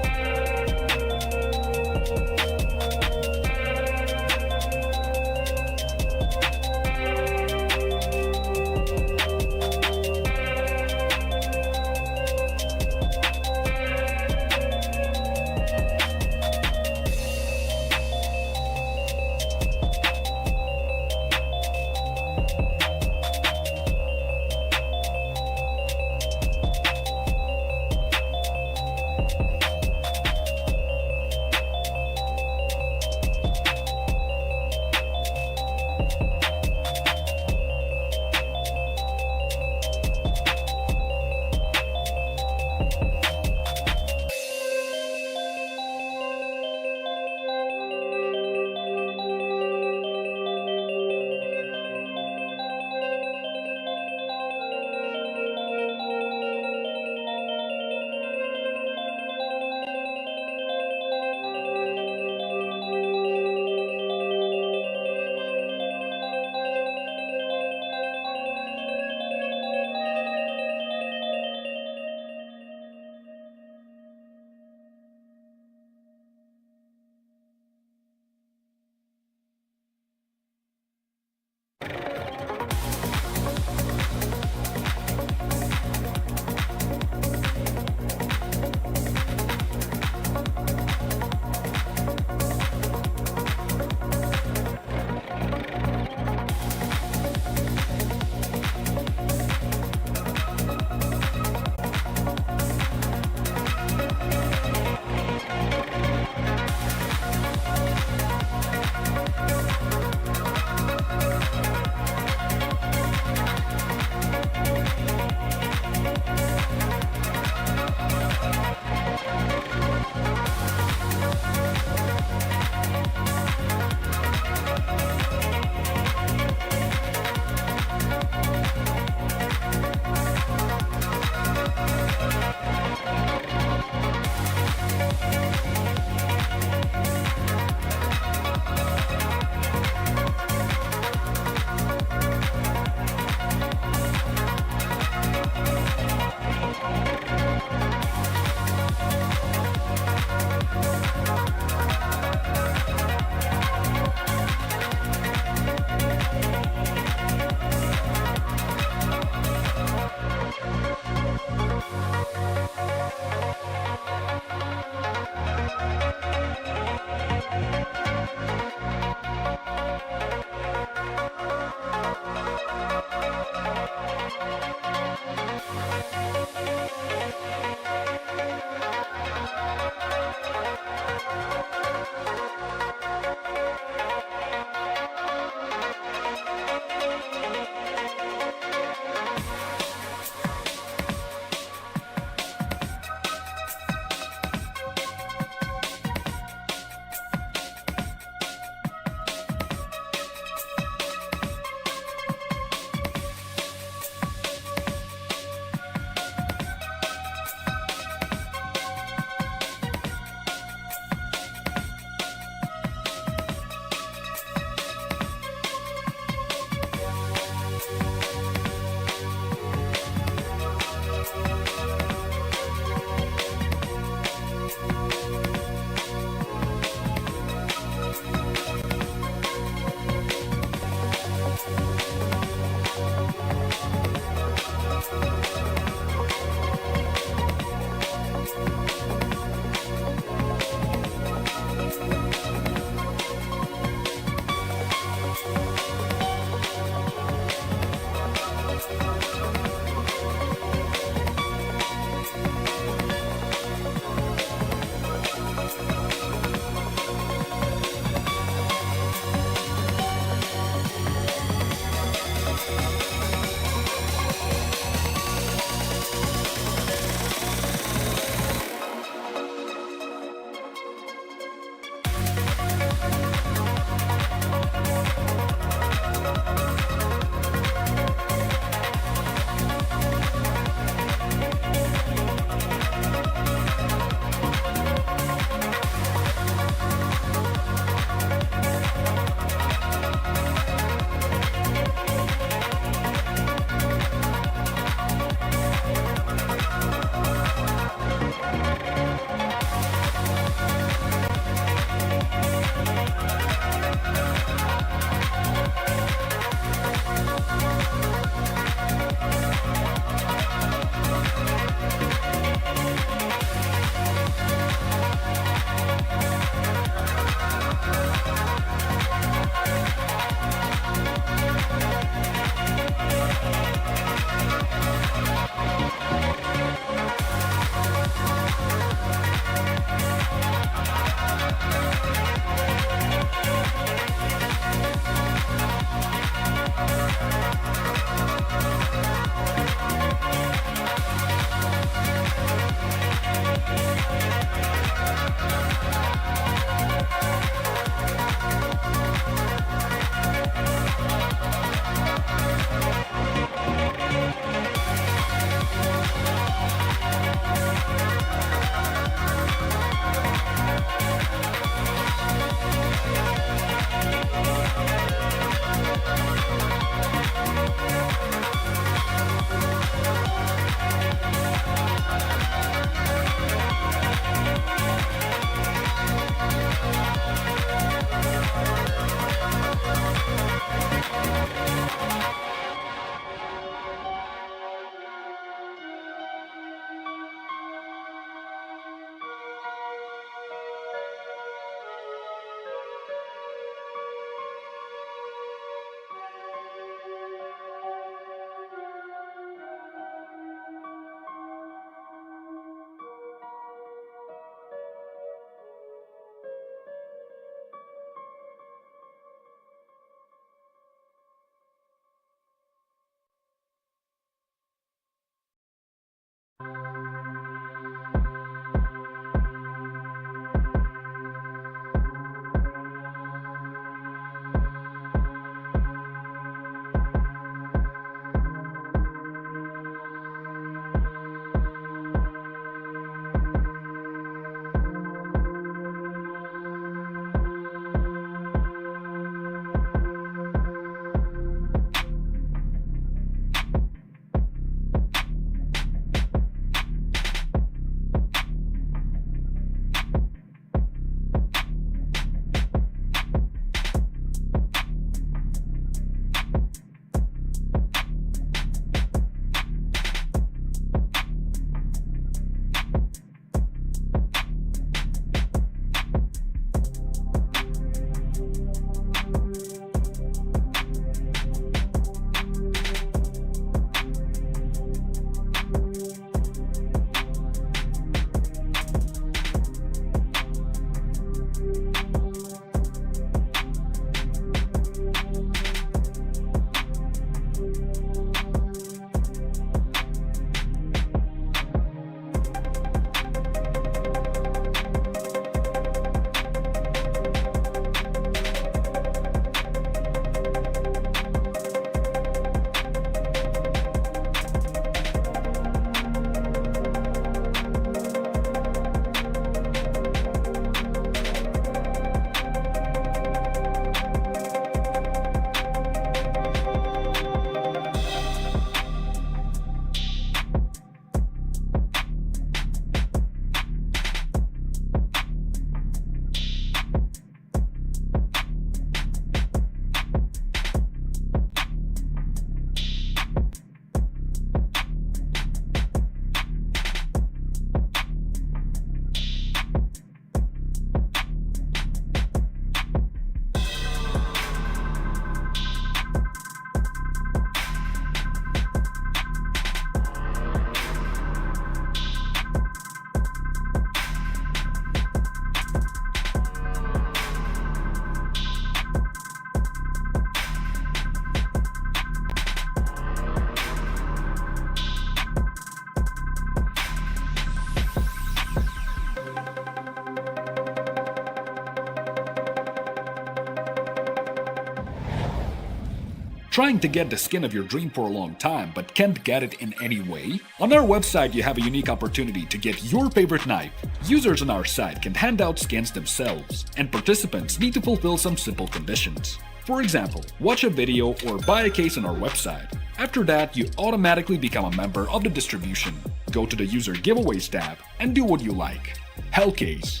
Trying to get the skin of your dream for a long time but can't get it in any way? On our website you have a unique opportunity to get your favorite knife. Users on our site can hand out skins themselves, and participants need to fulfill some simple conditions. For example, watch a video or buy a case on our website. After that, you automatically become a member of the distribution. Go to the user giveaways tab and do what you like. Hellcase.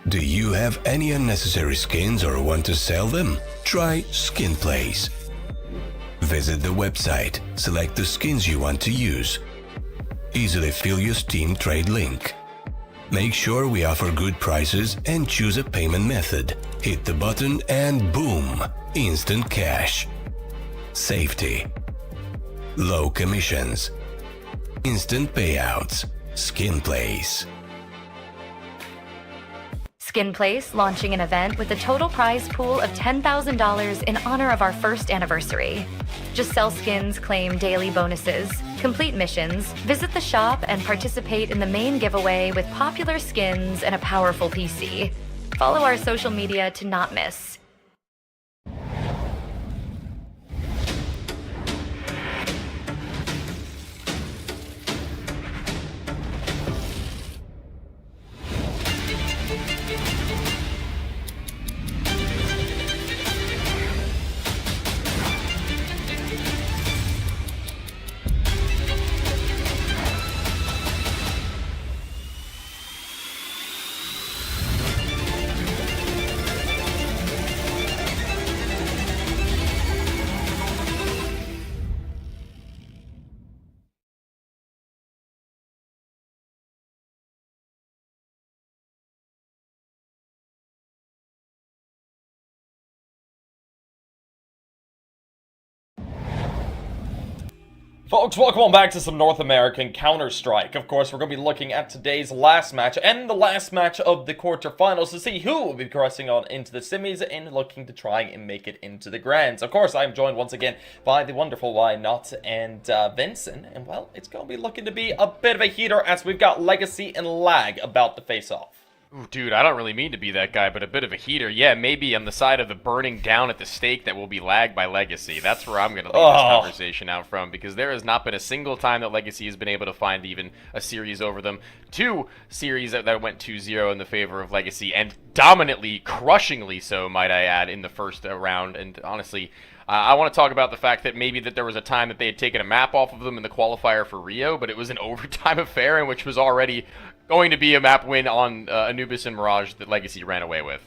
Do you have any unnecessary skins or want to sell them? Try Skin Place. Visit the website, select the skins you want to use. Easily fill your Steam trade link. Make sure we offer good prices and choose a payment method. Hit the button and boom! Instant cash. Safety. Low commissions. Instant payouts. Skin Place.
Skin Place launching an event with a total prize pool of $10,000 in honor of our first anniversary. Just sell skins, claim daily bonuses, complete missions, visit the shop, and participate in the main giveaway with popular skins and a powerful PC. Follow our social media to not miss.
Folks, welcome on back to some North American Counter-Strike. Of course, we're going to be looking at today's last match and the last match of the quarterfinals to see who will be crossing on into the semis and looking to try and make it into the grands. Of course, I'm joined once again by the wonderful Why Not and Vincent. And, well, it's going to be looking to be a bit of a heater as we've got Legacy and Lag about to face off.
Ooh, dude, I don't really mean to be that guy, but a bit of a heater. Yeah, maybe on the side of the burning down at the stake that will be lagged by Legacy. That's where I'm going to leave this conversation out from, because there has not been a single time that Legacy has been able to find even a series over them. 2 series that went 2-0 in the favor of Legacy, and dominantly, crushingly so, might I add, in the first round. And honestly, I want to talk about the fact that maybe that there was a time that they had taken a map off of them in the qualifier for Rio, but it was an overtime affair in which was already going to be a map win on Anubis and Mirage that Legacy ran away with.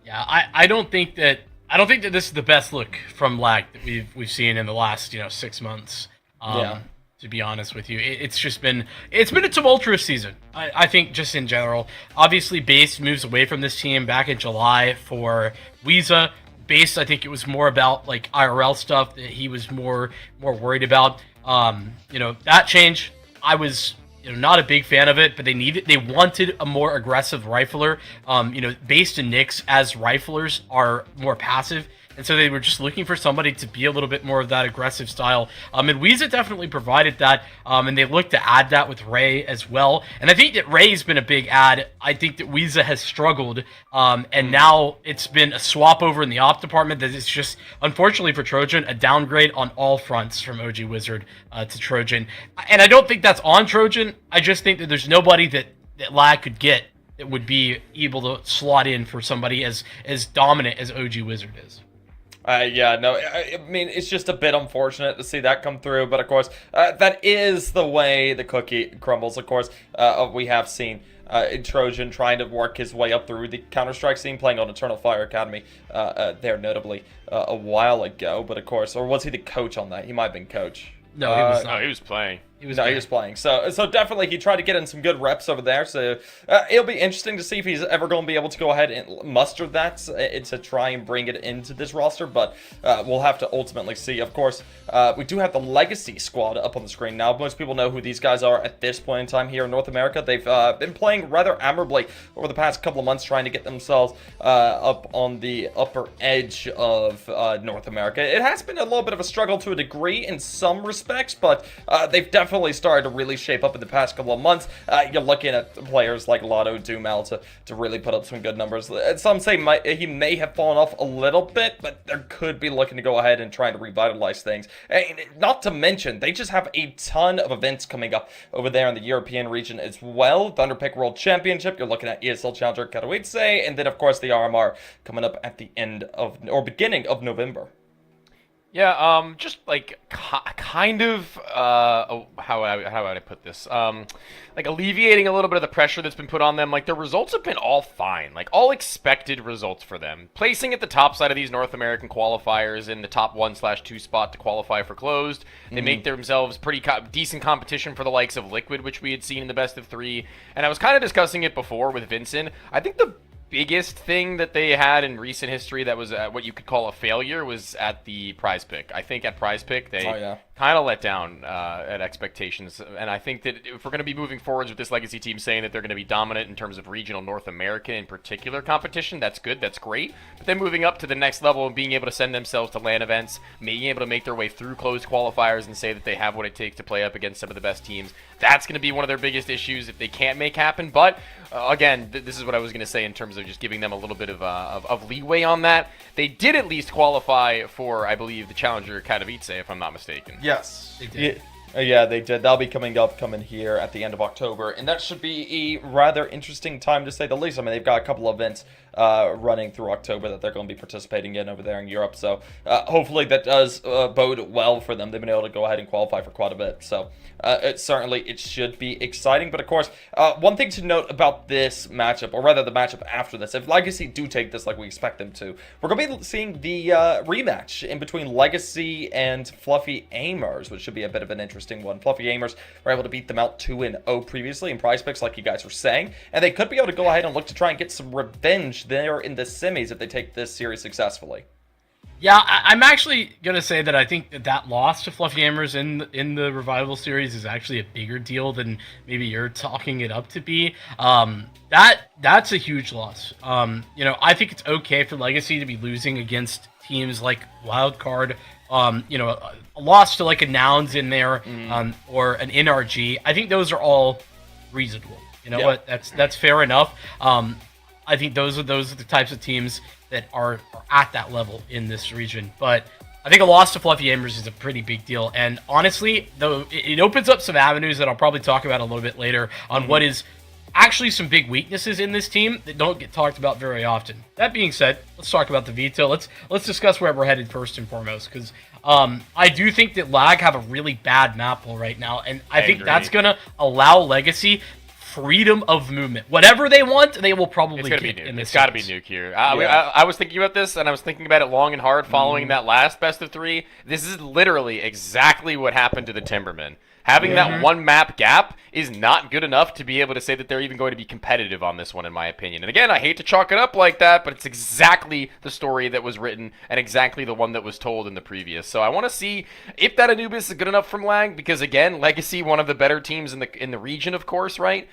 Yeah, I don't think that this is the best look from Lag that we've seen in the last 6 months. To be honest with you, it's been a tumultuous season. I think just in general. Obviously, Base moves away from this team back in July for Weeza. Base, I think it was more about like IRL stuff that he was more worried about. That change, I was not a big fan of it, but they wanted a more aggressive rifler. Based and Nyx as riflers are more passive, and so they were just looking for somebody to be a little bit more of that aggressive style. And Weeza definitely provided that, and they looked to add that with Ray as well. And I think that Ray's been a big add. I think that Weeza has struggled, and now it's been a swap over in the op department that is just, unfortunately for Trojan, a downgrade on all fronts from OG Wizard to Trojan. And I don't think that's on Trojan. I just think that there's nobody that Lag could get that would be able to slot in for somebody as dominant as OG Wizard is.
I mean, it's just a bit unfortunate to see that come through, but of course, that is the way the cookie crumbles. Of course, we have seen Trojan trying to work his way up through the Counter-Strike scene, playing on Eternal Fire Academy there notably a while ago, but of course, or was he the coach on that? He might have been coach.
No, he was not.
No, he was playing.
He was playing. So definitely he tried to get in some good reps over there. So it'll be interesting to see if he's ever going to be able to go ahead and muster that to try and bring it into this roster. But we'll have to ultimately see. Of course, we do have the Legacy squad up on the screen now. Most people know who these guys are at this point in time here in North America. They've been playing rather admirably over the past couple of months, trying to get themselves up on the upper edge of North America. It has been a little bit of a struggle to a degree in some respects, but they've definitely definitely started to really shape up in the past couple of months. You're looking at players like Lotto Dumal to really put up some good numbers. Some say he may have fallen off a little bit, but they could be looking to go ahead and try to revitalize things. And not to mention, they just have a ton of events coming up over there in the European region as well. Thunderpick World Championship, you're looking at ESL Challenger Katowice, and then of course the RMR coming up at the end of, or beginning of November.
Yeah, just like kind of how would I put this? Like alleviating a little bit of the pressure that's been put on them. Like the results have been all fine, like all expected results for them. Placing at the top side of these North American qualifiers in the top 1/2 spot to qualify for closed. They make themselves pretty decent competition for the likes of Liquid, which we had seen in the best of 3. And I was kind of discussing it before with Vincent. I think the biggest thing that they had in recent history that was what you could call a failure was at the prize pick. I think at prize pick they kind of let down at expectations, and I think that if we're going to be moving forwards with this Legacy team saying that they're going to be dominant in terms of regional North American in particular competition, that's good, that's great, but then moving up to the next level and being able to send themselves to LAN events, being able to make their way through closed qualifiers and say that they have what it takes to play up against some of the best teams, that's going to be one of their biggest issues if they can't make happen. But again, this is what I was going to say in terms of just giving them a little bit of leeway on that. They did at least qualify for, I believe, the Challenger Katowice, if I'm not mistaken.
Yes.
They did.
Yeah, they did. That'll be coming here at the end of October, and that should be a rather interesting time to say the least. I mean, they've got a couple of events running through October that they're going to be participating in over there in Europe, so hopefully that does bode well for them. They've been able to go ahead and qualify for quite a bit, so it should be exciting. But of course, one thing to note about this matchup, or rather the matchup after this, if Legacy do take this like we expect them to, we're going to be seeing the rematch in between Legacy and Fluffy AIMERS, which should be a bit of an interesting one. Fluffy AIMERS were able to beat them out 2-0 previously in prize picks, like you guys were saying, and they could be able to go ahead and look to try and get some revenge there in the semis if they take this series successfully.
Yeah, I'm actually going to say that I think that loss to Fluffy AIMERS in the Revival series is actually a bigger deal than maybe you're talking it up to be. That's a huge loss. I think it's okay for Legacy to be losing against teams like Wildcard, a loss to like a Nouns in there, or an NRG. I think those are all reasonable. What? That's fair enough. I think those are the types of teams that are at that level in this region. But I think a loss to Fluffy AIMERS is a pretty big deal. And honestly, though, it opens up some avenues that I'll probably talk about a little bit later on what is actually some big weaknesses in this team that don't get talked about very often. That being said, let's talk about the veto. Let's discuss where we're headed first and foremost, because I do think that Lag have a really bad map pool right now, and I think that's going to allow Legacy freedom of movement. Whatever they want, they will probably get in this.
It's got to be Nuke here. I was thinking about this, and I was thinking about it long and hard following that last best of 3. This is literally exactly what happened to the Timbermen. Having that one map gap is not good enough to be able to say that they're even going to be competitive on this one, in my opinion. And again, I hate to chalk it up like that, but it's exactly the story that was written and exactly the one that was told in the previous. So I want to see if that Anubis is good enough from Lag, because again, Legacy, one of the better teams in the region, of course, right?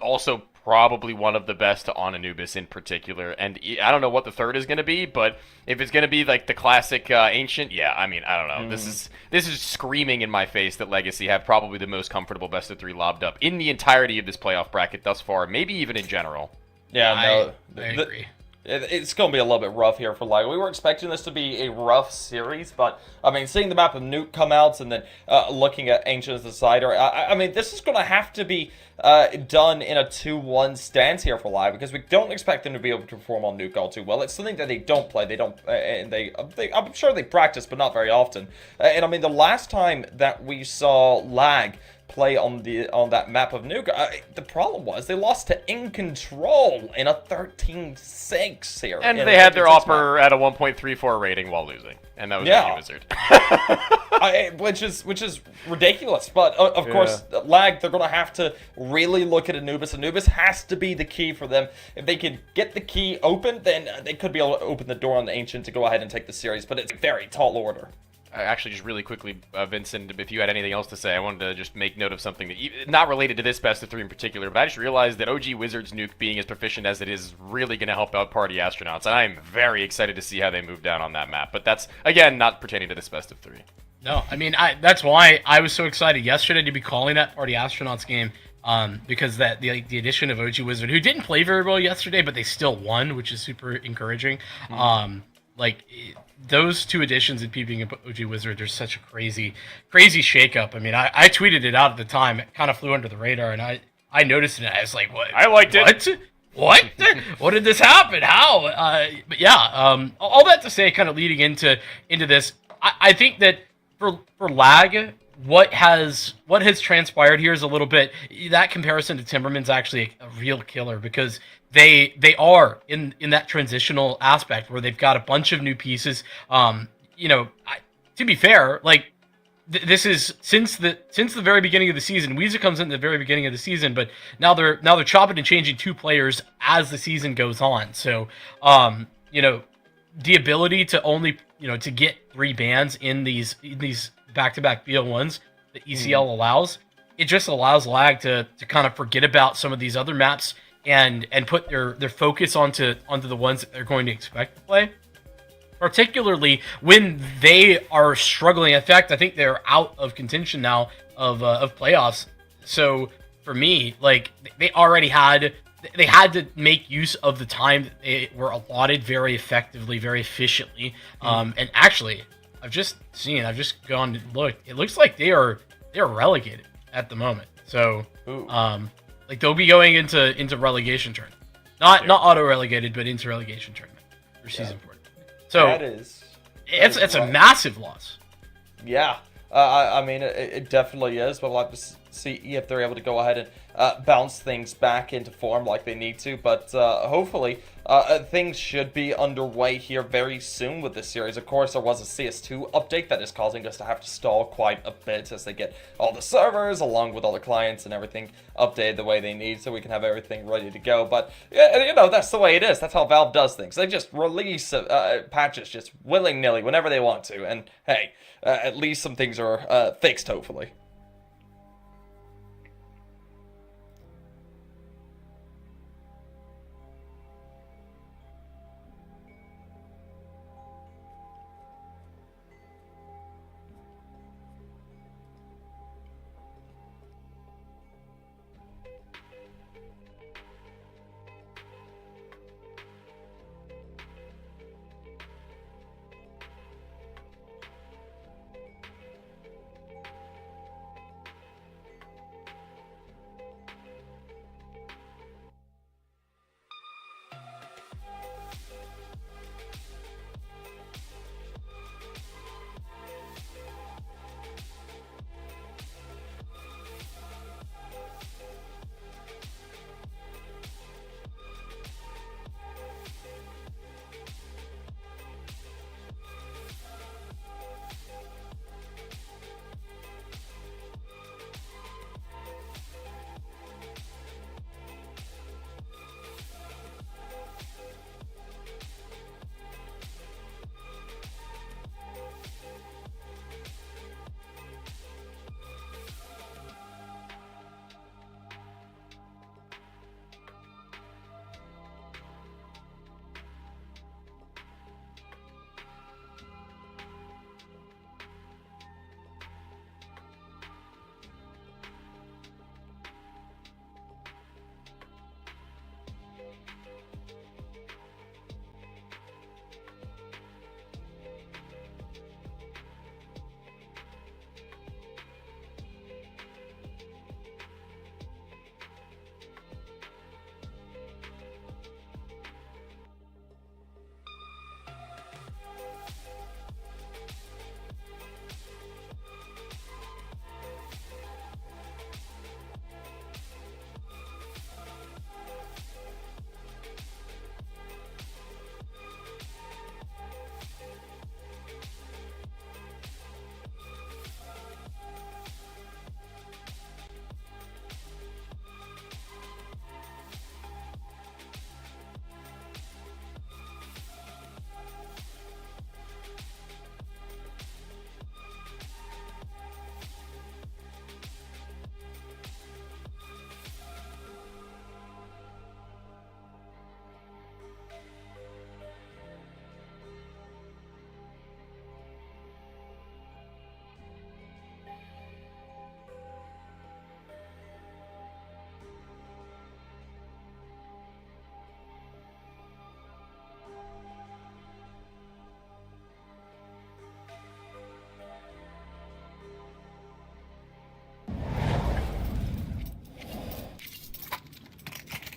Also probably one of the best on Anubis in particular, and I don't know what the third is going to be, but if it's going to be like the classic Ancient, I don't know. This is screaming in my face that Legacy have probably the most comfortable best of 3 lobbed up in the entirety of this playoff bracket thus far, maybe even in general.
I agree.
It's going to be a little bit rough here for Lag. We were expecting this to be a rough series, but, I mean, seeing the map of Nuke come out and then looking at Ancient as the decider, I mean, this is going to have to be done in a 2-1 stance here for Lag, because we don't expect them to be able to perform on Nuke all too well. It's something that they don't play. I'm sure they practice, but not very often. And, I mean, the last time that we saw Lag play on that map of Nuke, the problem was they lost to In Control in a 13-6 here.
And they had their upper at a 1.34 rating while losing. And that was a Wizard.
which is ridiculous. But, of course, Lag, they're going to have to really look at Anubis. Anubis has to be the key for them. If they could get the key open, then they could be able to open the door on the Ancient to go ahead and take the series. But it's a very tall order.
Actually, just really quickly, Vincent, if you had anything else to say, I wanted to just make note of something that not related to this best of 3 in particular, but I just realized that OG Wizards Nuke being as proficient as it is really going to help out Party Astronauts, and I am very excited to see how they move down on that map. But that's, again, not pertaining to this best of 3.
No, I mean, that's why I was so excited yesterday to be calling that Party Astronauts game, because the addition of OG Wizard, who didn't play very well yesterday, but they still won, which is super encouraging. Those two additions in PvP and OG Wizard are such a crazy shakeup. I mean, I tweeted it out at the time. It kind of flew under the radar, and I noticed it. And I was like, "What?
I liked it.
What? What did this happen? How?" But yeah, all that to say, kind of leading into this, I think that for lag, what has transpired here is a little bit, that comparison to Timberman's actually a real killer, because they are in that transitional aspect where they've got a bunch of new pieces. To be fair, like this is since the very beginning of the season. Weezer comes in at the very beginning of the season, but now they're chopping and changing 2 players as the season goes on. So the ability to only to get 3 bans in these back-to-back BL1s that ECL allows, it just allows lag to kind of forget about some of these other maps and put their focus onto the ones that they're going to expect to play, particularly when they are struggling. In fact, I think they're out of contention now of playoffs. So for me, like, they had to make use of the time that they were allotted very effectively, very efficiently. And actually, I've just gone and looked. It looks like they're relegated at the moment. So, like, they'll be going into relegation tournament, not auto relegated, but into relegation tournament for season 4. So it's a massive loss.
Yeah, I mean, it definitely is, but we'll have to see if they're able to go ahead and bounce things back into form like they need to. But hopefully, things should be underway here very soon with this series. Of course, there was a CS2 update that is causing us to have to stall quite a bit as they get all the servers, along with all the clients and everything, updated the way they need so we can have everything ready to go. But, that's the way it is. That's how Valve does things. They just release patches just willy-nilly whenever they want to. And, hey, at least some things are fixed, hopefully.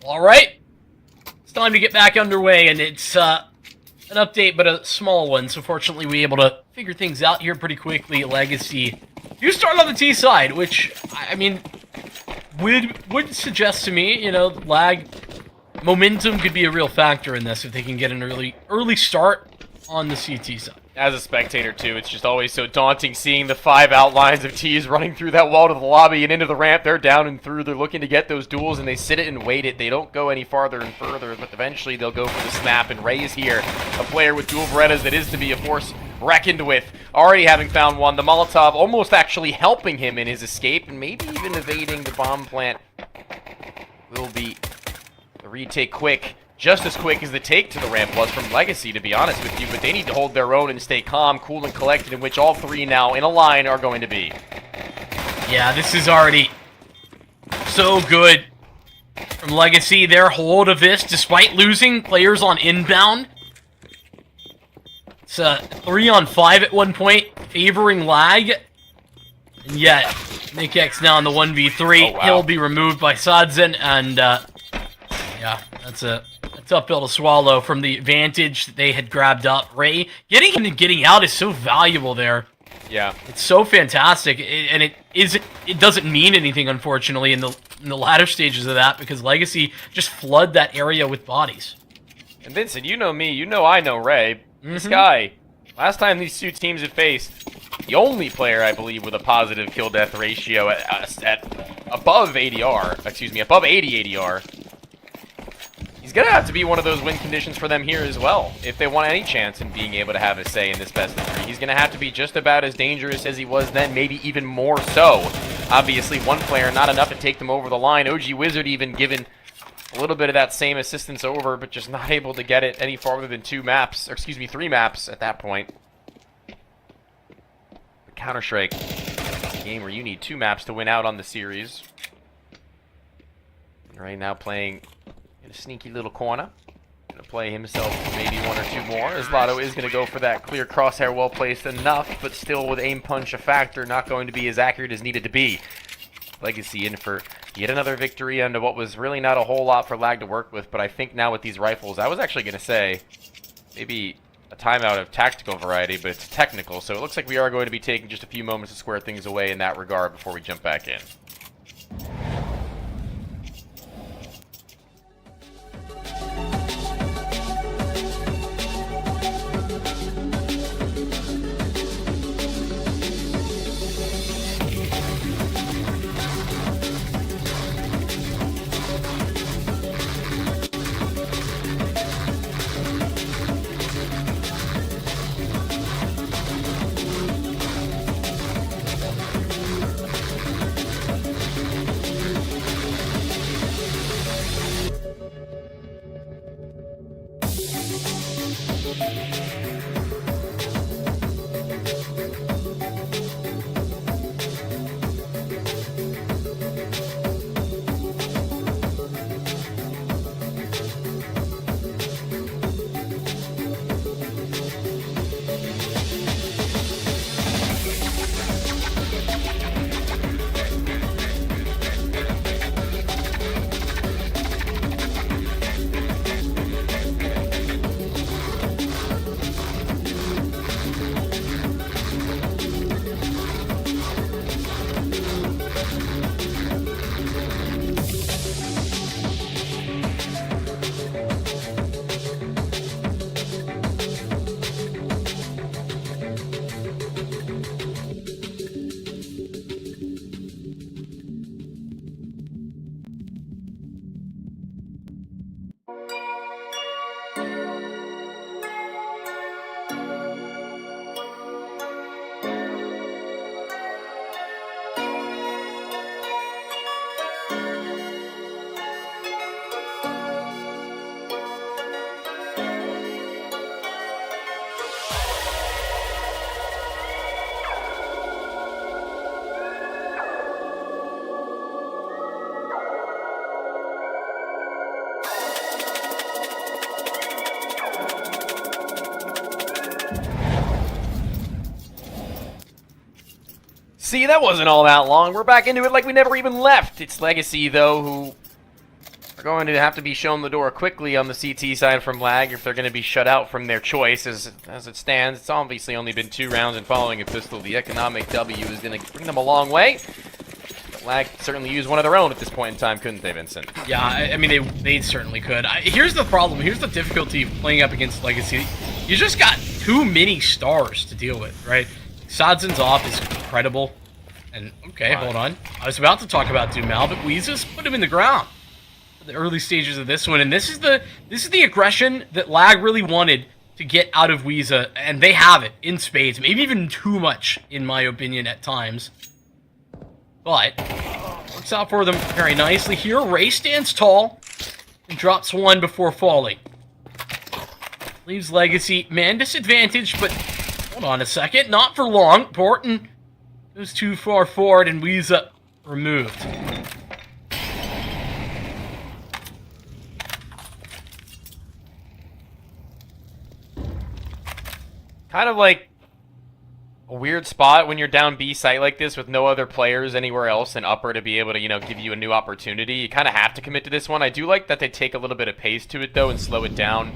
All right. It's time to get back underway, and it's an update, but a small one. So fortunately, we were able to figure things out here pretty quickly. Legacy do start on the T side, which, I mean, would suggest to me, you know, lag, momentum could be a real factor in this if they can get an early start on the CT side.
As a spectator, too, it's just always so daunting seeing the 5 outlines of T's running through that wall to the lobby and into the ramp. They're down and through. They're looking to get those duels, and they sit it and wait it. They don't go any farther and further, but eventually they'll go for the snap, and Ray is here, a player with dual Berettas that is to be a force reckoned with. Already having found one. The Molotov almost actually helping him in his escape, and maybe even evading the bomb plant. Will be the retake quick. Just as quick as the take to the ramp was from Legacy, to be honest with you, but they need to hold their own and stay calm, cool, and collected, in which all 3 now in a line are going to be.
Yeah, this is already so good from Legacy. Their hold of this, despite losing players on inbound. It's 3-on-5 at one point, favoring lag. And yet, Nick X now in the 1v3.
Oh, wow.
He'll be removed by Sadzin, and yeah, that's a tough pill to swallow from the advantage that they had grabbed up. Ray, getting in and getting out is so valuable there.
Yeah.
It's so fantastic, and it doesn't mean anything, unfortunately, in the latter stages of that, because Legacy just flood that area with bodies.
And Vincent, you know me, you know I know Ray. This guy, last time these 2 teams had faced, the only player, I believe, with a positive kill-death ratio at above ADR, excuse me, above 80 ADR. He's going to have to be one of those win conditions for them here as well, if they want any chance in being able to have a say in this best of 3. He's going to have to be just about as dangerous as he was then, maybe even more so. Obviously, one player, not enough to take them over the line. OG Wizard even given a little bit of that same assistance over, but just not able to get it any farther than 3 maps at that point. Counter-Strike, a game where you need 2 maps to win out on the series. Right now playing in a sneaky little corner. Going to play himself maybe 1 or 2 more, as Lotto is going to go for that clear crosshair, well placed enough, but still with aim punch a factor, not going to be as accurate as needed to be. Legacy in for yet another victory under what was really not a whole lot for Lag to work with, but I think now with these rifles, I was actually going to say maybe a timeout of tactical variety, but it's technical, so it looks like we are going to be taking just a few moments to square things away in that regard before we jump back in. See, that wasn't all that long. We're back into it like we never even left. It's Legacy, though, who are going to have to be shown the door quickly on the CT side from Lag if they're going to be shut out from their choice. As it stands, it's obviously only been 2 rounds, and following a pistol, the economic W is going to bring them a long way. But Lag certainly used one of their own at this point in time, couldn't they, Vincent?
Yeah, I mean, they certainly could. Here's the problem. Here's the difficulty of playing up against Legacy. You just got too many stars to deal with, right? Sadzin's off is incredible. And, okay, hold on. I was about to talk about Dumal, but Weezus put him in the ground for the early stages of this one. And this is the aggression that Lag really wanted to get out of Weeza, and they have it in spades. Maybe even too much, in my opinion, at times. But works out for them very nicely here. Ray stands tall and drops one before falling. Leaves Legacy man disadvantaged, but hold on a second. Not for long. Borton goes too far forward, and Weeza removed.
Kind of like a weird spot when you're down B site like this with no other players anywhere else and upper to be able to, give you a new opportunity. You kind of have to commit to this one. I do like that they take a little bit of pace to it, though, and slow it down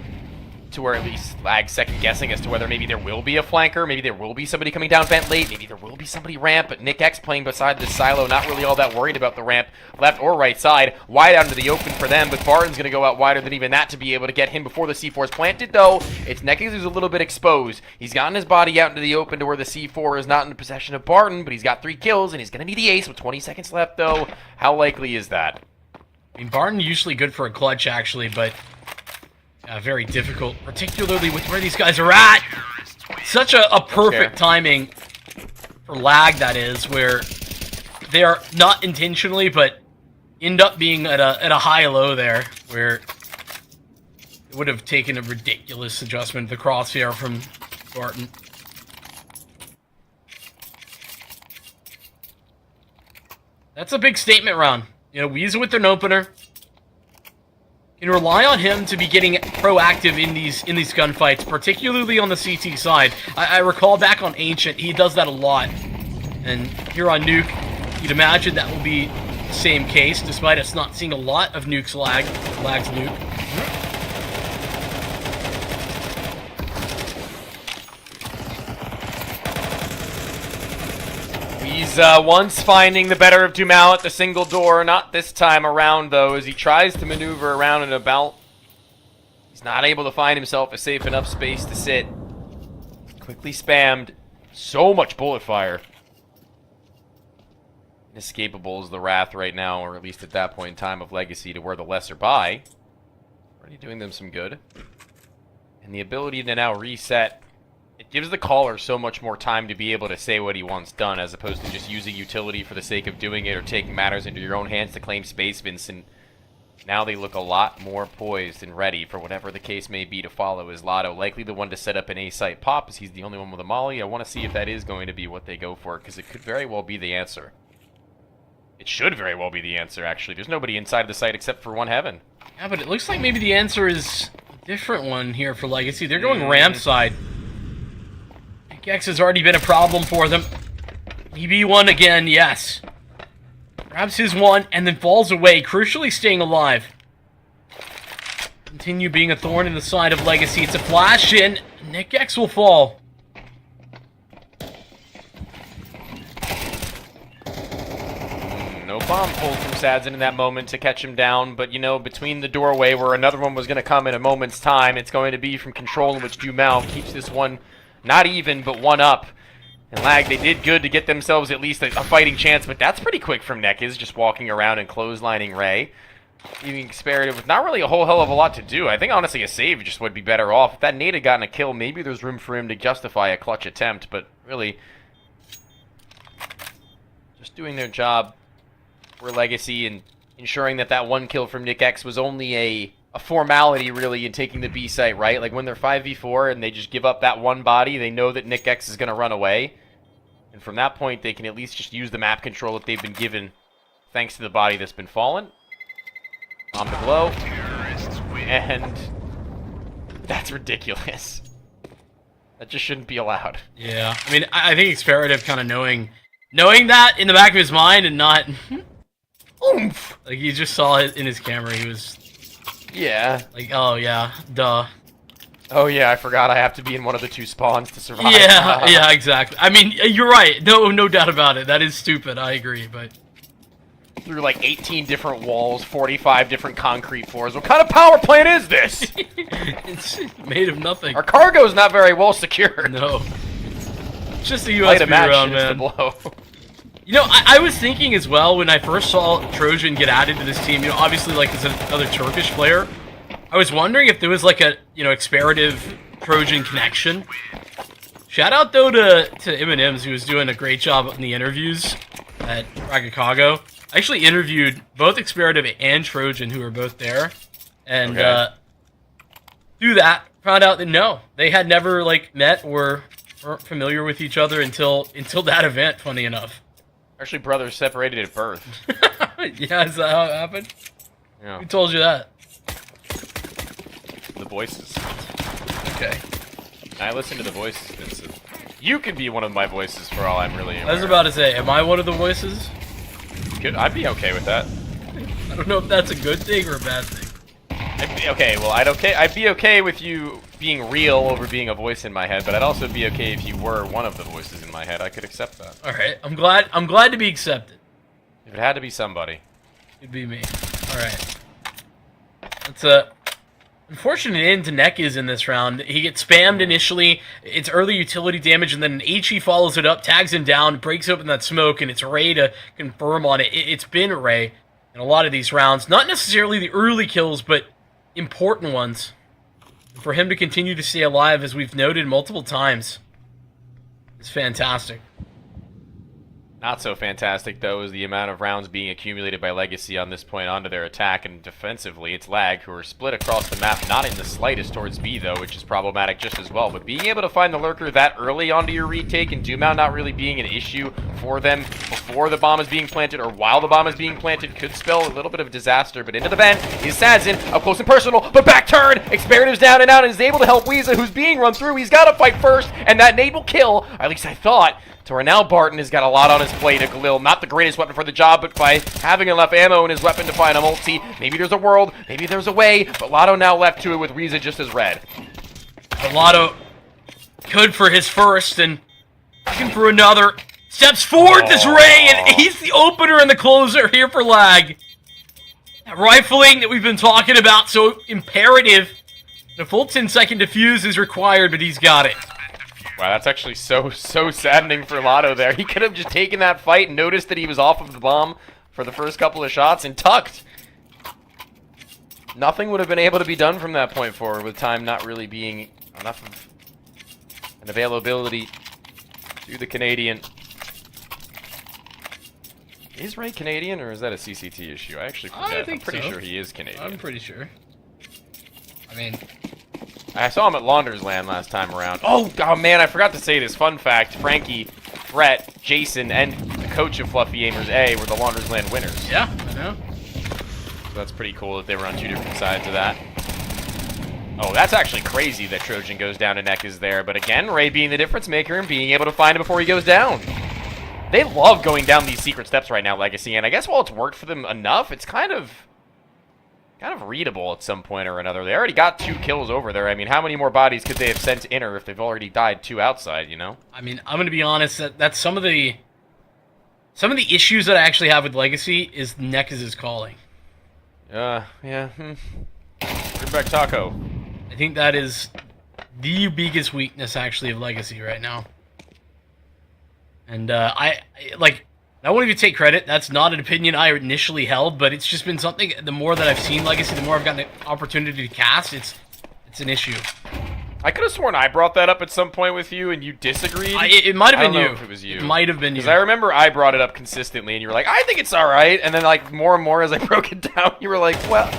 to where at least Lag's second guessing as to whether maybe there will be a flanker, maybe there will be somebody coming down vent late, maybe there will be somebody ramp, but Nick X playing beside this silo, not really all that worried about the ramp left or right side. Wide out into the open for them, but Barton's going to go out wider than even that to be able to get him before the C4 is planted, though. It's Neckes who's a little bit exposed. He's gotten his body out into the open to where the C4 is not in the possession of Barton, but he's got 3 kills, and he's going to need the ace with 20 seconds left, though. How likely is that?
I mean, Barton usually good for a clutch, actually, but very difficult, particularly with where these guys are at. Such a perfect timing for Lag, that is, where they are not intentionally, but end up being at a high-low there, where it would have taken a ridiculous adjustment to the crosshair from Barton. That's a big statement round. Weezer with their opener. Can rely on him to be getting proactive in these gunfights, particularly on the CT side. I recall back on Ancient, he does that a lot. And here on Nuke, you'd imagine that will be the same case, despite us not seeing a lot of Nuke's Lag's Nuke.
He's once finding the better of Dumal at the single door, not this time around, though, as he tries to maneuver around and about. He's not able to find himself a safe enough space to sit. Quickly spammed. So much bullet fire. Inescapable is the wrath right now, or at least at that point in time of Legacy, to where the lesser buy. Already doing them some good. And the ability to now reset. It gives the caller so much more time to be able to say what he wants done, as opposed to just using utility for the sake of doing it or taking matters into your own hands to claim space, Vincent. Now they look a lot more poised and ready for whatever the case may be to follow. Is Lotto likely the one to set up an A-site pop, as he's the only one with a molly? I want to see if that is going to be what they go for, because it could very well be the answer. It should very well be the answer, actually. There's nobody inside the site except for one Heaven.
Yeah, but it looks like maybe the answer is a different one here for Legacy. They're going ramp side. X has already been a problem for them. EB1 again, yes. Grabs his one and then falls away, crucially staying alive. Continue being a thorn in the side of Legacy. It's a flash in. Nick X will fall.
No bomb pulled from Sadzin in that moment to catch him down, but between the doorway where another one was going to come in a moment's time, it's going to be from control in which Dumal keeps this one not even, but one up. And Lag, they did good to get themselves at least a fighting chance, but that's pretty quick from Neckes, just walking around and clotheslining Ray. Leaving Experitive with not really a whole hell of a lot to do. I think, honestly, a save just would be better off. If that nade had gotten a kill, maybe there's room for him to justify a clutch attempt, but really, just doing their job for Legacy and ensuring that that one kill from Nick X was only a formality, really, in taking the B site, right? Like, when they're 5v4 and they just give up that one body, they know that Nick X is going to run away. And from that point, they can at least just use the map control that they've been given, thanks to the body that's been fallen. On the glow. And that's ridiculous. That just shouldn't be allowed.
Yeah, I mean, I think Experative kind of knowing that in the back of his mind and not
oomph.
Like, you just saw it in his camera. He was
Yeah.
like, oh, yeah, duh.
Oh yeah, I forgot I have to be in one of the 2 spawns to survive.
Yeah, yeah, exactly. I mean, you're right. No doubt about it. That is stupid. I agree, but...
Through like 18 different walls, 45 different concrete floors. What kind of power plant is this?
It's made of nothing.
Our cargo's not very well secured.
No. It's just a
Light a
USB
match
round,
and it's
man.
to blow.
You know, I was thinking as well when I first saw Trojan get added to this team, you know, obviously, like, as another Turkish player, I was wondering if there was, like, a, you know, experative Trojan connection. Shout out, though, to M&M's, who was doing a great job in the interviews at Ragacago. I actually interviewed both experative and Trojan, who were both there, and through that, found out that no, they had never, like, met or weren't familiar with each other until that event, funny enough.
Actually, brothers separated at birth.
Yeah, is that how it happened?
Yeah.
Who told you that?
The voices.
Okay.
I listen to the voices, Vincent. You could be one of my voices for all I'm really aware.
I was about to say, am I one of the voices?
Good. I'd be okay with that.
I don't know if that's a good thing or a bad thing.
I'd be okay with you being real over being a voice in my head, but I'd also be okay if you were one of the voices in my head. I could accept that.
All right, I'm glad to be accepted.
If it had to be somebody.
It'd be me. All right. That's a unfortunate end to Nekis in this round. He gets spammed initially. It's early utility damage, and then Ichi follows it up, tags him down, breaks open that smoke, and it's Ray to confirm on it. It's been Ray in a lot of these rounds. Not necessarily the early kills, but important ones. For him to continue to stay alive, as we've noted multiple times, is fantastic.
Not so fantastic, though, is the amount of rounds being accumulated by Legacy on this point onto their attack, and defensively, it's Lag, who are split across the map, not in the slightest towards B, though, which is problematic just as well. But being able to find the Lurker that early onto your retake, and Doom out not really being an issue for them before the bomb is being planted, or while the bomb is being planted, could spell a little bit of disaster. But into the vent is Sazin, up close and personal, but back turn! Experitive's down and out, and is able to help Weeza, who's being run through. He's got to fight first, and that nade will kill, at least I thought. To where now Barton has got a lot on his plate. A Galil, not the greatest weapon for the job, but by having enough ammo in his weapon to find a multi, maybe there's a world, maybe there's a way, but Lotto now left to it with Weeza just as red.
But Lotto, good for his first, and looking for another. Steps forward this Ray, and he's the opener and the closer here for Lag. That rifling that we've been talking about, so imperative. The full 10-second defuse is required, but he's got it.
Wow, that's actually so saddening for Lotto there. He could have just taken that fight and noticed that he was off of the bomb for the first couple of shots and tucked. Nothing would have been able to be done from that point forward, with time not really being enough of an availability to the Canadian. Is Ray Canadian, or is that a CCT issue? I actually forget. I'm pretty sure he is Canadian.
I'm pretty sure. I mean,
I saw him at Launders Land last time around. Oh man, I forgot to say this. Fun fact, Frankie, Brett, Jason, and the coach of Fluffy AIMERS A were the Launders Land winners.
yeah, I know.
So that's pretty cool that they were on 2 different sides of that. Oh, that's actually crazy that Trojan goes down to Neck is there. But again, Ray being the difference maker and being able to find him before he goes down. They love going down these secret steps right now, Legacy, and I guess while it's worked for them enough, it's kind of readable at some point or another. They already got 2 kills over there. I mean, how many more bodies could they have sent inner if they've already died 2 outside, you know?
I mean, I'm gonna be honest, that's some of the issues that I actually have with Legacy is Nekis' calling.
Yeah. Bring back Taco.
I think that is the biggest weakness, actually, of Legacy right now. And, I won't even take credit. That's not an opinion I initially held, but it's just been something, the more that I've seen Legacy, the more I've gotten the opportunity to cast, it's an issue.
I could have sworn I brought that up at some point with you, and you disagreed.
It might have been you.
I don't know if it was you.
It might have been you.
Because I remember I brought it up consistently, and you were like, I think it's all right. And then, like, more and more as I broke it down, you were like, well...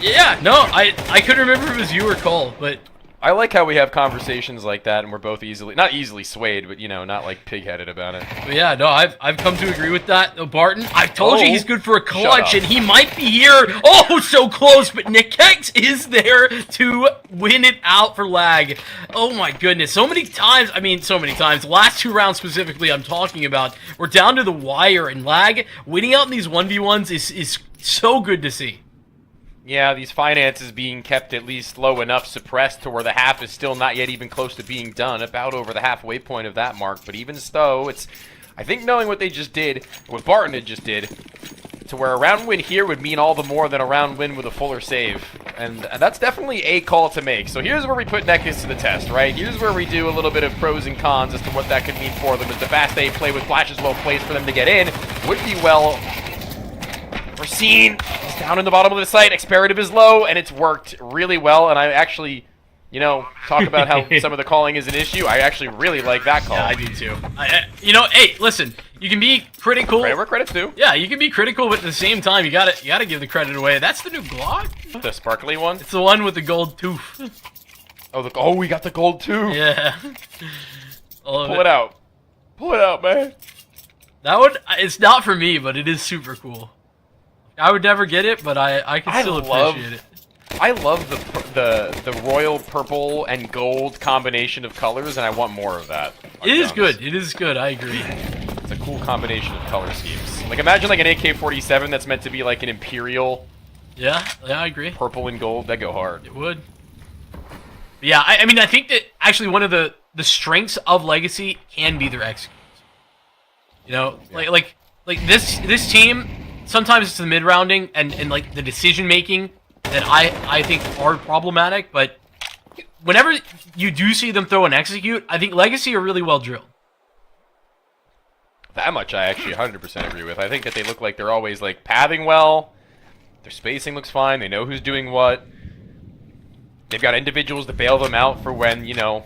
Yeah, no, I couldn't remember if it was you or Cole, but
I like how we have conversations like that, and we're both not easily swayed, but, you know, not, like, pig-headed about it.
But yeah, no, I've come to agree with that. Though Barton, I told you he's good for a clutch, and he might be here. Oh, so close, but Nick X is there to win it out for Lag. Oh my goodness, so many times, the last 2 rounds specifically I'm talking about, we're down to the wire, and Lag winning out in these 1v1s is so good to see.
Yeah, these finances being kept at least low enough, suppressed to where the half is still not yet even close to being done, about over the halfway point of that mark. But even so, it's, I think knowing what they just did, what Barton had just did, to where a round win here would mean all the more than a round win with a fuller save. And that's definitely a call to make. So here's where we put Nekis to the test, right? Here's where we do a little bit of pros and cons as to what that could mean for them. As the fast they play with flashes well placed for them to get in would be well foreseen. He's down in the bottom of the site. Experative is low, and it's worked really well. And I actually, you know, talk about how some of the calling is an issue. I actually really like that call.
Yeah, I do too. You know, hey, listen, you can be critical.
Credit where credit's due.
Yeah, you can be critical, but at the same time, you gotta give the credit away. That's the new Glock.
The sparkly one.
It's the one with the gold tooth.
Oh, we got the gold too.
Yeah.
Pull it out. Pull it out, man.
That one, it's not for me, but it is super cool. I would never get it, but I can still appreciate it.
I love the royal purple and gold combination of colors, and I want more of that.
It is good. It is good. I agree.
It's a cool combination of color schemes. Like, imagine like an AK-47 that's meant to be like an imperial.
Yeah, I agree.
Purple and gold, that'd go hard.
It would. But yeah, I mean, I think that actually one of the strengths of Legacy can be their executes. You know, yeah. like this team. Sometimes it's the mid-rounding and like the decision-making that I think are problematic, but whenever you do see them throw and execute, I think Legacy are really well drilled.
That much I actually 100% agree with. I think that they look like they're always like pathing well, their spacing looks fine, they know who's doing what, they've got individuals to bail them out for when, you know,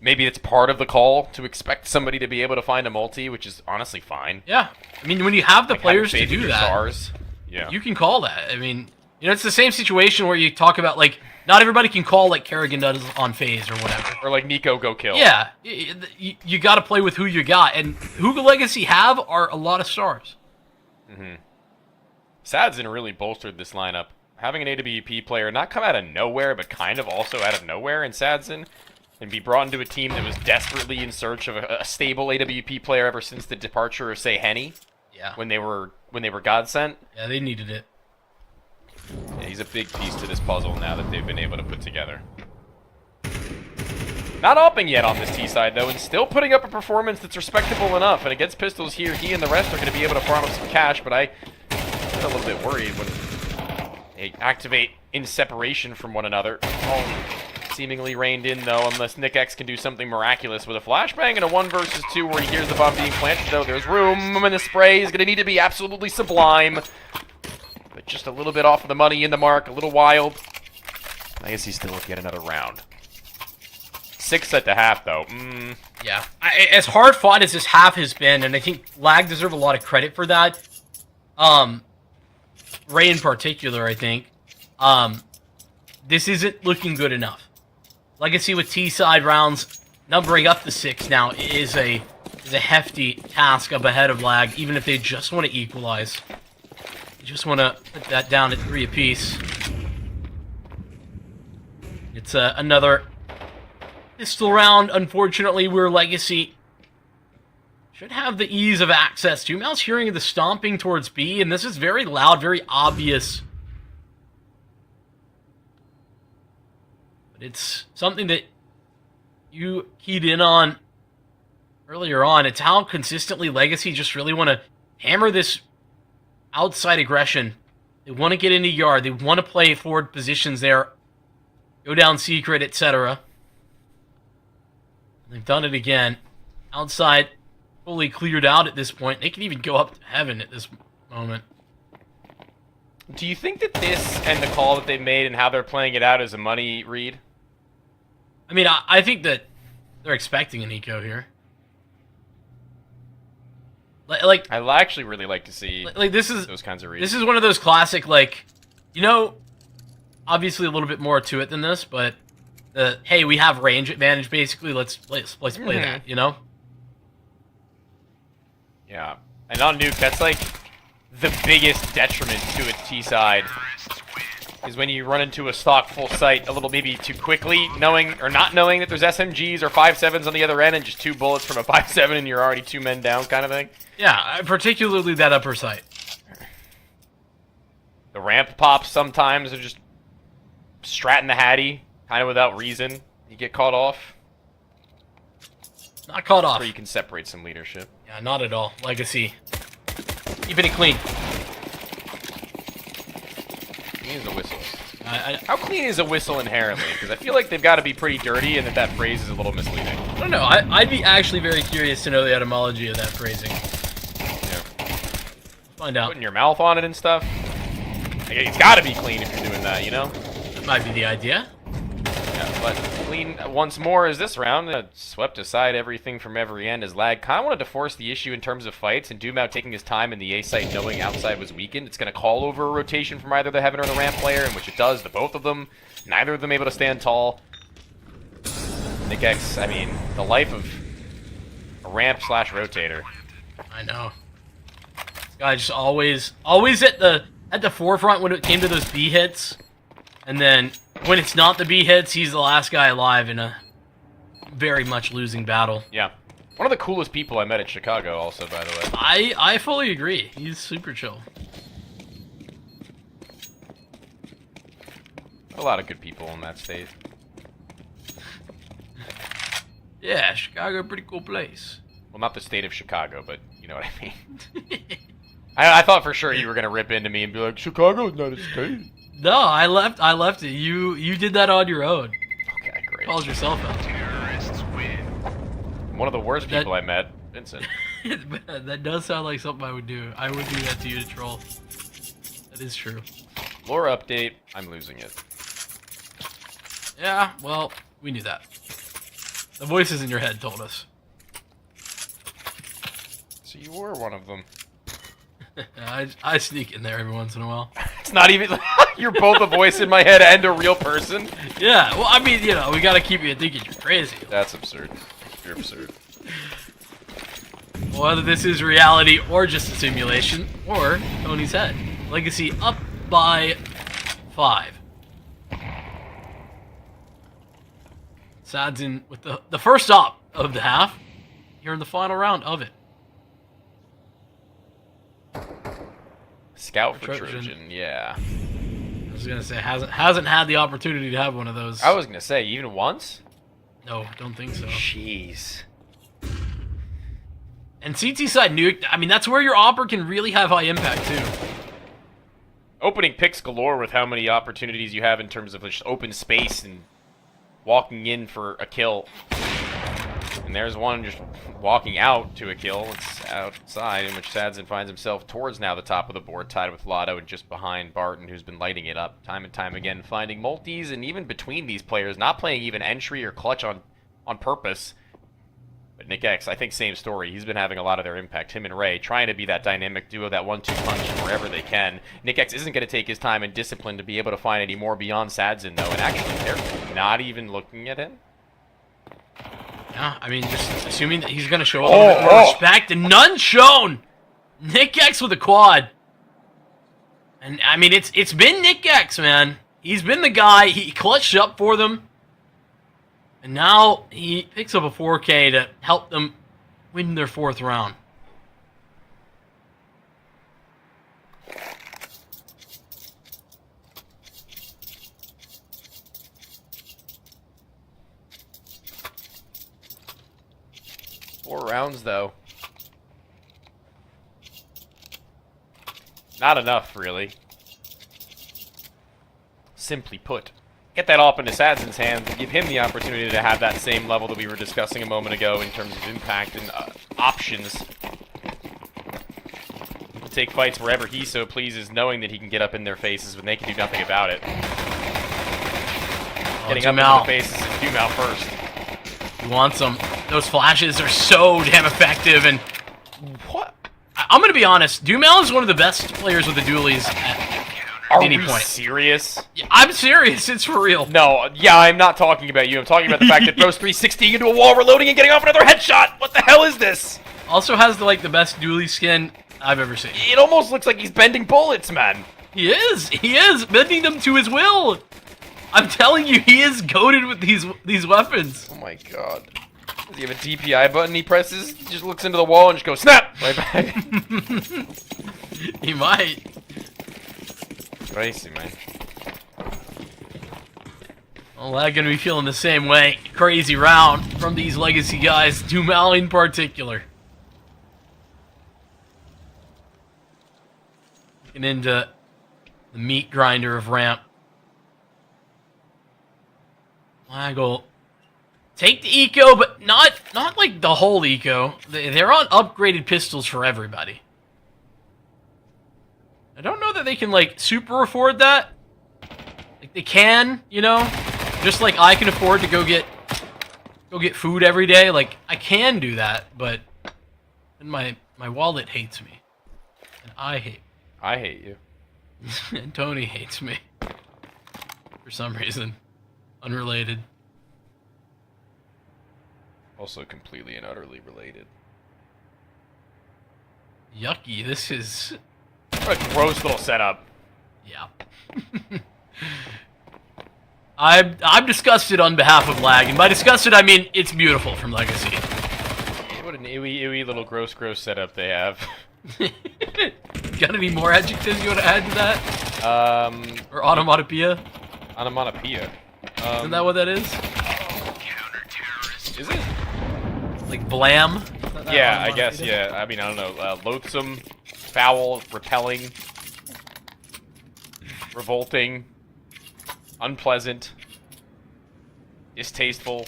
maybe it's part of the call to expect somebody to be able to find a multi, which is honestly fine.
Yeah. I mean, when you have the players to do that,
stars, yeah,
you can call that. I mean, you know, it's the same situation where you talk about, like, not everybody can call like Kerrigan does on phase or whatever.
Or like Nico go kill.
Yeah. You got to play with who you got. And who Legacy have are a lot of stars.
Mm-hmm. Sadzin really bolstered this lineup. Having an AWP player not come out of nowhere, but kind of also out of nowhere in Sadzin, and be brought into a team that was desperately in search of a stable AWP player ever since the departure of, say, Henny.
Yeah.
When they were God sent.
Yeah, they needed it.
Yeah, he's a big piece to this puzzle now that they've been able to put together. Not upping yet on this T side though, and still putting up a performance that's respectable enough. And against Pistols here, he and the rest are going to be able to farm up some cash. But I get a little bit worried when they activate in separation from one another. Oh. Seemingly reined in, though, unless Nick X can do something miraculous with a flashbang and a 1 versus 2 where he hears the bomb being planted, though. There's room, and the spray is going to need to be absolutely sublime. But just a little bit off of the money in the mark, a little wild. I guess he's still looking at another round. 6 at the half, though.
Yeah. As hard fought as this half has been, and I think Lag deserve a lot of credit for that. Ray in particular, I think. This isn't looking good enough. Legacy with T-side rounds numbering up to 6 now is a hefty task up ahead of Lag, even if they just want to equalize. They just want to put that down at 3 apiece. It's another pistol round, unfortunately, where Legacy should have the ease of access to. Mouse hearing the stomping towards B, and this is very loud, very obvious. It's something that you keyed in on earlier on. It's how consistently Legacy just really want to hammer this outside aggression. They want to get into yard. They want to play forward positions there, go down secret, etc. They've done it again. Outside, fully cleared out at this point. They can even go up to heaven at this moment.
Do you think that this and the call that they made and how they're playing it out is a money read?
I mean, I think that they're expecting an eco here. Like,
I actually really like to see
this is
those kinds of reads.
This is one of those classic, like, you know, obviously a little bit more to it than this, but hey, we have range advantage basically. Let's play that. You know?
Yeah. And on Nuke, that's like the biggest detriment to a T side. Is when you run into a stock full site a little maybe too quickly, knowing or not knowing that there's SMGs or 5.7s on the other end and just 2 bullets from a 5.7 and you're already 2 men down kind of thing.
Yeah, particularly that upper site.
The ramp pops sometimes are just stratting the Hattie, kind of without reason. You get caught off.
Not caught off.
Where you can separate some leadership.
Yeah, not at all. Legacy. Keeping it clean.
Clean as a whistle. How clean is a whistle inherently? Because I feel like they've got to be pretty dirty and that phrase is a little misleading.
I don't know. I'd be actually very curious to know the etymology of that phrasing.
Yeah.
Find out.
Putting your mouth on it and stuff. It's got to be clean if you're doing that, you know?
That might be the idea.
Yeah, but clean once more as this round. Swept aside everything from every end as Lag kind of wanted to force the issue in terms of fights, and Doom out taking his time in the A site knowing outside was weakened. It's going to call over a rotation from either the Heaven or the Ramp player, in which it does to both of them. Neither of them able to stand tall. Nick X, I mean, the life of a Ramp / rotator.
I know. This guy just always at the forefront when it came to those B hits, and then when it's not the B hits, he's the last guy alive in a very much losing battle.
Yeah. One of the coolest people I met at Chicago also, by the way.
I fully agree. He's super chill.
A lot of good people in that state.
Yeah, Chicago, pretty cool place.
Well, not the state of Chicago, but you know what I mean. I thought for sure you were going to rip into me and be like, Chicago's not a state.
No, I left it. You did that on your own.
Okay, great.
Called yourself out.
Terrorists win.
One of the worst people I met, Vincent.
That does sound like something I would do. I would do that to you to troll. That is true.
Lore update, I'm losing it.
Yeah, well, we knew that. The voices in your head told us.
So you were one of them.
I sneak in there every once in a while.
It's not even... You're both a voice in my head and a real person?
Yeah, well, I mean, you know, we gotta keep you thinking you're crazy.
That's absurd. You're absurd.
Whether this is reality or just a simulation, or Tony's head. Legacy up by 5. Sad's in with the first stop of the half. Here in the final round of it.
Scout for Trojan, yeah.
I was gonna say hasn't had the opportunity to have one of those.
I was gonna say even once.
No, don't think so.
Jeez.
And CT side nuke. I mean, that's where your opera can really have high impact too.
Opening picks galore with how many opportunities you have in terms of just open space and walking in for a kill. And there's one just walking out to a kill. It's outside, in which Sadson finds himself towards now the top of the board, tied with Lotto and just behind Barton, who's been lighting it up time and time again, finding multis, and even between these players, not playing even entry or clutch on purpose. But Nick X, I think same story. He's been having a lot of their impact. Him and Ray trying to be that dynamic duo, that 1-2 punch wherever they can. Nick X isn't going to take his time and discipline to be able to find any more beyond Sadson, though. And actually, they're not even looking at him.
Yeah, I mean, just assuming that he's going to show a little bit more respect, and none shown. Nick X with a quad. And, I mean, it's been Nick X, man. He's been the guy. He clutched up for them. And now he picks up a 4K to help them win their 4th round.
Four rounds, though. Not enough, really. Simply put. Get that op into Sadson's hands and give him the opportunity to have that same level that we were discussing a moment ago in terms of impact and options. He'll take fights wherever he so pleases, knowing that he can get up in their faces when they can do nothing about it. Getting up in their faces is Dumal first.
He wants them. Those flashes are so damn effective, and
what?
I'm gonna be honest. Dumal is one of the best players with the dualies
Are
any
we
point.
serious?
Yeah, I'm serious. It's for real.
No, yeah, I'm not talking about you. I'm talking about the fact that throws 360 into a wall, reloading and getting off another headshot. What the hell is this?
Also has the best dually skin I've ever seen.
It almost looks like he's bending bullets, man.
He is bending them to his will. I'm telling you, he is goated with these weapons.
Oh my god. Does he have a DPI button he presses? He just looks into the wall and just goes, snap! Right back.
He might.
Crazy, man.
Well, I'm gonna be feeling the same way. Crazy round from these legacy guys, Dumal in particular. Getting into the meat grinder of ramp. Waggle. Take the eco, but not like the whole eco. They're on upgraded pistols for everybody. I don't know that they can, like, super afford that. Like, they can, you know? Just like I can afford to go get food every day. Like, I can do that, but then my wallet hates me. And I hate
you.
and Tony hates me. For some reason. Unrelated.
Also completely and utterly related.
Yucky, this is...
What a gross little setup.
Yeah. I'm disgusted on behalf of Lag, and by disgusted I mean it's beautiful from Legacy.
What an ooey little gross setup they have.
Got any more adjectives you want to add to that? Or onomatopoeia?
Onomatopoeia.
Isn't that what that is?
Is it?
Like blam?
Yeah, I guess, yeah. I mean, I don't know. Loathsome, foul, repelling, revolting, unpleasant, distasteful.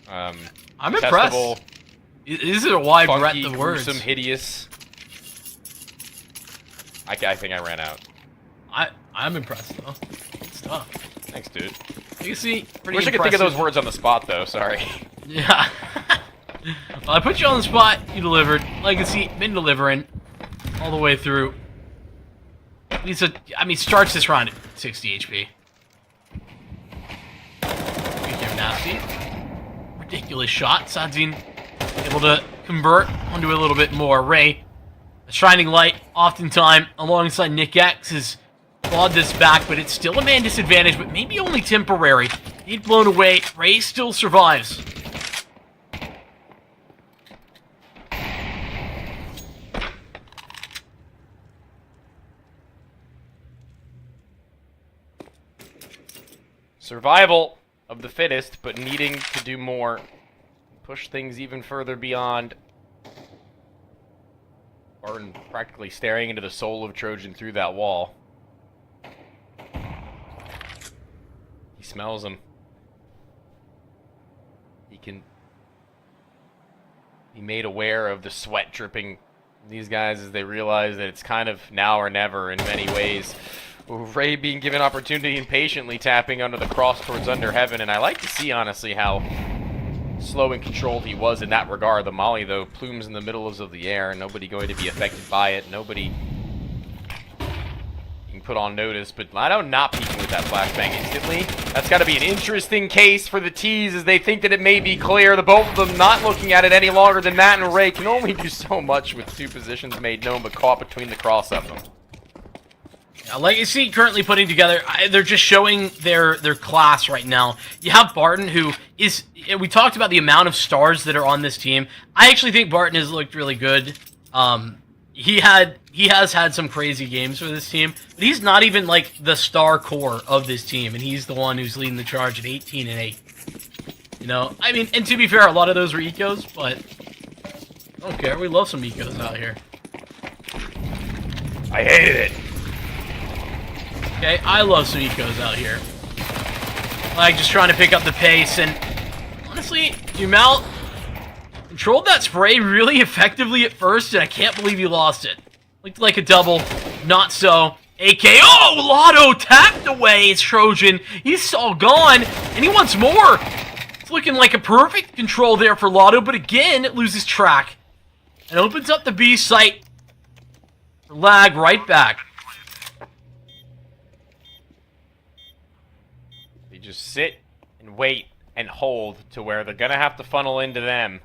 I'm
detestable,
impressed. Is it a wide
funky,
breadth of words?
gruesome, hideous. I think I ran out.
I'm impressed though. Good stuff.
Thanks, dude.
Legacy, pretty
Wish I could think of those words on the spot, though. Sorry.
Yeah. Well, I put you on the spot. You delivered. Legacy, been delivering all the way through. Starts this round at 60 HP. Nasty. Ridiculous shot. Sadzin able to convert onto a little bit more. Ray, a shining light, oftentimes alongside Nick X, has clawed this back, but it's still a man disadvantage, but maybe only temporary. He'd blown away. Ray still survives.
Survival of the fittest, but needing to do more. Push things even further beyond. Barton practically staring into the soul of Trojan through that wall. He smells him. He made aware of the sweat dripping from these guys as they realize that it's kind of now or never in many ways. Ray being given opportunity and patiently tapping under the cross towards under heaven, and I like to see, honestly, how slow and controlled he was in that regard. The Molly, though, plumes in the middle of the air, nobody going to be affected by it, nobody can put on notice, but Lado not peeking with that flashbang instantly. That's got to be an interesting case for the T's as they think that it may be clear. The both of them not looking at it any longer than Matt and Ray can only do so much with two positions made known but caught between the cross of them.
Legacy currently putting together, they're just showing their class right now. You have Barton, who is, we talked about the amount of stars that are on this team. I actually think Barton has looked really good. He has had some crazy games for this team, but he's not even like the star core of this team, and he's the one who's leading the charge at 18-8. You know, I mean, and to be fair, a lot of those were ecos, but I don't care. We love some ecos out here.
I hated it.
Okay, I love some ecos out here. Like, just trying to pick up the pace, and honestly, Dumal controlled that spray really effectively at first, and I can't believe he lost it. Looked like a double, not so. AK, oh, Lotto tapped away his Trojan. He's all gone, and he wants more. It's looking like a perfect control there for Lotto, but again, it loses track. And opens up the B site for Lag right back.
just sit and wait and hold to where they're going to have to funnel into them.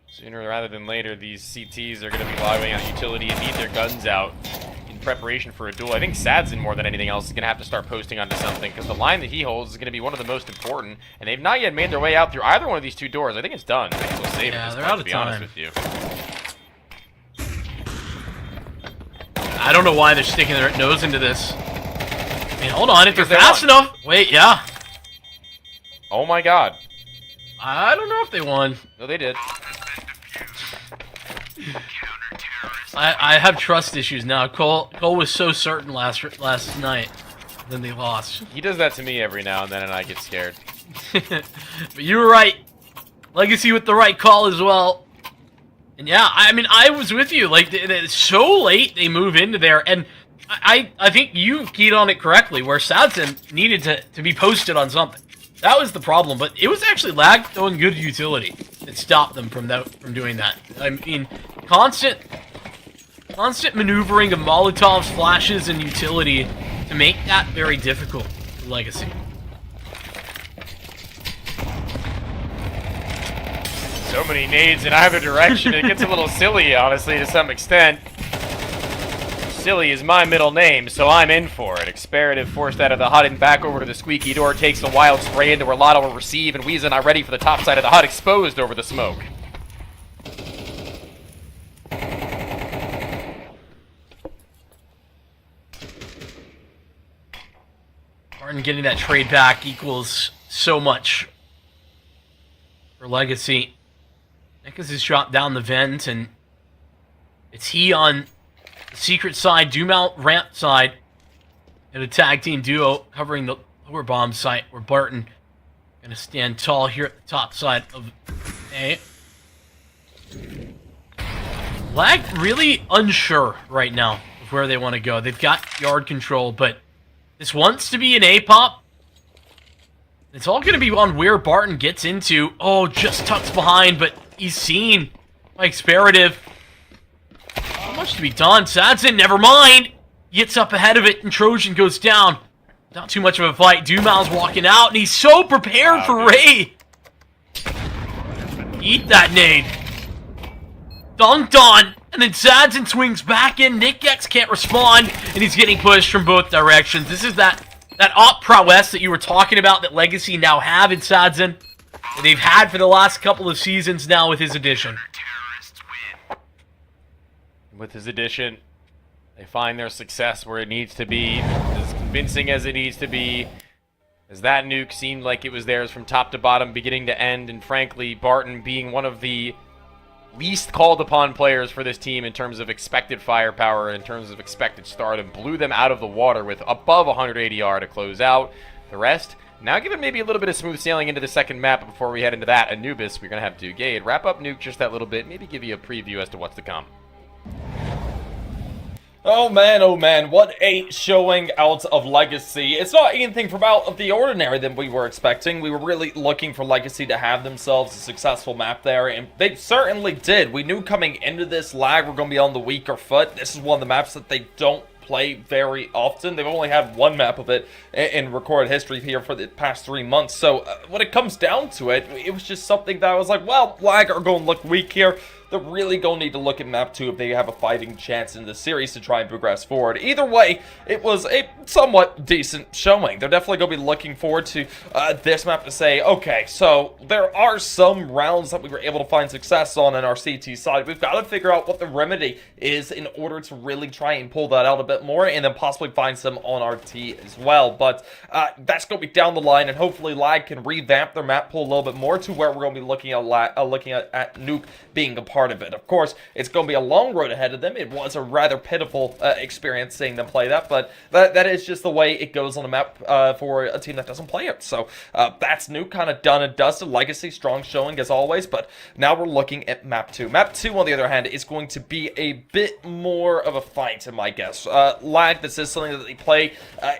Sooner rather than later, these CTs are going to be logging out utility and need their guns out in preparation for a duel. I think Sadson, more than anything else, is going to have to start posting onto something, because the line that he holds is going to be one of the most important, and they've not yet made their way out through either one of these 2 doors. I think it's done. I think they'll save
Yeah,
it,
they're out
to
of
be
time.
honest with you.
I don't know why they're sticking their nose into this. I mean, hold on, if they're
Because they
fast
won.
enough. Wait, yeah.
Oh my god.
I don't know if they won.
No, they did.
I have trust issues now. Cole was so certain last night, then they lost.
He does that to me every now and then, and I get scared.
But you were right. Legacy with the right call as well. And yeah, I mean, I was with you. Like, it's so late they move into there, and I think you keyed on it correctly, where Sadson needed to be posted on something. That was the problem, but it was actually lag throwing good utility that stopped them from doing that. I mean, constant maneuvering of Molotovs, flashes, and utility to make that very difficult for Legacy.
So many nades in either direction, it gets a little silly, honestly, to some extent. Silly is my middle name, so I'm in for it. Experative forced out of the hut and back over to the squeaky door, takes a wild spray into where Lotto will receive, and Weezen are ready for the top side of the hut, exposed over the smoke.
Martin getting that trade back equals so much for Legacy. Nikas has shot down the vent, and it's he on the secret side, Dumount ramp side, and a tag team duo covering the lower bomb site, where Barton gonna stand tall here at the top side of A. Lag really unsure right now of where they want to go. They've got yard control, but this wants to be an A-pop. It's all going to be on where Barton gets into. Oh, just tucks behind, but he's seen by Experative. Not much to be done. Sadson, never mind. Gets up ahead of it, and Trojan goes down. Not too much of a fight. Dumal's walking out, and he's so prepared for Ray. Eat that nade. Dunked on, and then Sadson swings back in. Nick X can't respond, and he's getting pushed from both directions. This is that op prowess that you were talking about that Legacy now have in Sadson, that they've had for the last couple of seasons now with his addition.
With his addition, they find their success where it needs to be, as convincing as it needs to be, as that nuke seemed like it was theirs from top to bottom, beginning to end, and frankly, Barton being one of the least called upon players for this team in terms of expected firepower, in terms of expected stardom, blew them out of the water with above 100 ADR to close out. The rest, now given maybe a little bit of smooth sailing into the second map. Before we head into that, Anubis, we're going to have Dugade wrap up Nuke just that little bit, maybe give you a preview as to what's to come.
Oh man, what a showing out of Legacy. It's not anything from out of the ordinary than we were expecting. We were really looking for Legacy to have themselves a successful map there, and they certainly did. We knew coming into this lag we're going to be on the weaker foot. This is one of the maps that they don't play very often. They've only had one map of it in recorded history here for the past 3 months. So when it comes down to it, it was just something that I was like, well, lag are going to look weak here. They're really going to need to look at map 2 if they have a fighting chance in the series to try and progress forward. Either way, it was a somewhat decent showing. They're definitely going to be looking forward to this map to say, okay, so there are some rounds that we were able to find success on our CT side. We've got to figure out what the remedy is in order to really try and pull that out a bit more, and then possibly find some on RT as well. But that's going to be down the line, and hopefully Lag can revamp their map pool a little bit more to where we're going to be looking at Nuke being a part of it. Of course, it's going to be a long road ahead of them. It was a rather pitiful experience seeing them play that, but that is just the way it goes on a map for a team that doesn't play it. So that's Nuke kind of done and dusted. Legacy, strong showing as always, but now we're looking at map 2. Map 2, on the other hand, is going to be a bit more of a fight, in my guess. Lag, this is something that they play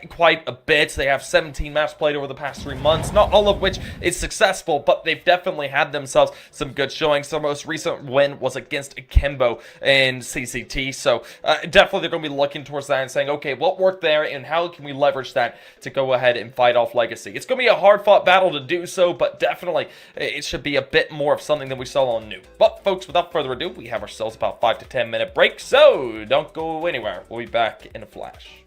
quite a bit. They have 17 maps played over the past 3 months, not all of which is successful, but they've definitely had themselves some good showings. Their most recent win win was against Akimbo in CCT. So definitely they're going to be looking towards that and saying, okay, what worked there and how can we leverage that to go ahead and fight off Legacy. It's going to be a hard-fought battle to do so, but definitely it should be a bit more of something than we saw on New. But folks, without further ado, we have ourselves about 5 to 10 minute break, so don't go anywhere. We'll be back in a flash.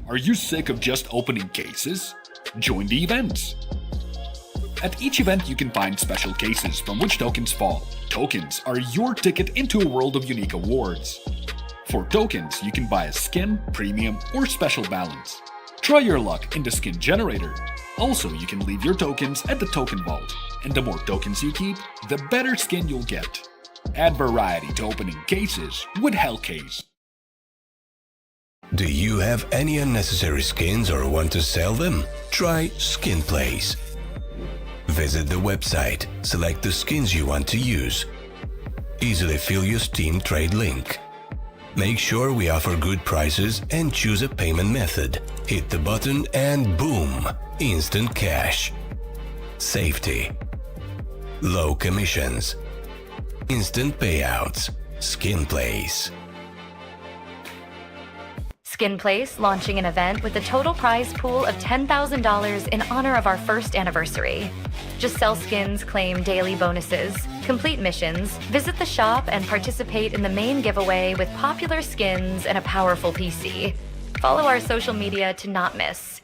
Are you sick of just opening cases? Join the events! At each event, you can find special cases from which tokens fall. Tokens are your ticket into a world of unique awards. For tokens, you can buy a skin, premium, or special balance. Try your luck in the skin generator. Also, you can leave your tokens at the token vault, and the more tokens you keep, the better skin you'll get. Add variety to opening cases with Hellcase.
Do you have any unnecessary skins or want to sell them? Try Skin Place. Visit the website, select the skins you want to use. Easily fill your Steam trade link. Make sure we offer good prices and choose a payment method. Hit the button and boom! Instant cash. Safety. Low commissions. Instant payouts. Skin Place.
Skin Place launching an event with a total prize pool of $10,000 in honor of our first anniversary. Just sell skins, claim daily bonuses, complete missions, visit the shop, and participate in the main giveaway with popular skins and a powerful PC. Follow our social media to not miss.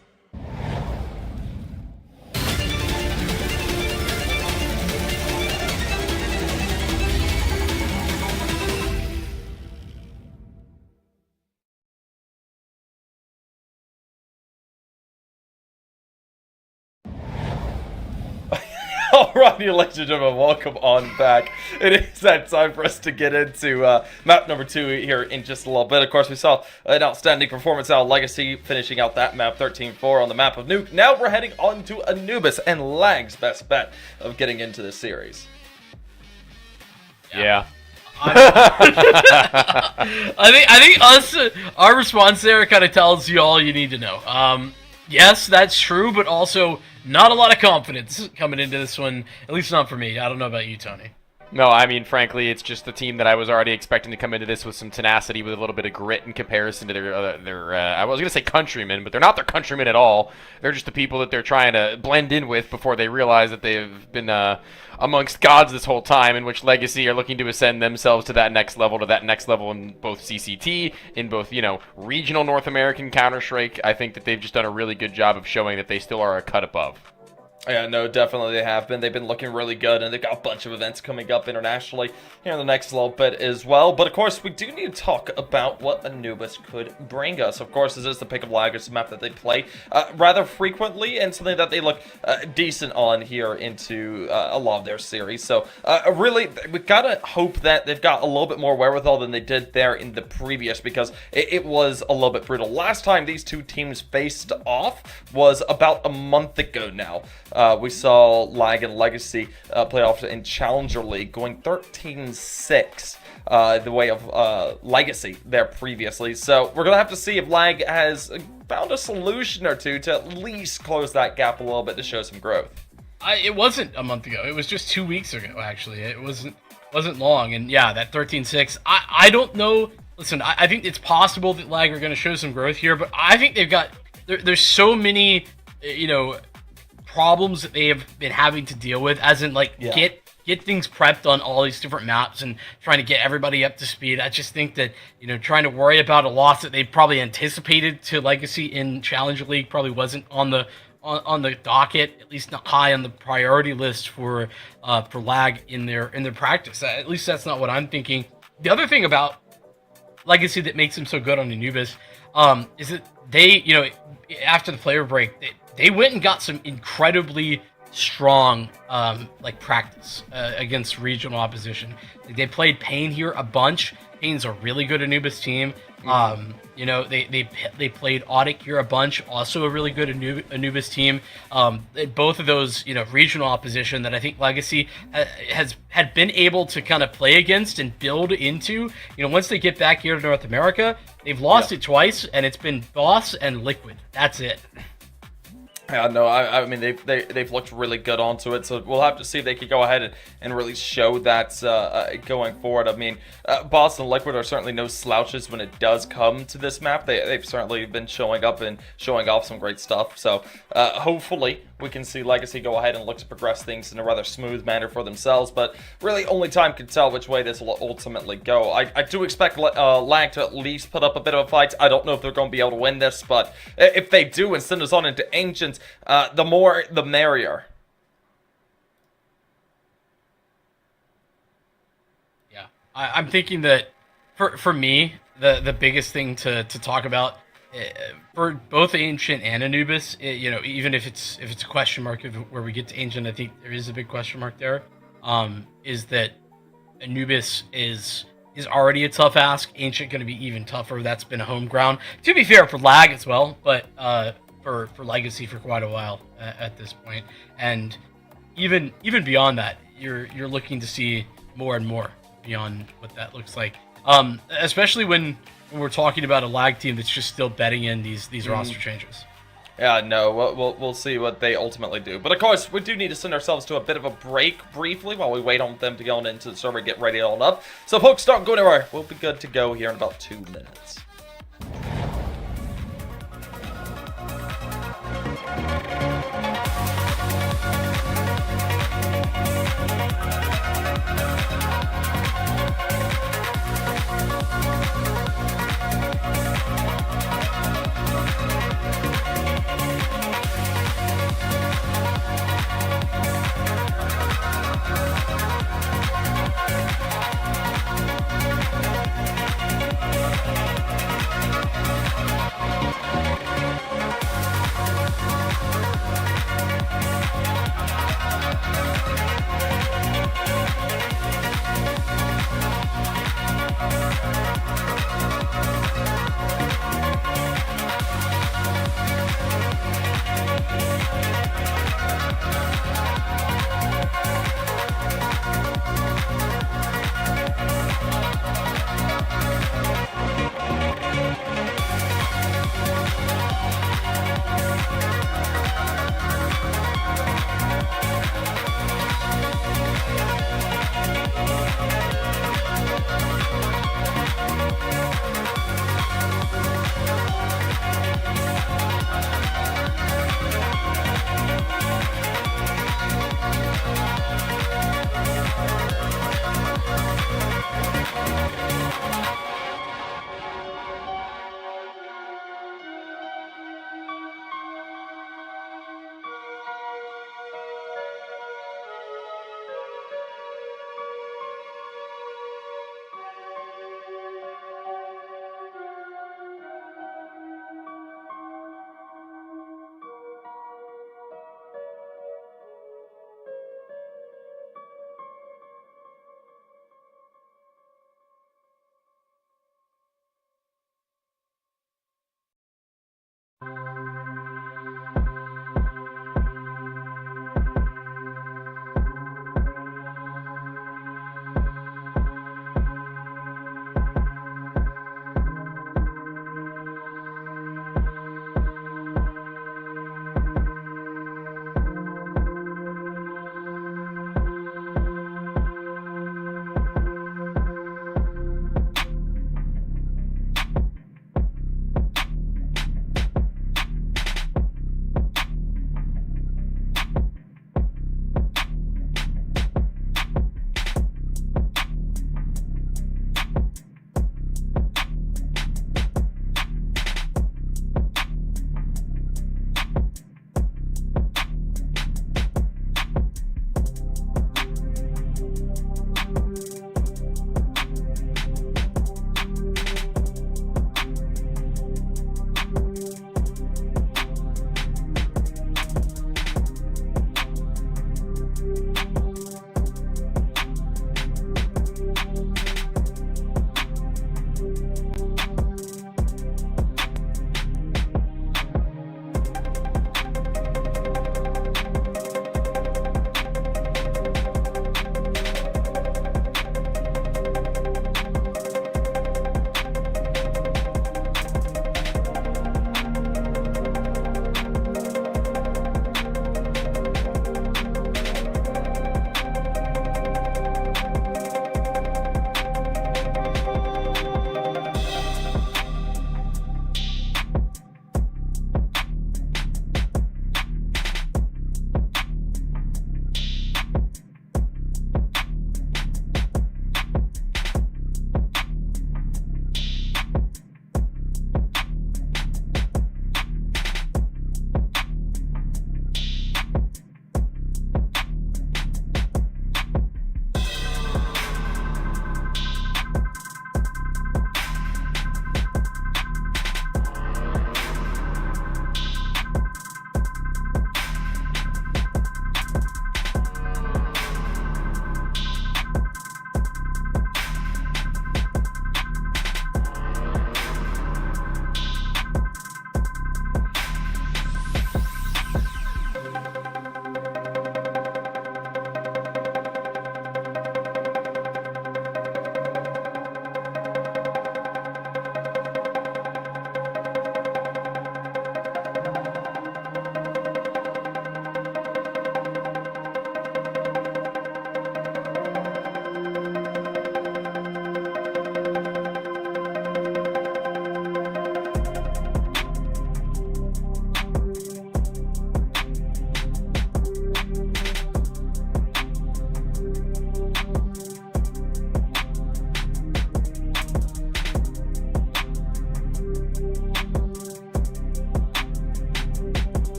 Alrighty, ladies and gentlemen, welcome on back. It is that time for us to get into map number 2 here in just a little bit. Of course, we saw an outstanding performance out of Legacy, finishing out that map 13-4 on the map of Nuke. Now we're heading on to Anubis and Lag's best bet of getting into this series.
Yeah.
I think our response there kind of tells you all you need to know. Yes, that's true, but also not a lot of confidence coming into this one, at least not for me. I don't know about you, Tony.
No, I mean, frankly, it's just the team that I was already expecting to come into this with some tenacity, with a little bit of grit in comparison to their I was going to say countrymen, but they're not their countrymen at all. They're just the people that they're trying to blend in with before they realize that they've been amongst gods this whole time, in which Legacy are looking to ascend themselves to that next level in both CCT, in both, regional North American Counter-Strike. I think that they've just done a really good job of showing that they still are a cut above.
Yeah, no, definitely they have been. They've been looking really good, and they've got a bunch of events coming up internationally here in the next little bit as well. But, of course, we do need to talk about what Anubis could bring us. Of course, this is the Pick of Laggers map that they play rather frequently, and something that they look decent on here into a lot of their series. So, really, we've got to hope that they've got a little bit more wherewithal than they did there in the previous, because it was a little bit brutal. Last time these two teams faced off was about a month ago now. We saw Lag and Legacy play off in Challenger League, going 13-6 the way of Legacy there previously. So we're going to have to see if Lag has found a solution or two to at least close that gap a little bit to show some growth.
It wasn't a month ago. It was just 2 weeks ago, actually. It wasn't long. And yeah, that 13-6, I don't know. Listen, I think it's possible that Lag are going to show some growth here, but I think they've got, there's so many, problems that they have been having to deal with, as in get things prepped on all these different maps and trying to get everybody up to speed. I just think that trying to worry about a loss that they probably anticipated to Legacy in Challenger League probably wasn't on the on the docket, at least not high on the priority list for lag in their practice. At least that's not what I'm thinking. The other thing about Legacy that makes them so good on Anubis is that they, after the player break, they went and got some incredibly strong practice against regional opposition. They played Pain here a bunch. Pain's a really good Anubis team. They played Audic here a bunch, also a really good Anubis team. Both of those, regional opposition that I think Legacy had been able to kind of play against and build into. Once they get back here to North America, they've lost it twice, and it's been Boss and Liquid. That's it.
Yeah, no, I mean they've looked really good onto it, so we'll have to see if they could go ahead and really show that going forward. I mean, Boston Liquid are certainly no slouches when it does come to this map. They've certainly been showing up and showing off some great stuff. So hopefully we can see Legacy go ahead and look to progress things in a rather smooth manner for themselves. But really, only time can tell which way this will ultimately go. I do expect Lag to at least put up a bit of a fight. I don't know if they're going to be able to win this, but if they do and send us on into Ancients, the more the merrier.
Yeah, I'm thinking that for me, the biggest thing to talk about for both Ancient and Anubis, even if it's a question mark where we get to Ancient, I think there is a big question mark there. Is that Anubis is already a tough ask. Ancient going to be even tougher. That's been a home ground. To be fair, for Lag as well, but for Legacy for quite a while at this point. And even beyond that, you're looking to see more and more beyond what that looks like. Especially when we're talking about a Lag team that's just still betting in these roster changes.
Yeah, no, we'll see what they ultimately do. But of course, we do need to send ourselves to a bit of a break briefly while we wait on them to go into the server and get ready on up. So folks, don't go anywhere. We'll be good to go here in about 2 minutes.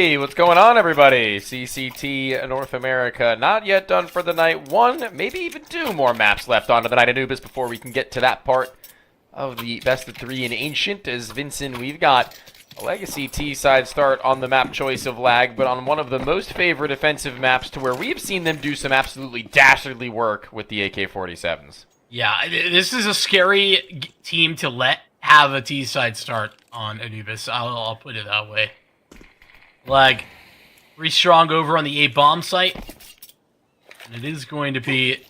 Hey, what's going on, everybody? CCT North America, not yet done for the night. One, maybe even two more maps left onto the night of Anubis before we can get to that part of the best of three in Ancient. As Vincent, we've got a Legacy T-side start on the map choice of Lag, but on one of the most favored offensive maps to where we've seen them do some absolutely dastardly work with the AK-47s.
Yeah, this is a scary team to let have a T-side start on Anubis. I'll put it that way. Lag, pretty strong over on the A-bomb site. And it is going to be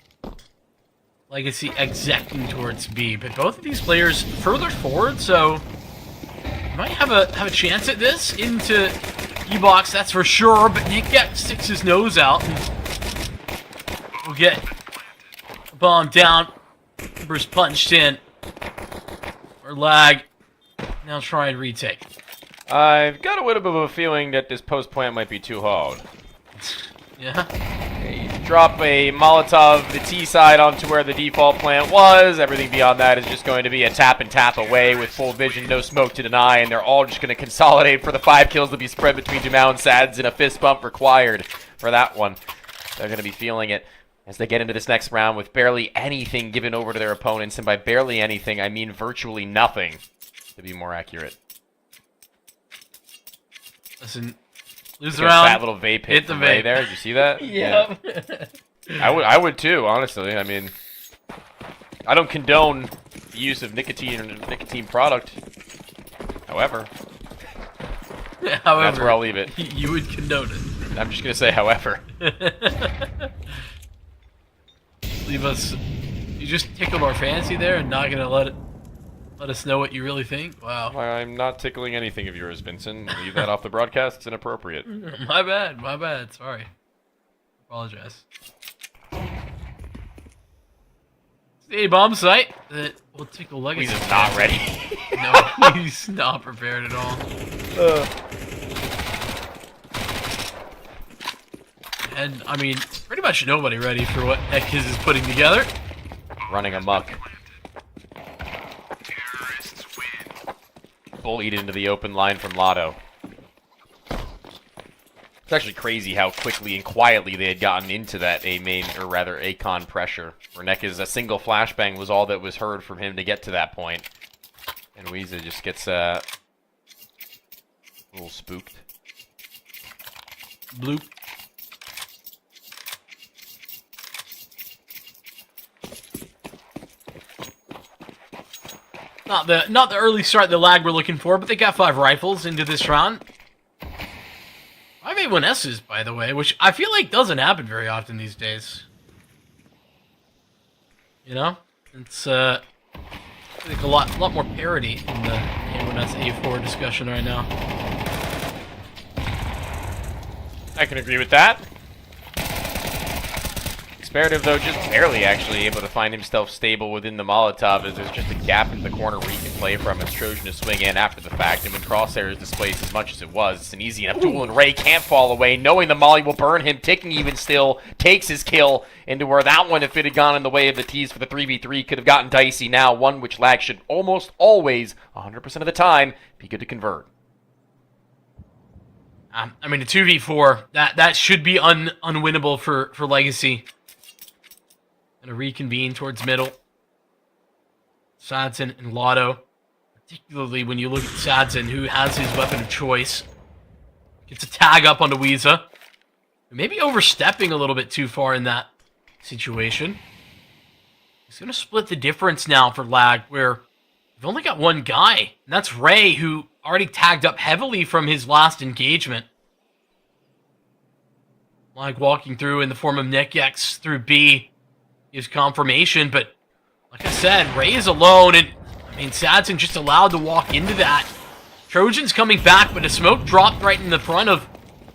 Legacy execing towards B. But both of these players further forward, so might have a chance at this into E-box, that's for sure. But Nick sticks his nose out and we'll get a bomb down. Bruce punched in. Or Lag. Now try and retake.
I've got a little bit of a feeling that this post plant might be too hard.
Yeah.
You drop a Molotov, the T side, onto where the default plant was. Everything beyond that is just going to be a tap and tap away with full vision, no smoke to deny, and they're all just going to consolidate for the 5 kills to be spread between Dumao and Sads, and a fist bump required for that one. They're going to be feeling it as they get into this next round with barely anything given over to their opponents, and by barely anything, I mean virtually nothing, to be more accurate.
Listen, lose
Look
around.
at that little vape hit
the
from Ray
vape.
there. Did you see that?
Yeah.
I would too, honestly. I mean, I don't condone the use of nicotine or nicotine product. However, that's where I'll leave it.
You would condone it.
I'm just gonna say, however.
Leave us. You just tickled our fancy there, and not gonna let us know what you really think. Wow.
I'm not tickling anything of yours, Vincent. Leave that off the broadcast. It's inappropriate.
My bad. My bad. Sorry. Apologize. It's the A-bomb site that will tickle Legacy.
He's just not ready.
No, he's not prepared at all. And, I mean, pretty much nobody ready for what Ekis is putting together.
Running amok. Bullied into the open line from Lotto. It's actually crazy how quickly and quietly they had gotten into that A-main, or rather A-con pressure. Where Nek's a single flashbang was all that was heard from him to get to that point. And Weezer just gets a little spooked.
Bloop. Not the early start the Lag we're looking for, but they got 5 rifles into this round. 5 A1Ss, by the way, which I feel like doesn't happen very often these days. You know? It's I think a lot more parity in the A1S A4 discussion right now.
I can agree with that. Experative, though, just barely actually able to find himself stable within the Molotov as there's just a gap in the corner where he can play from as Trojan to swing in after the fact. And when Crosshair is displaced as much as it was, it's an easy enough duel, and Ray can't fall away, knowing the Molly will burn him, ticking even still, takes his kill into where that one, if it had gone in the way of the T's for the 3v3, could have gotten dicey now. One which Lag should almost always, 100% of the time, be good to convert.
I mean, a 2v4, that should be unwinnable for Legacy. Gonna reconvene towards middle. Sadson and Lotto. Particularly when you look at Sadson, who has his weapon of choice. Gets a tag up onto Weeza. Maybe overstepping a little bit too far in that situation. He's gonna split the difference now for Lag, where we've only got one guy. And that's Ray, who already tagged up heavily from his last engagement. Lag walking through in the form of Nick X through B. Gives confirmation, but like I said, Ray is alone, and I mean, Sadson just allowed to walk into that. Trojan's coming back, but a smoke dropped right in the front of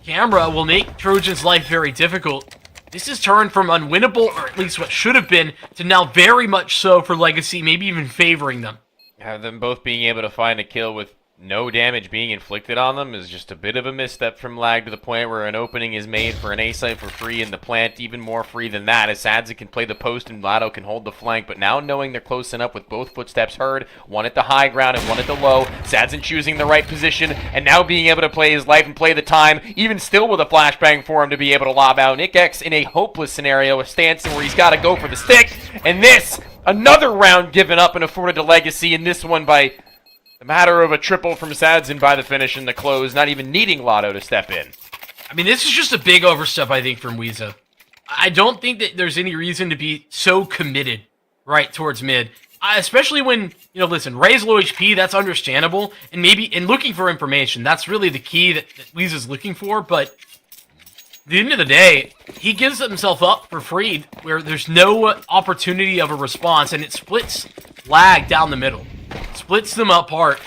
camera will make Trojan's life very difficult. This has turned from unwinnable, or at least what should have been, to now very much so for Legacy, maybe even favoring them.
Have them both being able to find a kill with no damage being inflicted on them is just a bit of a misstep from Lag, to the point where an opening is made for an A site for free, and the plant even more free than that, as Sadson can play the post and Lado can hold the flank. But now knowing they're close enough with both footsteps heard, one at the high ground and one at the low, Sadson choosing the right position and now being able to play his life and play the time, even still with a flashbang for him to be able to lob out. Nick X in a hopeless scenario with Stanson where he's got to go for the stick, and this, another round given up and afforded to Legacy, in this one by a matter of a triple from Sadson by the finish in the close, not even needing Lotto to step in.
I mean, this is just a big overstep, I think, from Weeza. I don't think that there's any reason to be so committed right towards mid. Especially when, listen, Ray's low HP, that's understandable. And maybe in looking for information, that's really the key that Weeza's looking for. But at the end of the day, he gives himself up for free where there's no opportunity of a response. And it splits Lag down the middle. Splits them apart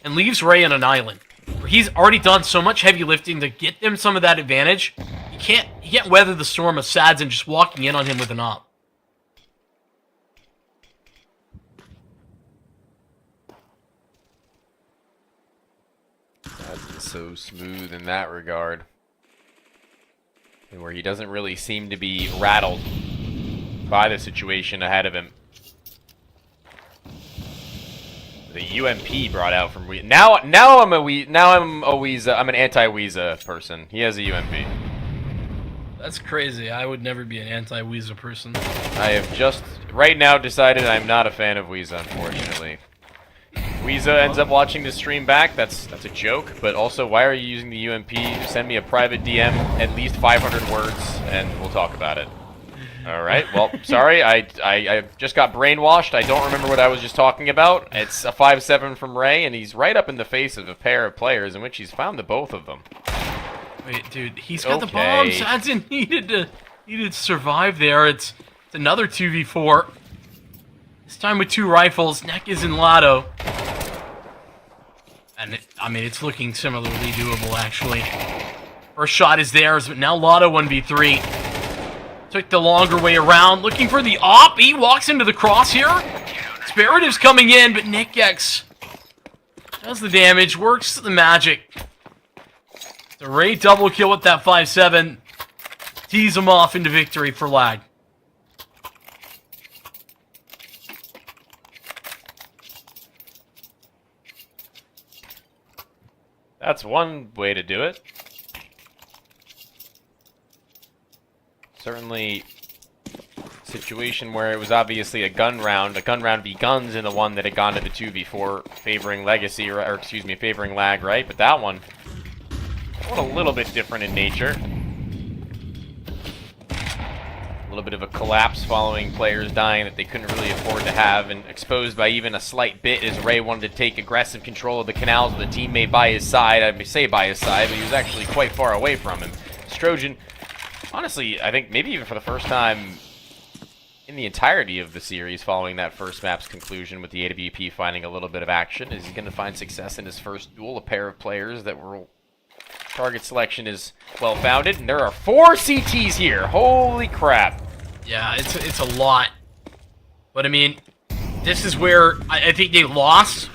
and leaves Ray on an island where he's already done so much heavy lifting to get them some of that advantage. He can't weather the storm of Sadson just walking in on him with an op.
That's so smooth in that regard, and where he doesn't really seem to be rattled by the situation ahead of him. The UMP brought out from Weeza. Now I'm a Weeza. I'm an anti-Weeza person. He has a UMP.
That's crazy. I would never be an anti-Weeza person.
I have just right now decided I'm not a fan of Weeza, unfortunately. Weeza ends up watching the stream back. That's a joke. But also, why are you using the UMP? Send me a private DM, at least 500 words, and we'll talk about it. All right. Well, sorry. I just got brainwashed. I don't remember what I was just talking about. It's a 5-7 from Ray, and he's right up in the face of a pair of players in which he's found the both of them.
Wait, dude, he's got the bomb. Sadson needed to survive there. It's another 2v4. This time with 2 rifles. Neck is in Lotto. And it's looking similarly doable, actually. First shot is theirs, but now Lotto 1v3. Took the longer way around, looking for the op. He walks into the crosshair. Sparative's coming in, but Nick X does the damage, works the magic. The Ray double kill with that 5-7. Tees him off into victory for Lag.
That's one way to do it. Certainly situation where it was obviously a gun round v guns in the one that had gone to the 2v4 favoring Legacy, or excuse me, favoring Lag, right? But that one a little bit different in nature. A little bit of a collapse following players dying that they couldn't really afford to have, and exposed by even a slight bit as Ray wanted to take aggressive control of the canals with a teammate by his side. I say by his side, but he was actually quite far away from him. Strojan, honestly, I think maybe even for the first time in the entirety of the series following that first map's conclusion with the AWP finding a little bit of action, is he going to find success in his first duel? A pair of players that were... Target selection is well-founded, and there are 4 CTs here. Holy crap.
Yeah, it's a lot. But, I mean, this is where I think they lost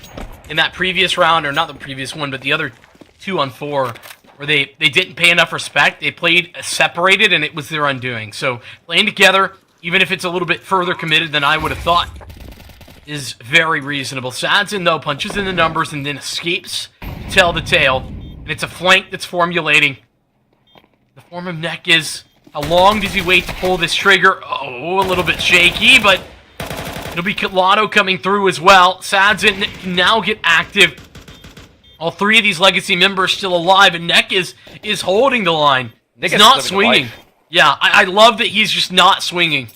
in that previous round, or not the previous one, but the other 2 on 4, where they didn't pay enough respect. They played separated, and it was their undoing. So, playing together, even if it's a little bit further committed than I would have thought, is very reasonable. Sadson, though, punches in the numbers and then escapes to tell the tale. And it's a flank that's formulating. The form of Neck is, how long does he wait to pull this trigger? Oh, a little bit shaky, but it'll be Lotto coming through as well. Sadson can now get active. All 3 of these Legacy members still alive, and Neck is holding the line. He's not swinging. Yeah, I love that he's just not swinging.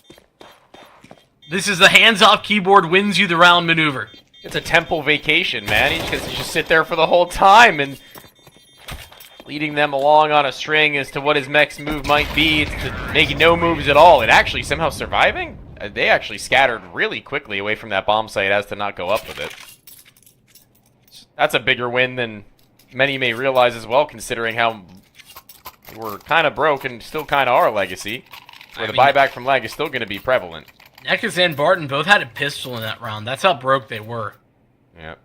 This is the hands-off keyboard wins you the round maneuver.
It's a temple vacation, man. He just sit there for the whole time and leading them along on a string as to what his next move might be. It's to making no moves at all and actually somehow surviving. They actually scattered really quickly away from that bomb site as to not go up with it. That's a bigger win than many may realize as well, considering how we're kind of broke and still kind of are Legacy, where the buyback from Lag is still going to be prevalent.
Neckers and Barton both had a pistol in that round. That's how broke they were.
Yep.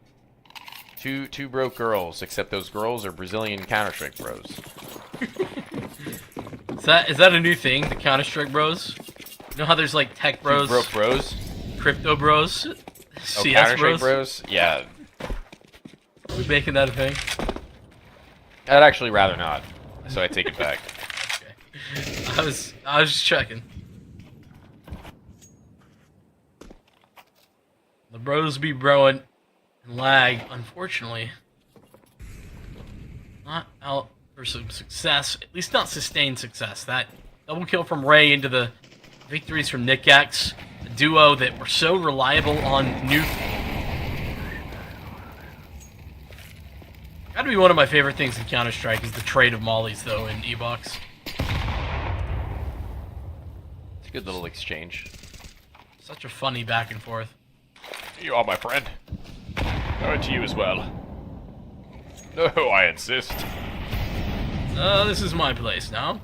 Two broke girls, except those girls are Brazilian Counter-Strike bros.
Is that a new thing, the Counter-Strike bros? You know how there's like tech bros,
Two broke bros,
crypto bros,
oh,
CS
Counter-Strike
bros?
bros? Yeah.
Are we making that a thing?
I'd actually rather not, so I take it back.
Okay. I was just checking. The bros be broing and lag, unfortunately. Not out for some success, at least not sustained success. That double kill from Ray into the victories from Nick X, a duo that were so reliable on Nuke. Gotta be one of my favorite things in Counter-Strike is the trade of mollies, though, in E-Box.
It's a good little exchange.
Such a funny back and forth.
You are my friend. Oh, to you as well. No, I insist.
This is my place now.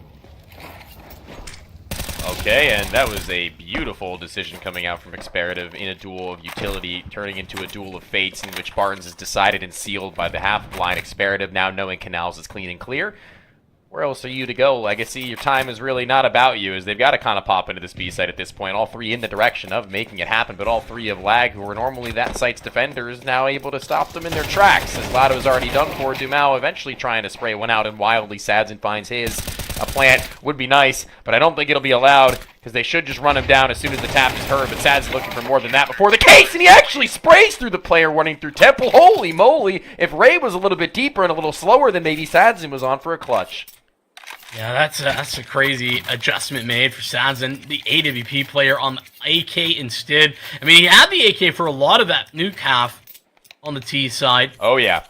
Okay, and that was a beautiful decision coming out from Experative in a duel of utility, turning into a duel of fates in which Bartons is decided and sealed by the half-blind Experative, now knowing Canals is clean and clear. Where else are you to go, Legacy? Your time is really not about you, as they've got to kind of pop into this B site at this point. All three in the direction of making it happen, but all three of Lag, who were normally that site's defenders, now able to stop them in their tracks. As Lado is already done for, Dumao eventually trying to spray one out, and wildly Sadson finds his. A plant would be nice, but I don't think it'll be allowed, because they should just run him down as soon as the tap is heard, but Sad's looking for more than that before the case, and he actually sprays through the player running through Temple. Holy moly! If Ray was a little bit deeper and a little slower, then maybe Sadson was on for a clutch.
Yeah, that's a crazy adjustment made for Sadson, the AWP player on the AK instead. I mean, he had the AK for a lot of that nuke half on the T side.
Oh, yeah.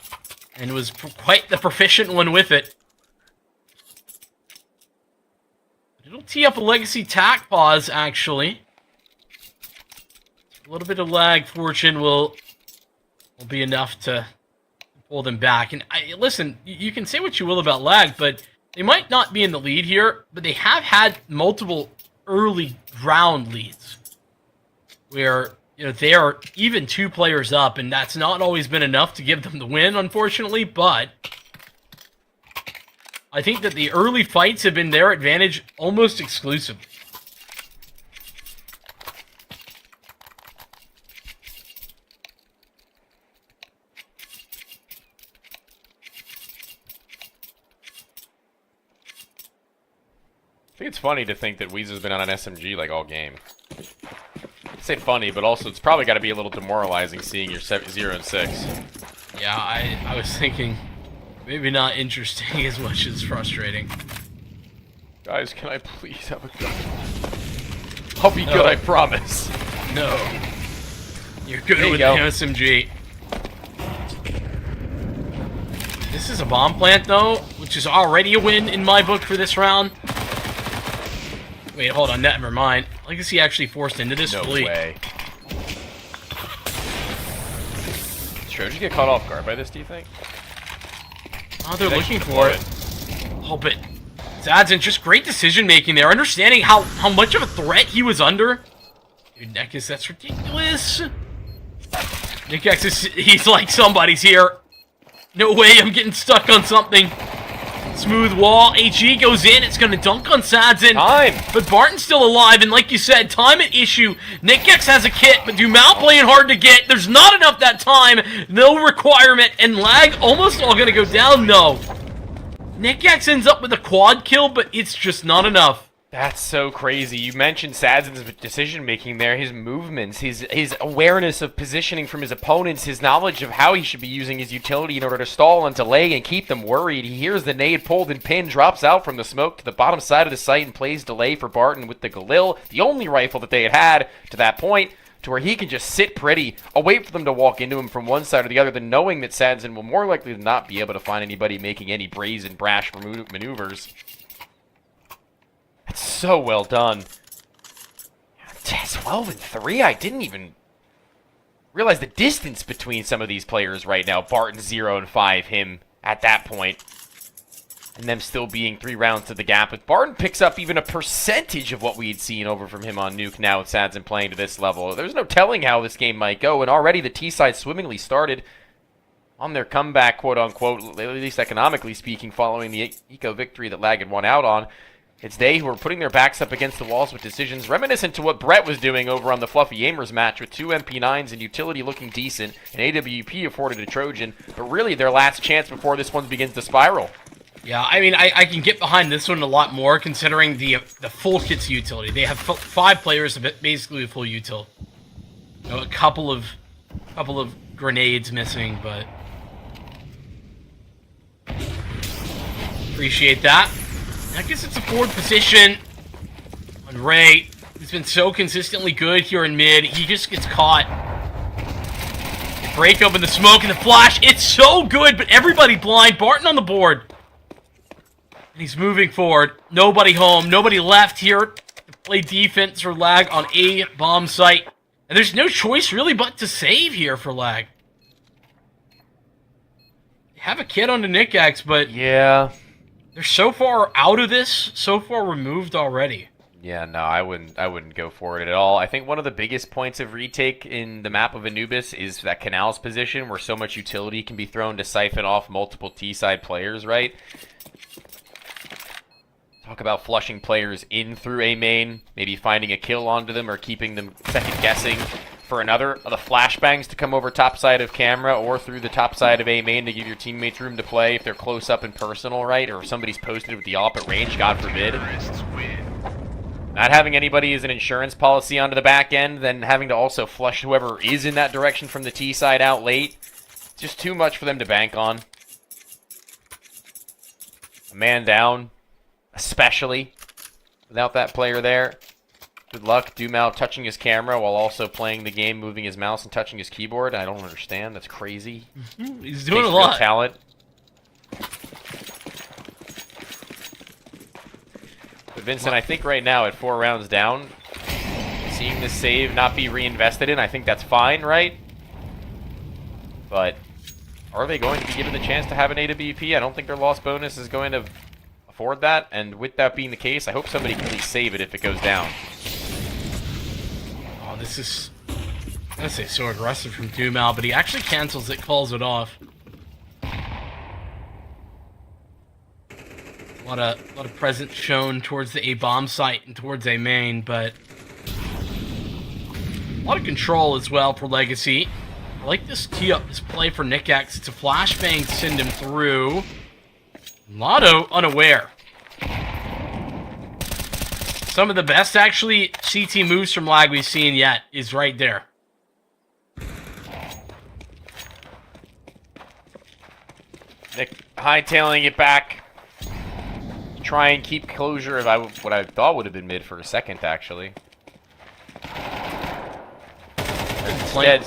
And was quite the proficient one with it. It'll tee up a Legacy tack pause, actually. A little bit of lag fortune will be enough to pull them back. And listen, you can say what you will about lag, but they might not be in the lead here, but they have had multiple early round leads where, you know, they are even 2 players up, and that's not always been enough to give them the win, unfortunately, but I think that the early fights have been their advantage almost exclusively.
I think it's funny to think that Weezer's been on an SMG like all game. I'd say funny, but also it's probably got to be a little demoralizing seeing your 0 and 6.
Yeah, I was thinking maybe not interesting as much as frustrating.
Guys, can I please have a gun? I'll be good, I promise.
No. You're good
There you
with
go.
the SMG. This is a bomb plant, though, which is already a win in my book for this round. Wait, hold on, never mind. Legacy actually forced into this
No
fleet.
way. Sure, did you get caught off guard by this, do you think?
Oh, they're
They
looking
should
for
deploy
it. Oh, but Zadson, just great decision making there. Understanding how much of a threat he was under. Dude, Nekus, that's ridiculous. Nick X he's like, somebody's here. No way, I'm getting stuck on something. Smooth wall. HE goes in. It's going to dunk on Sadson.
Time!
But Barton's still alive, and like you said, time at issue. Nick X has a kit, but Dumao playing hard to get. There's not enough that time. No requirement, and lag almost all going to go down. No. Nick X ends up with a quad kill, but it's just not enough.
That's so crazy. You mentioned Sadson's decision-making there, his movements, his awareness of positioning from his opponents, his knowledge of how he should be using his utility in order to stall and delay and keep them worried. He hears the nade pulled and pinned, drops out from the smoke to the bottom side of the site and plays delay for Barton with the Galil, the only rifle that they had had to that point, to where he can just sit pretty, wait for them to walk into him from one side or the other, then knowing that Sadson will more likely than not be able to find anybody making any brazen, brash maneuvers. That's so well done. 12 and 3? I didn't even realize the distance between some of these players right now. Barton 0 and 5, him at that point. And them still being 3 rounds to the gap. But Barton picks up even a percentage of what we had seen over from him on Nuke now with Sadson playing to this level. There's no telling how this game might go. And already the T-side swimmingly started. on their comeback, quote-unquote, at least economically speaking, following the eco victory that Lag had won out on. It's they who are putting their backs up against the walls with decisions reminiscent to what Brett was doing over on the Fluffy AIMERS match with 2 MP9s and utility looking decent, and AWP afforded a Trojan, but really their last chance before this one begins to spiral.
Yeah, I mean, I can get behind this one a lot more considering the full kit's utility. They have 5 players, basically a full util. You know, a couple of grenades missing, but appreciate that. I guess it's a forward position on Ray. He's been so consistently good here in mid. He just gets caught. Break open the smoke and the flash. It's so good, but everybody blind. Barton on the board. And he's moving forward. Nobody home. Nobody left here to play defense or Lag on a bomb site. And there's no choice really but to save here for Lag. They have a kid on the Nick-Axe, but
yeah,
they're so far out of this, so far removed already.
Yeah, no, I wouldn't go for it at all. I think one of the biggest points of retake in the map of Anubis is that Canal's position, where so much utility can be thrown to siphon off multiple T-side players, right? Talk about flushing players in through A main, maybe finding a kill onto them or keeping them second guessing for another of the flashbangs to come over top side of camera or through the top side of A main to give your teammates room to play if they're close up and personal, right? Or if somebody's posted with the op at range, God forbid. Not having anybody as an insurance policy onto the back end, then having to also flush whoever is in that direction from the T side out late. It's just too much for them to bank on. A man down. Especially without that player there. Good luck. Dumao touching his camera while also playing the game, moving his mouse and touching his keyboard. I don't understand. That's crazy.
He's doing a lot.
Talent. But Vincent, I think right now at 4 rounds down, seeing this save not be reinvested in, I think that's fine, right? But are they going to be given the chance to have an AWP? I don't think their loss bonus is going to afford that, and with that being the case, I hope somebody can at least save it if it goes down.
Oh, this is, I'm gonna say so aggressive from Dumao, but he actually cancels it, calls it off. A lot of presence shown towards the A bomb site and towards A main, but a lot of control as well for Legacy. I like this tee up, this play for Nick-Axe. It's a flashbang to send him through. Lotto unaware. Some of the best, actually, CT moves from Lag we've seen yet is right there.
Nick hightailing it back. Try and keep closure of what I thought would have been mid for a second, actually. Instead,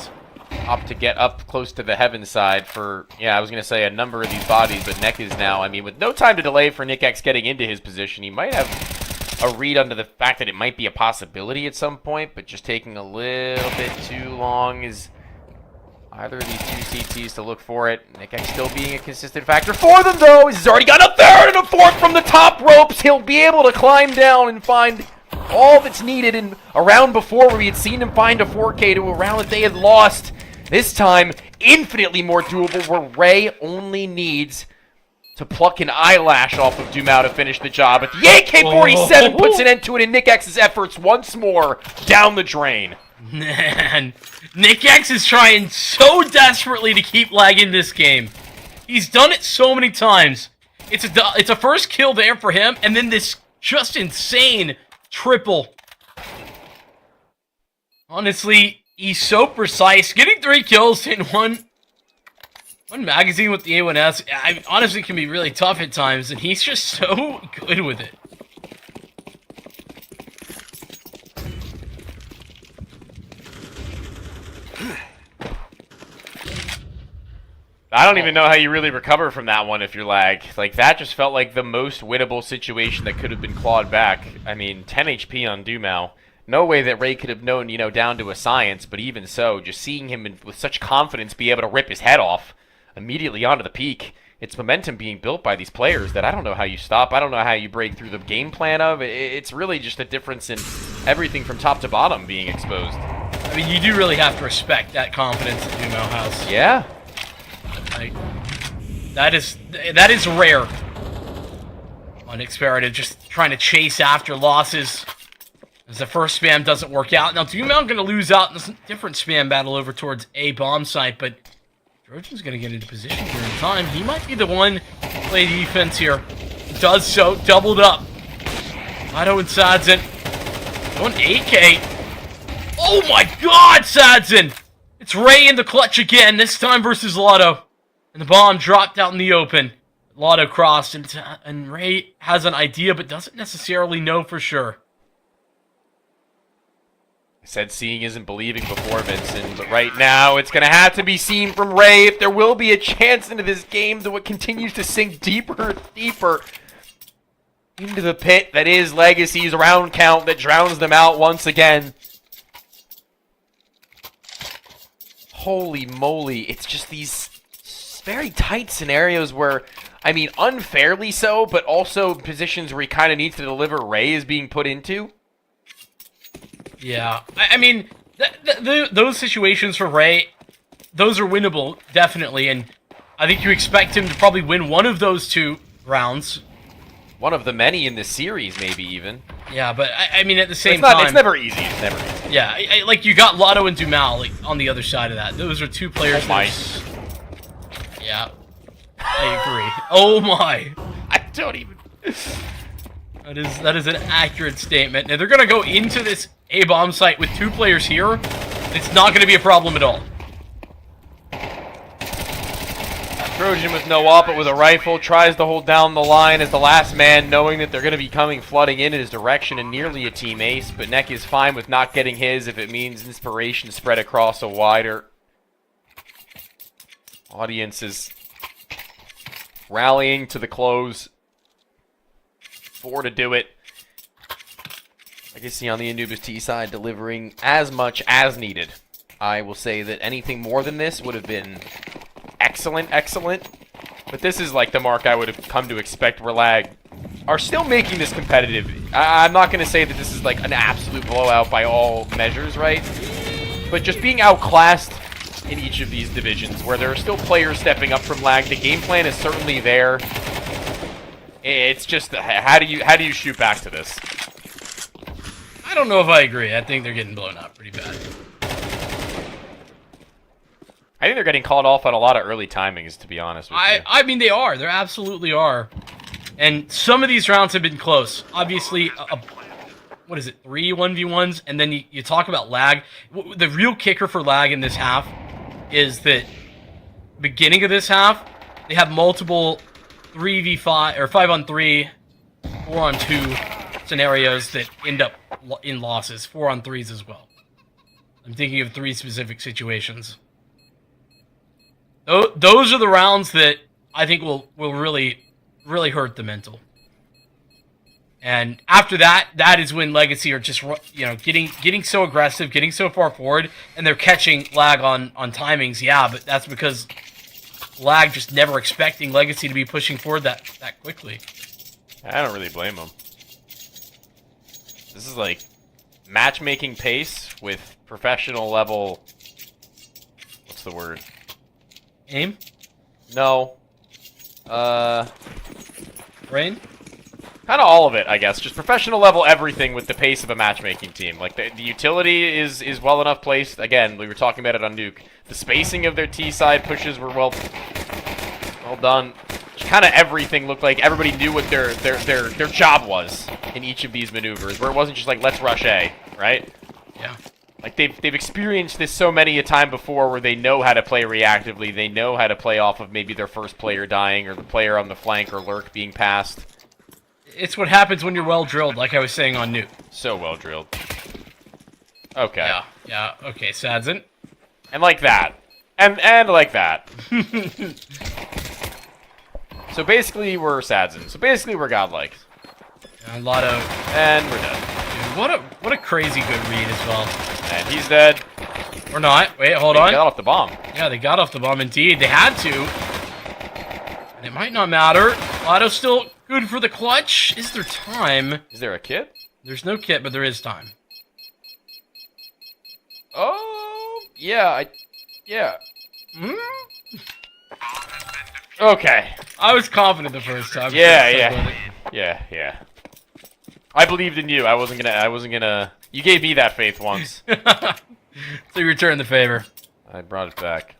opt to get up close to the heaven side for, yeah, I was going to say a number of these bodies, but Neck is now, I mean, with no time to delay for Nick-Axe getting into his position, he might have a read under the fact that it might be a possibility at some point, but just taking a little bit too long is either of these two CTs to look for it. Nick-Axe still being a consistent factor for them, though. He's already got a third and a fourth from the top ropes. He'll be able to climb down and find all that's needed in a round before where we had seen him find a 4K to a round that they had lost. This time, infinitely more doable, where Ray only needs to pluck an eyelash off of Dumao to finish the job. But the AK-47 puts an end to it, and Nick-Axe's efforts once more down the drain.
Man, Nick-Axe is trying so desperately to keep Lag in this game. He's done it so many times. It's a first kill there for him, and then this just insane triple. Honestly, he's so precise. Getting 3 kills in one magazine with the A1S, I honestly can be really tough at times, and he's just so good with it.
I don't even know how you really recover from that one if you're Lag. Like, that just felt like the most winnable situation that could have been clawed back. I mean, 10 HP on Dumao. No way that Ray could have known, you know, down to a science, but even so, just seeing him with such confidence be able to rip his head off immediately onto the peak, it's momentum being built by these players that I don't know how you stop. I don't know how you break through the game plan of. It's really just a difference in everything from top to bottom being exposed.
I mean, you do really have to respect that confidence that Dumao has.
Yeah.
Like, That is rare. Unexpected, just trying to chase after losses. As the first spam doesn't work out. Now, Doomel going to lose out in a different spam battle over towards A bomb site, but Trojan's going to get into position here in time. He might be the one to play defense here. Does so, doubled up. Lotto and Sadzin going 8K. Oh my god, Sadzin! It's Ray in the clutch again, this time versus Lotto. And the bomb dropped out in the open. Lotto crossed, and Ray has an idea, but doesn't necessarily know for sure.
I said seeing isn't believing before, Vincent, but right now it's going to have to be seen from Ray if there will be a chance into this game that what continues to sink deeper and deeper into the pit that is Legacy's round count that drowns them out once again. Holy moly, it's just these very tight scenarios where, I mean, unfairly so, but also positions where he kind of needs to deliver Ray is being put into.
Yeah, I mean, those situations for Ray, those are winnable, definitely, and I think you expect him to probably win one of those 2 rounds.
One of the many in this series, maybe even.
Yeah, but I mean, at the same time...
It's never easy, it's never easy.
Yeah, like, you got Lotto and Dumal like, on the other side of that. Those are 2 players...
Oh my.
Yeah, I agree. Oh my.
I don't even...
That is an accurate statement. Now, they're going to go into this A-bomb site with 2 players here. It's not going to be a problem at all.
Trojan with no op, but with a rifle, tries to hold down the line as the last man, knowing that they're going to be coming flooding in his direction and nearly a team ace, but Neck is fine with not getting his if it means inspiration spread across a wider audience is rallying to the close. 4 to do it. Legacy on the Anubis T side delivering as much as needed. I will say that anything more than this would have been excellent. But this is like the mark I would have come to expect where Lag are still making this competitive. I'm not going to say that this is like an absolute blowout by all measures, right? But just being outclassed in each of these divisions where there are still players stepping up from Lag. The game plan is certainly there. It's just, how do you shoot back to this?
I don't know if I agree. I think they're getting blown up pretty bad.
I think they're getting called off on a lot of early timings, to be honest with you.
I mean, they are. They absolutely are. And some of these rounds have been close. Obviously, what is it, 3 1v1s? And then you talk about Lag. The real kicker for Lag in this half is that beginning of this half, they have multiple 3v5 or 5-on-3, 4-on-2 scenarios that end up in losses, 4-on-3s as well. I'm thinking of 3 specific situations. Those are the rounds that I think will really hurt the mental. And after that, that is when Legacy are just, you know, getting so aggressive, getting so far forward, and they're catching Lag on timings. Yeah, but that's because Lag just never expecting Legacy to be pushing forward that quickly.
I don't really blame them. This is like matchmaking pace with professional level. What's the word?
Aim?
No.
Rain?
Kind of all of it, I guess. Just professional level everything with the pace of a matchmaking team. Like, the utility is well enough placed. Again, we were talking about it on Nuke. The spacing of their T-side pushes were well done. Kind of everything looked like everybody knew what their job was in each of these maneuvers, where it wasn't just like, let's rush A, right?
Yeah.
Like, they've experienced this so many a time before where they know how to play reactively. They know how to play off of maybe their first player dying or the player on the flank or lurk being passed.
It's what happens when you're well drilled, like I was saying on Nuke.
So well drilled. Okay.
Yeah, okay, Sadzin.
And like that. And like that. So basically, we're Sadzin. So basically, we're godlike.
A lot of...
And we're dead.
Dude, what a crazy good read as well.
And he's dead.
Or not. Wait, hold
They
on.
got off the bomb.
Yeah, they got off the bomb indeed. They had to. And it might not matter. Lotto's still good for the clutch. Is there time?
Is there a kit?
There's no kit, but there is time.
Oh, yeah, yeah. Hmm? Okay.
I was confident the first time.
Yeah. I believed in you. I wasn't gonna. You gave me that faith once.
So you returned the favor.
I brought it back.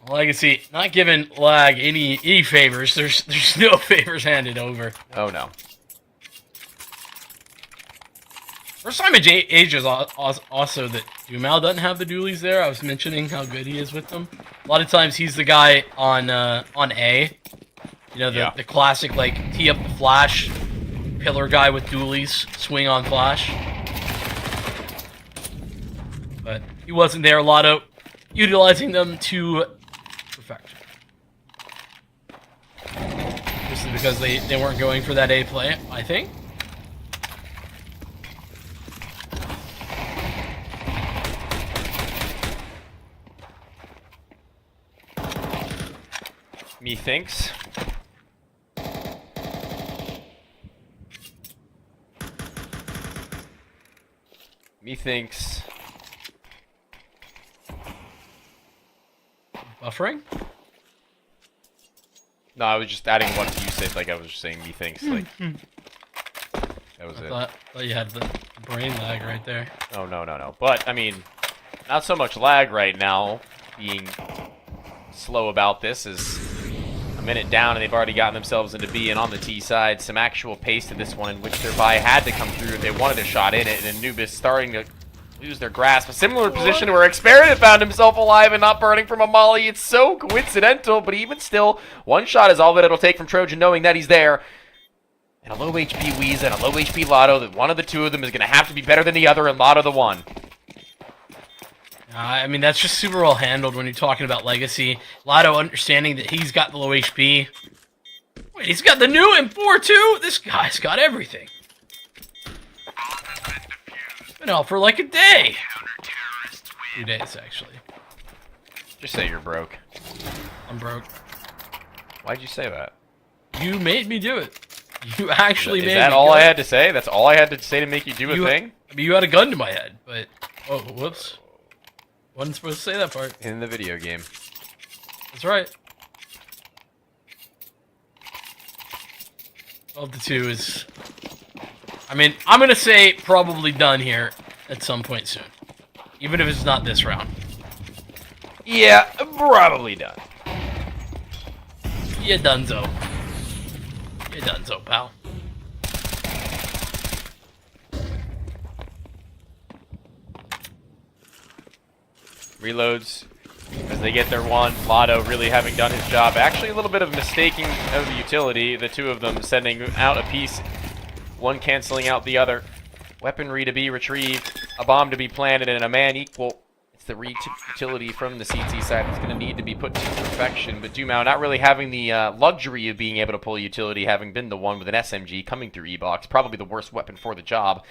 Legacy, not giving Lag any favors. There's no favors handed over.
Oh no.
First time in ages also that Dumal doesn't have the dualies there. I was mentioning how good he is with them. A lot of times he's the guy on A. You know, the classic, like, tee up the flash, pillar guy with dualies, swing on flash. But he wasn't there. Lotto utilizing them to perfection. This is because they weren't going for that A play, I think.
Methinks. Methinks.
Buffering?
No, I was just adding what you said, like I was just saying methinks, like. That was
I
it.
thought you had the brain lag right there.
Oh, no. But, I mean, not so much lag right now, being slow about this, is a minute down and they've already gotten themselves into B, and on the T side, some actual pace to this one in which their buy had to come through if they wanted a shot in it, and Anubis starting to lose their grasp. A similar position where Experiment found himself alive and not burning from a molly. It's so coincidental, but even still, one shot is all that it'll take from Trojan, knowing that he's there. And a low HP Wheeze and a low HP Lotto, that one of the two of them is going to have to be better than the other, and Lotto the one.
I mean, that's just super well handled when you're talking about Legacy. Lotto understanding that he's got the low HP. Wait, he's got the new M4 too? This guy's got everything. Been out for like a day. 2 days, actually.
Just say you're broke.
I'm broke.
Why'd you say that?
You made me do it. You actually made me.
Is that all I had to say? That's all I had to say to make you do a thing?
I mean, you had a gun to my head, but... Oh, whoops. Wasn't supposed to say that part.
In the video game.
That's right. 12-2 is... I mean, I'm going to say probably done here at some point soon. Even if it's not this round.
Yeah, probably done.
You donezo. You donezo, pal.
Reloads as they get their one. Lotto really having done his job. Actually, a little bit of mistaking of the utility. The two of them sending out a piece. One canceling out the other. Weaponry to be retrieved. A bomb to be planted, and a man equal. It's the utility from the CT side that's going to need to be put to perfection. But Dumao not really having the luxury of being able to pull utility, having been the one with an SMG coming through E-Box. Probably the worst weapon for the job.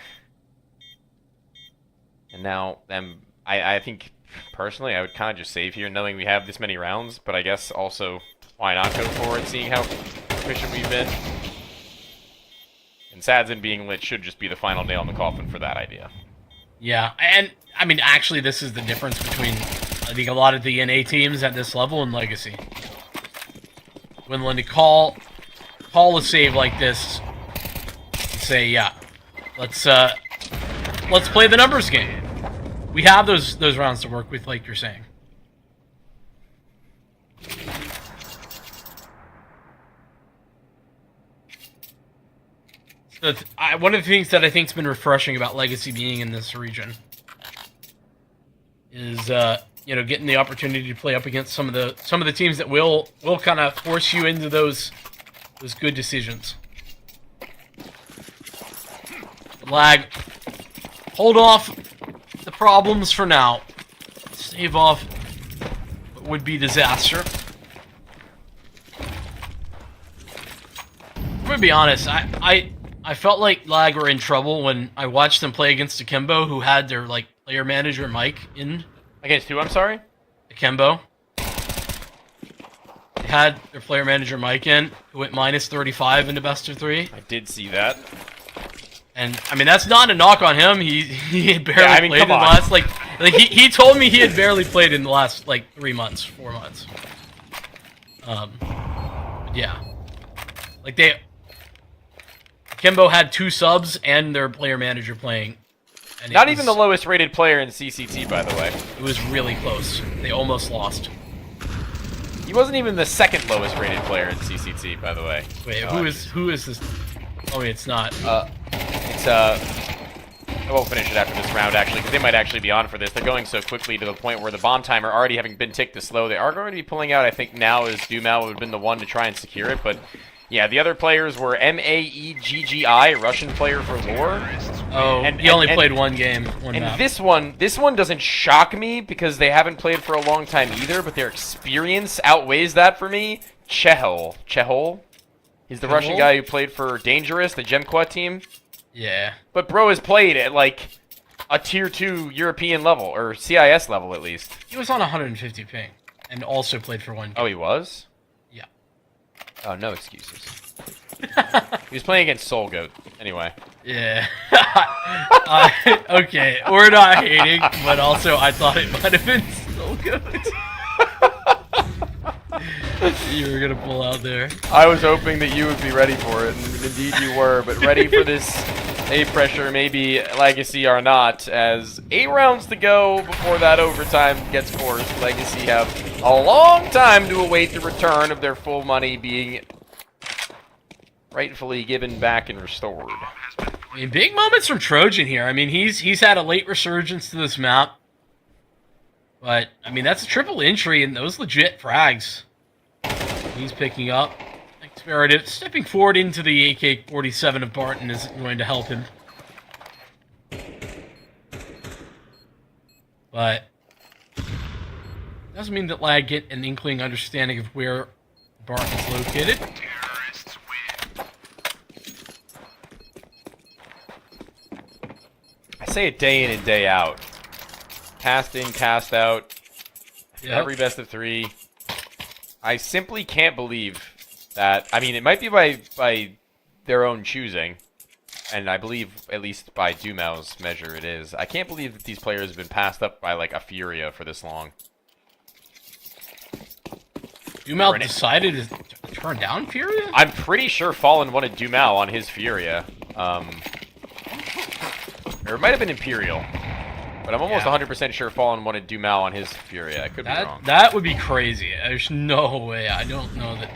And now, I think... Personally, I would kind of just save here knowing we have this many rounds, but I guess also, why not go for it, seeing how efficient we've been? And Sadzin being lit should just be the final nail in the coffin for that idea.
Yeah, and, I mean, actually, this is the difference between, I think, a lot of the NA teams at this level and Legacy. When to call a save like this, and say, yeah, let's play the numbers game. We have those rounds to work with, like you're saying. So one of the things that I think's been refreshing about Legacy being in this region is, you know, getting the opportunity to play up against some of the teams that will kind of force you into those good decisions. Lag. Hold off the problems for now. Save off what would be disaster. I'm gonna be honest, I felt like Lag were in trouble when I watched them play against Akimbo, who had their like player manager Mike in.
Against who, I'm sorry?
Akimbo. They had their player manager Mike in, who went minus 35 into best of 3.
I did see that.
And I mean, that's not a knock on him. He had barely played in the
on.
last he told me he had barely played in the last like 3 months, 4 months. Yeah. Like, Kimbo had 2 subs and their player manager playing. And
Not even the lowest rated player in CCT, by the way.
It was really close. They almost lost.
He wasn't even the second lowest rated player in CCT, by the way.
Wait, who is this? Oh, wait, it's not.
I won't finish it after this round, actually, because they might actually be on for this. They're going so quickly to the point where the bomb timer, already having been ticked to slow, they are going to be pulling out. I think now is Dumao would have been the one to try and secure it, but yeah, the other players were MAEGGI, Russian player for lore.
Oh, he only played one game, one
and
map.
this one doesn't shock me because they haven't played for a long time either, but their experience outweighs that for me. Chehol? He's the Russian guy who played for Dangerous, the Gemqua team.
Yeah.
But bro has played at like a tier 2 European level, or CIS level at least.
He was on 150 ping, and also played for one game.
Oh, he was?
Yeah.
Oh, no excuses. He was playing against Soul Goat, anyway.
Yeah. Okay, we're not hating, but also I thought it might have been so good. You were gonna pull out there.
I was hoping that you would be ready for it, and indeed you were, but ready for this A pressure, maybe Legacy are not, as 8 rounds to go before that overtime gets forced. Legacy have a long time to await the return of their full money being rightfully given back and restored.
I mean, big moments from Trojan here. I mean, he's had a late resurgence to this map. But, I mean, that's a triple entry, and those legit frags. He's picking up. Experative stepping forward into the AK-47 of Barton is going to help him. But doesn't mean that Lag get an inkling understanding of where Barton's located.
Terrorists win.
I say it day in and day out. Cast in, cast out.
Yep.
Every best of 3. I simply can't believe that. I mean, it might be by their own choosing, and I believe at least by Dumao's measure it is. I can't believe that these players have been passed up by like a Furia for this long.
Dumao decided to turn down Furia?
I'm pretty sure Fallen wanted Dumao on his Furia. Or it might have been Imperial. But I'm almost 100% sure Fallen wanted Dumao on his Furia. I could be wrong.
That would be crazy. There's no way. I don't know that.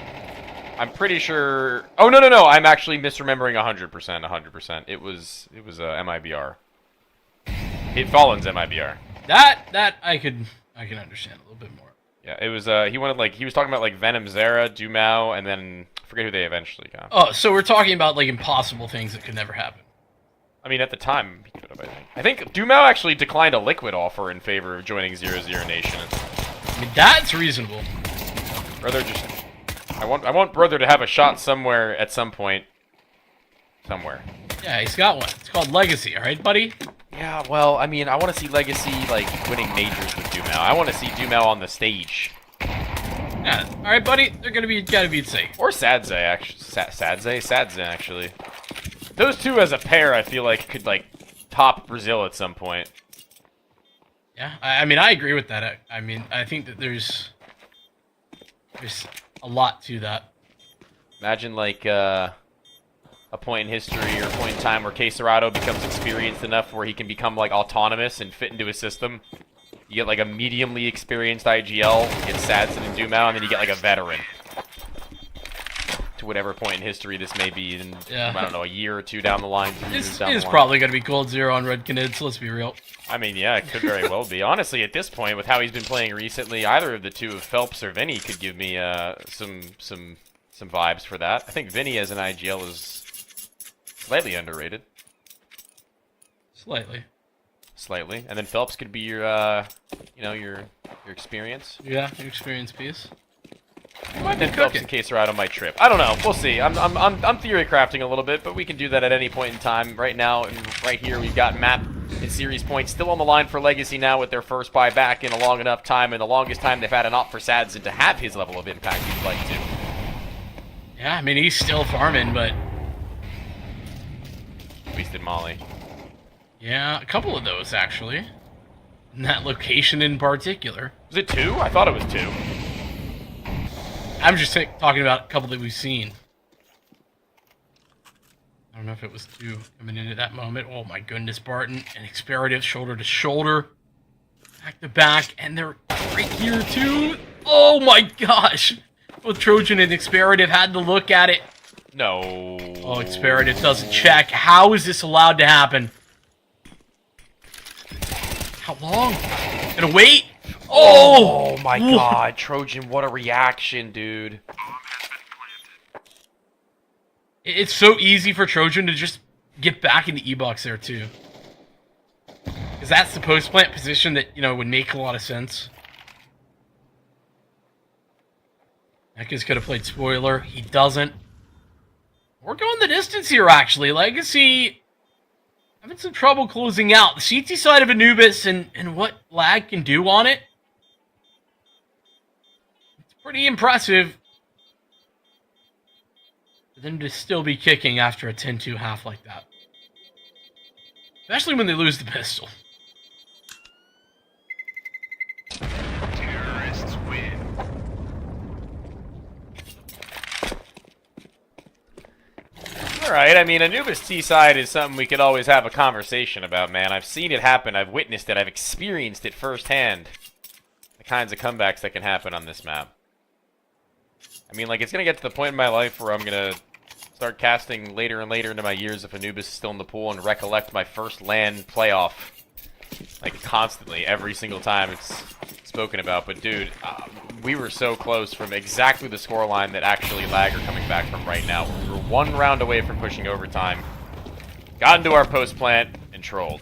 I'm pretty sure. Oh no! I'm actually misremembering 100%. 100%. It was MIBR. Fallen's MIBR.
That I can understand a little bit more.
Yeah, it was. He was talking about like Venom, Zera, Dumao, and then I forget who they eventually got.
Oh, so we're talking about like impossible things that could never happen.
I mean, at the time, he could have, I think Dumao actually declined a Liquid offer in favor of joining 0-0 Nation.
I mean, that's reasonable.
Brother just... I want Brother to have a shot somewhere at some point. Somewhere.
Yeah, he's got one. It's called Legacy, alright, buddy?
Yeah, well, I mean, I want to see Legacy, like, winning majors with Dumao. I want to see Dumao on the stage.
Yeah, alright, buddy. They're gotta be safe.
Or Sadze, actually. Sadze, actually. Those two as a pair, I feel like, could, like, top Brazil at some point.
Yeah, I mean, I agree with that. I mean, I think that there's a lot to that.
Imagine, like, a point in history or a point in time where Queserado becomes experienced enough where he can become, like, autonomous and fit into a system. You get, like, a mediumly experienced IGL, you get Sadson and Dumao, and then you get, like, a veteran. To whatever point in history this may be, in, I don't know, a year or two down the line, 3 years down the line.
It's probably going to be Cold Zero on Red Canid, so let's be real.
I mean, yeah, it could very well be. Honestly, at this point, with how he's been playing recently, either of the two, Phelps or Vinny, could give me some vibes for that. I think Vinny as an IGL is slightly underrated. Slightly. And then Phelps could be your, your experience.
Yeah, your experience piece.
And then Phelps and Queserado might trip. I don't know. We'll see. I'm theory crafting a little bit, but we can do that at any point in time. Right now, and right here, we've got map and series points still on the line for Legacy now with their first buy back in a long enough time, and the longest time they've had an op for Sadson to have his level of impact he'd like to.
Yeah, I mean, he's still farming, but...
Wasted Molly.
Yeah, a couple of those, actually. In that location in particular.
Was it 2? I thought it was 2.
I'm just talking about a couple that we've seen. I don't know if it was two coming in at that moment. Oh my goodness, Barton and Experative shoulder to shoulder. Back to back, and they're right here too. Oh my gosh. Both Trojan and Experative had to look at it.
No.
Oh, Experative doesn't check. How is this allowed to happen? How long? Gonna wait?
Oh my god, Trojan, what a reaction, dude.
It's so easy for Trojan to just get back in the E-box there too. Because that's the post-plant position that, would make a lot of sense. Ekis could have played spoiler. He doesn't. We're going the distance here, actually. Legacy having some trouble closing out. The CT side of Anubis and what lag can do on it. It's pretty impressive. For them to still be kicking after a 10-2 half like that. Especially when they lose the pistol.
Terrorists win.
Alright, I mean, Anubis T-side is something we could always have a conversation about, man. I've seen it happen, I've witnessed it, I've experienced it firsthand. The kinds of comebacks that can happen on this map. I mean, like, it's gonna get to the point in my life where I'm gonna start casting later and later into my years if Anubis is still in the pool and recollect my first LAN playoff. Like, constantly, every single time it's spoken about. But, dude, we were so close from exactly the scoreline that actually Lag are coming back from right now. We were one round away from pushing overtime. Got into our post plant and trolled.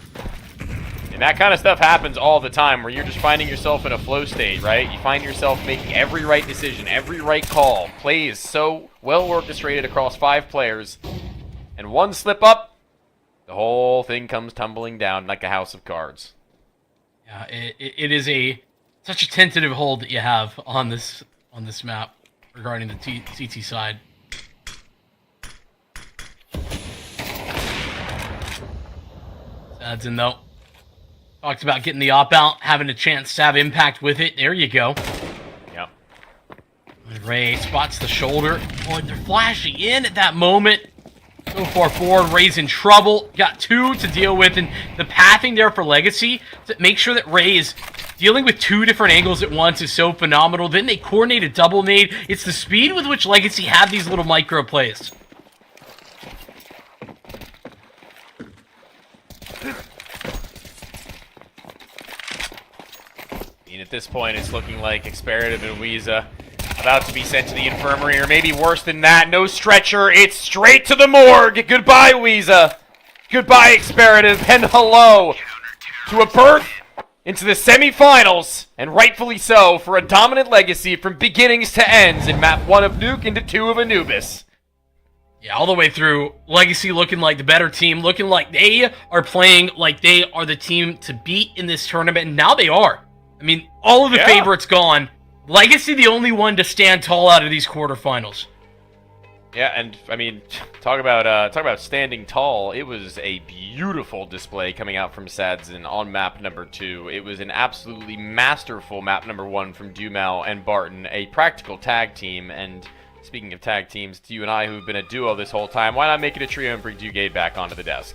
And that kind of stuff happens all the time, where you're just finding yourself in a flow state, right? You find yourself making every right decision, every right call. Play is so well orchestrated across 5 players. And one slip up, the whole thing comes tumbling down like a house of cards.
Yeah, it is such a tentative hold that you have on this map regarding the CT side. Sad's in though. Talked about getting the op out, having a chance to have impact with it. There you go.
Yep.
Ray spots the shoulder. Oh, they're flashing in at that moment. So far forward, Ray's in trouble. Got 2 to deal with, and the pathing there for Legacy to make sure that Ray is dealing with 2 different angles at once is so phenomenal. Then they coordinate a double nade. It's the speed with which Legacy have these little micro plays.
At this point, it's looking like Experative and Weeza about to be sent to the infirmary, or maybe worse than that. No stretcher, it's straight to the morgue. Goodbye, Weeza. Goodbye, Experative, and hello to a berth into the semifinals, and rightfully so, for a dominant Legacy from beginnings to ends in map 1 of Nuke into 2 of Anubis.
Yeah, all the way through. Legacy looking like the better team, looking like they are playing like they are the team to beat in this tournament, and now they are. I mean, all of the favorites gone. Legacy the only one to stand tall out of these quarterfinals.
Yeah, and I mean, talk about standing tall. It was a beautiful display coming out from Sadzin on map number 2. It was an absolutely masterful map number 1 from Dumal and Barton, a practical tag team. And speaking of tag teams, to you and I who've been a duo this whole time, why not make it a trio and bring Dugade back onto the desk?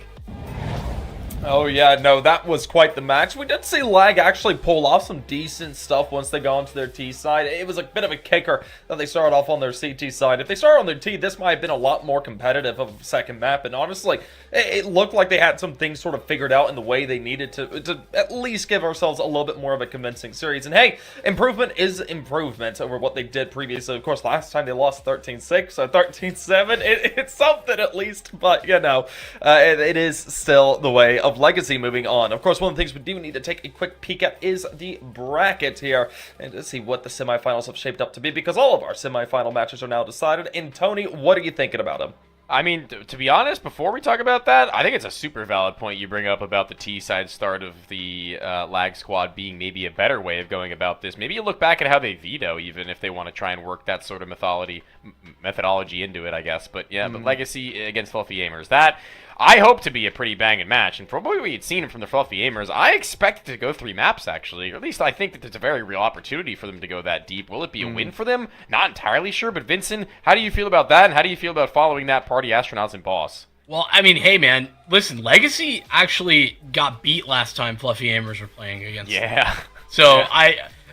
Oh yeah, no, that was quite the match. We did see Lag actually pull off some decent stuff once they got onto their T side. It was a bit of a kicker that they started off on their CT side. If they started on their T, this might have been a lot more competitive of a second map. And honestly, it looked like they had some things sort of figured out in the way they needed to at least give ourselves a little bit more of a convincing series. And hey, improvement is improvement over what they did previously. Of course, last time they lost 13-6, so 13-7. It's something at least, but you know, it is still the way of Legacy moving on. Of course, one of the things we do need to take a quick peek at is the bracket here, and to see what the semifinals have shaped up to be, because all of our semifinal matches are now decided. And Tony, what are you thinking about them?
I mean, to be honest, before we talk about that, I think it's a super valid point you bring up about the T-side start of the Lag squad being maybe a better way of going about this. Maybe you look back at how they veto, even if they want to try and work that sort of methodology into it, I guess. But yeah, but Legacy against Fluffy AIMERS, that I hope to be a pretty banging match, and from what we had seen from the Fluffy Aimers, I expect it to go 3 maps, actually. Or at least I think that there's a very real opportunity for them to go that deep. Will it be a win for them? Not entirely sure, but Vincent, how do you feel about that, and how do you feel about following that Party Astronauts and Boss?
Well, I mean, hey, man, listen, Legacy actually got beat last time Fluffy Aimers were playing against them.
Yeah.
So,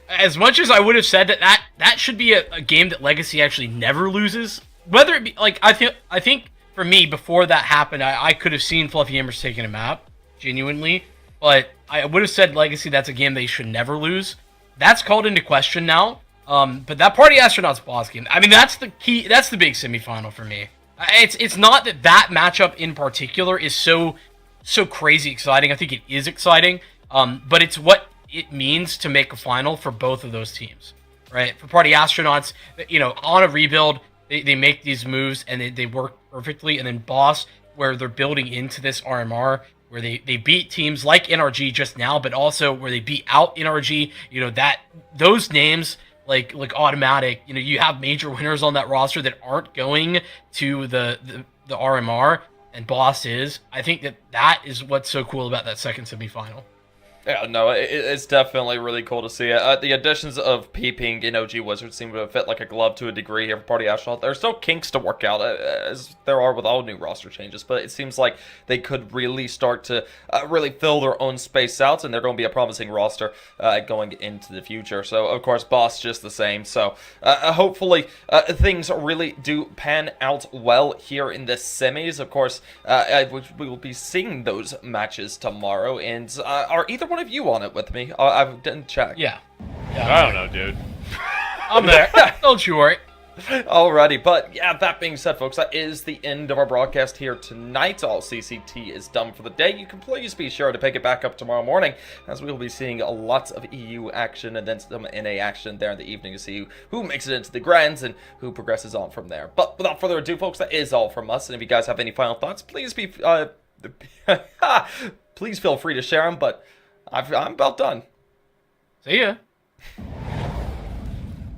as much as I would have said that should be a game that Legacy actually never loses, whether it be, like, I think for me, before that happened, I could have seen Fluffy Aimers taking a map, genuinely, but I would have said Legacy, that's a game they should never lose. That's called into question now, but that Party Astronauts Boss game, I mean, that's the key, that's the big semifinal for me. It's not that matchup in particular is so crazy exciting. I think it is exciting, but it's what it means to make a final for both of those teams, right? For Party Astronauts, you know, on a rebuild, they make these moves and they work perfectly, and then Boss, where they're building into this RMR, where they beat teams like NRG just now, but also where they beat out NRG, you know, that those names. Like Automatic, you know, you have major winners on that roster that aren't going to the RMR, and Boss is. I think that is what's so cool about that second semifinal.
Yeah, no, it's definitely really cool to see it. The additions of P-Ping and OG Wizards seem to fit like a glove to a degree here for Party Astronaut. There's still kinks to work out, as there are with all new roster changes, but it seems like they could really start to really fill their own space out, and they're going to be a promising roster going into the future. So, of course, Boss just the same. So, hopefully, things really do pan out well here in the semis. Of course, we will be seeing those matches tomorrow, and are either one of you on it with me? I didn't check.
Yeah.
I don't know, dude.
I'm there. Don't you worry.
Alrighty, but yeah, that being said, folks, that is the end of our broadcast here tonight. All CCT is done for the day. You can please be sure to pick it back up tomorrow morning, as we will be seeing lots of EU action and then some NA action there in the evening to see who makes it into the grands and who progresses on from there. But without further ado, folks, that is all from us. And if you guys have any final thoughts, please be please feel free to share them. But I'm about done.
See ya.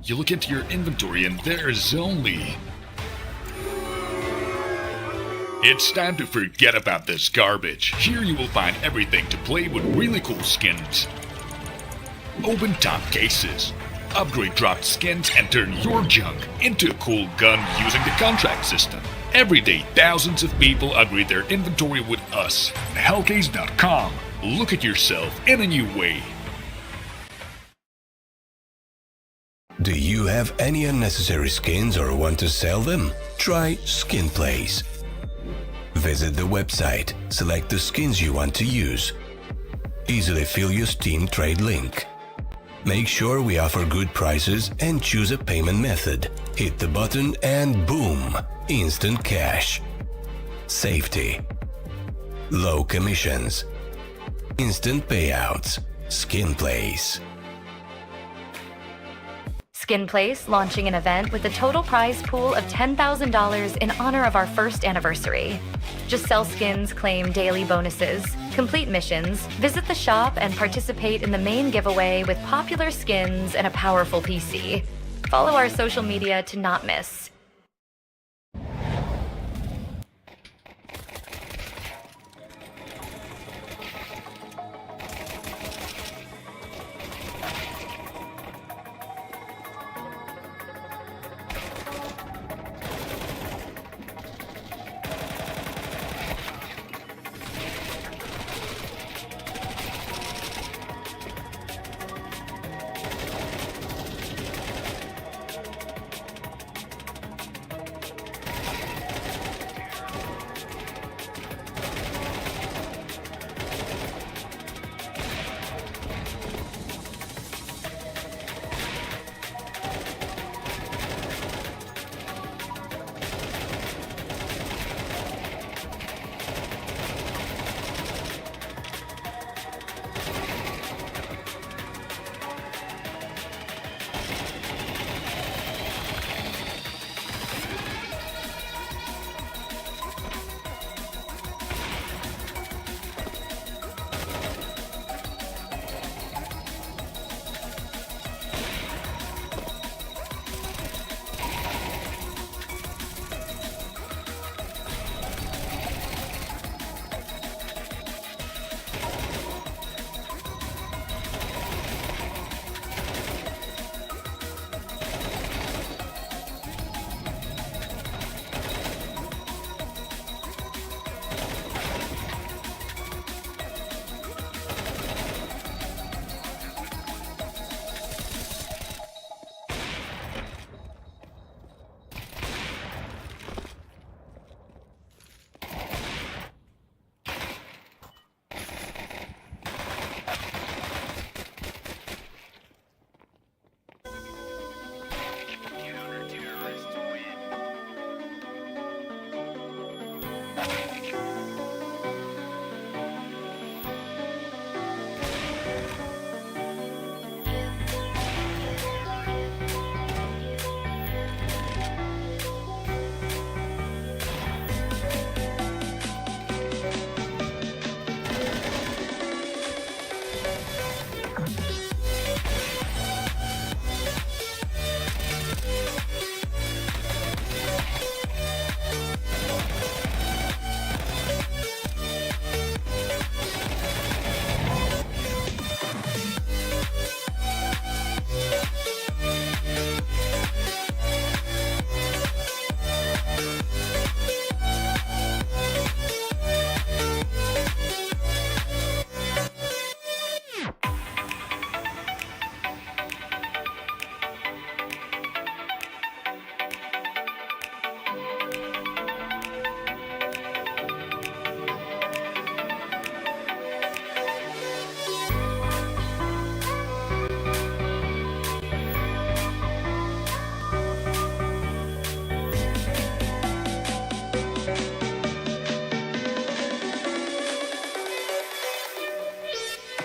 You look into your inventory and there's only... It's time to forget about this garbage. Here you will find everything to play with really cool skins. Open top cases. Upgrade dropped skins and turn your junk into a cool gun using the contract system. Every day, thousands of people upgrade their inventory with us. Hellcase.com. Look at yourself in a new way.
Do you have any unnecessary skins or want to sell them? Try SkinPlace. Visit the website, select the skins you want to use. Easily fill your Steam trade link. Make sure we offer good prices and choose a payment method. Hit the button and boom, instant cash. Safety. Low commissions. Instant payouts. SkinPlace.
SkinPlace launching an event with a total prize pool of $10,000 in honor of our first anniversary. Just sell skins, claim daily bonuses, complete missions, visit the shop, and participate in the main giveaway with popular skins and a powerful PC. Follow our social media to not miss.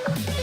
Bye.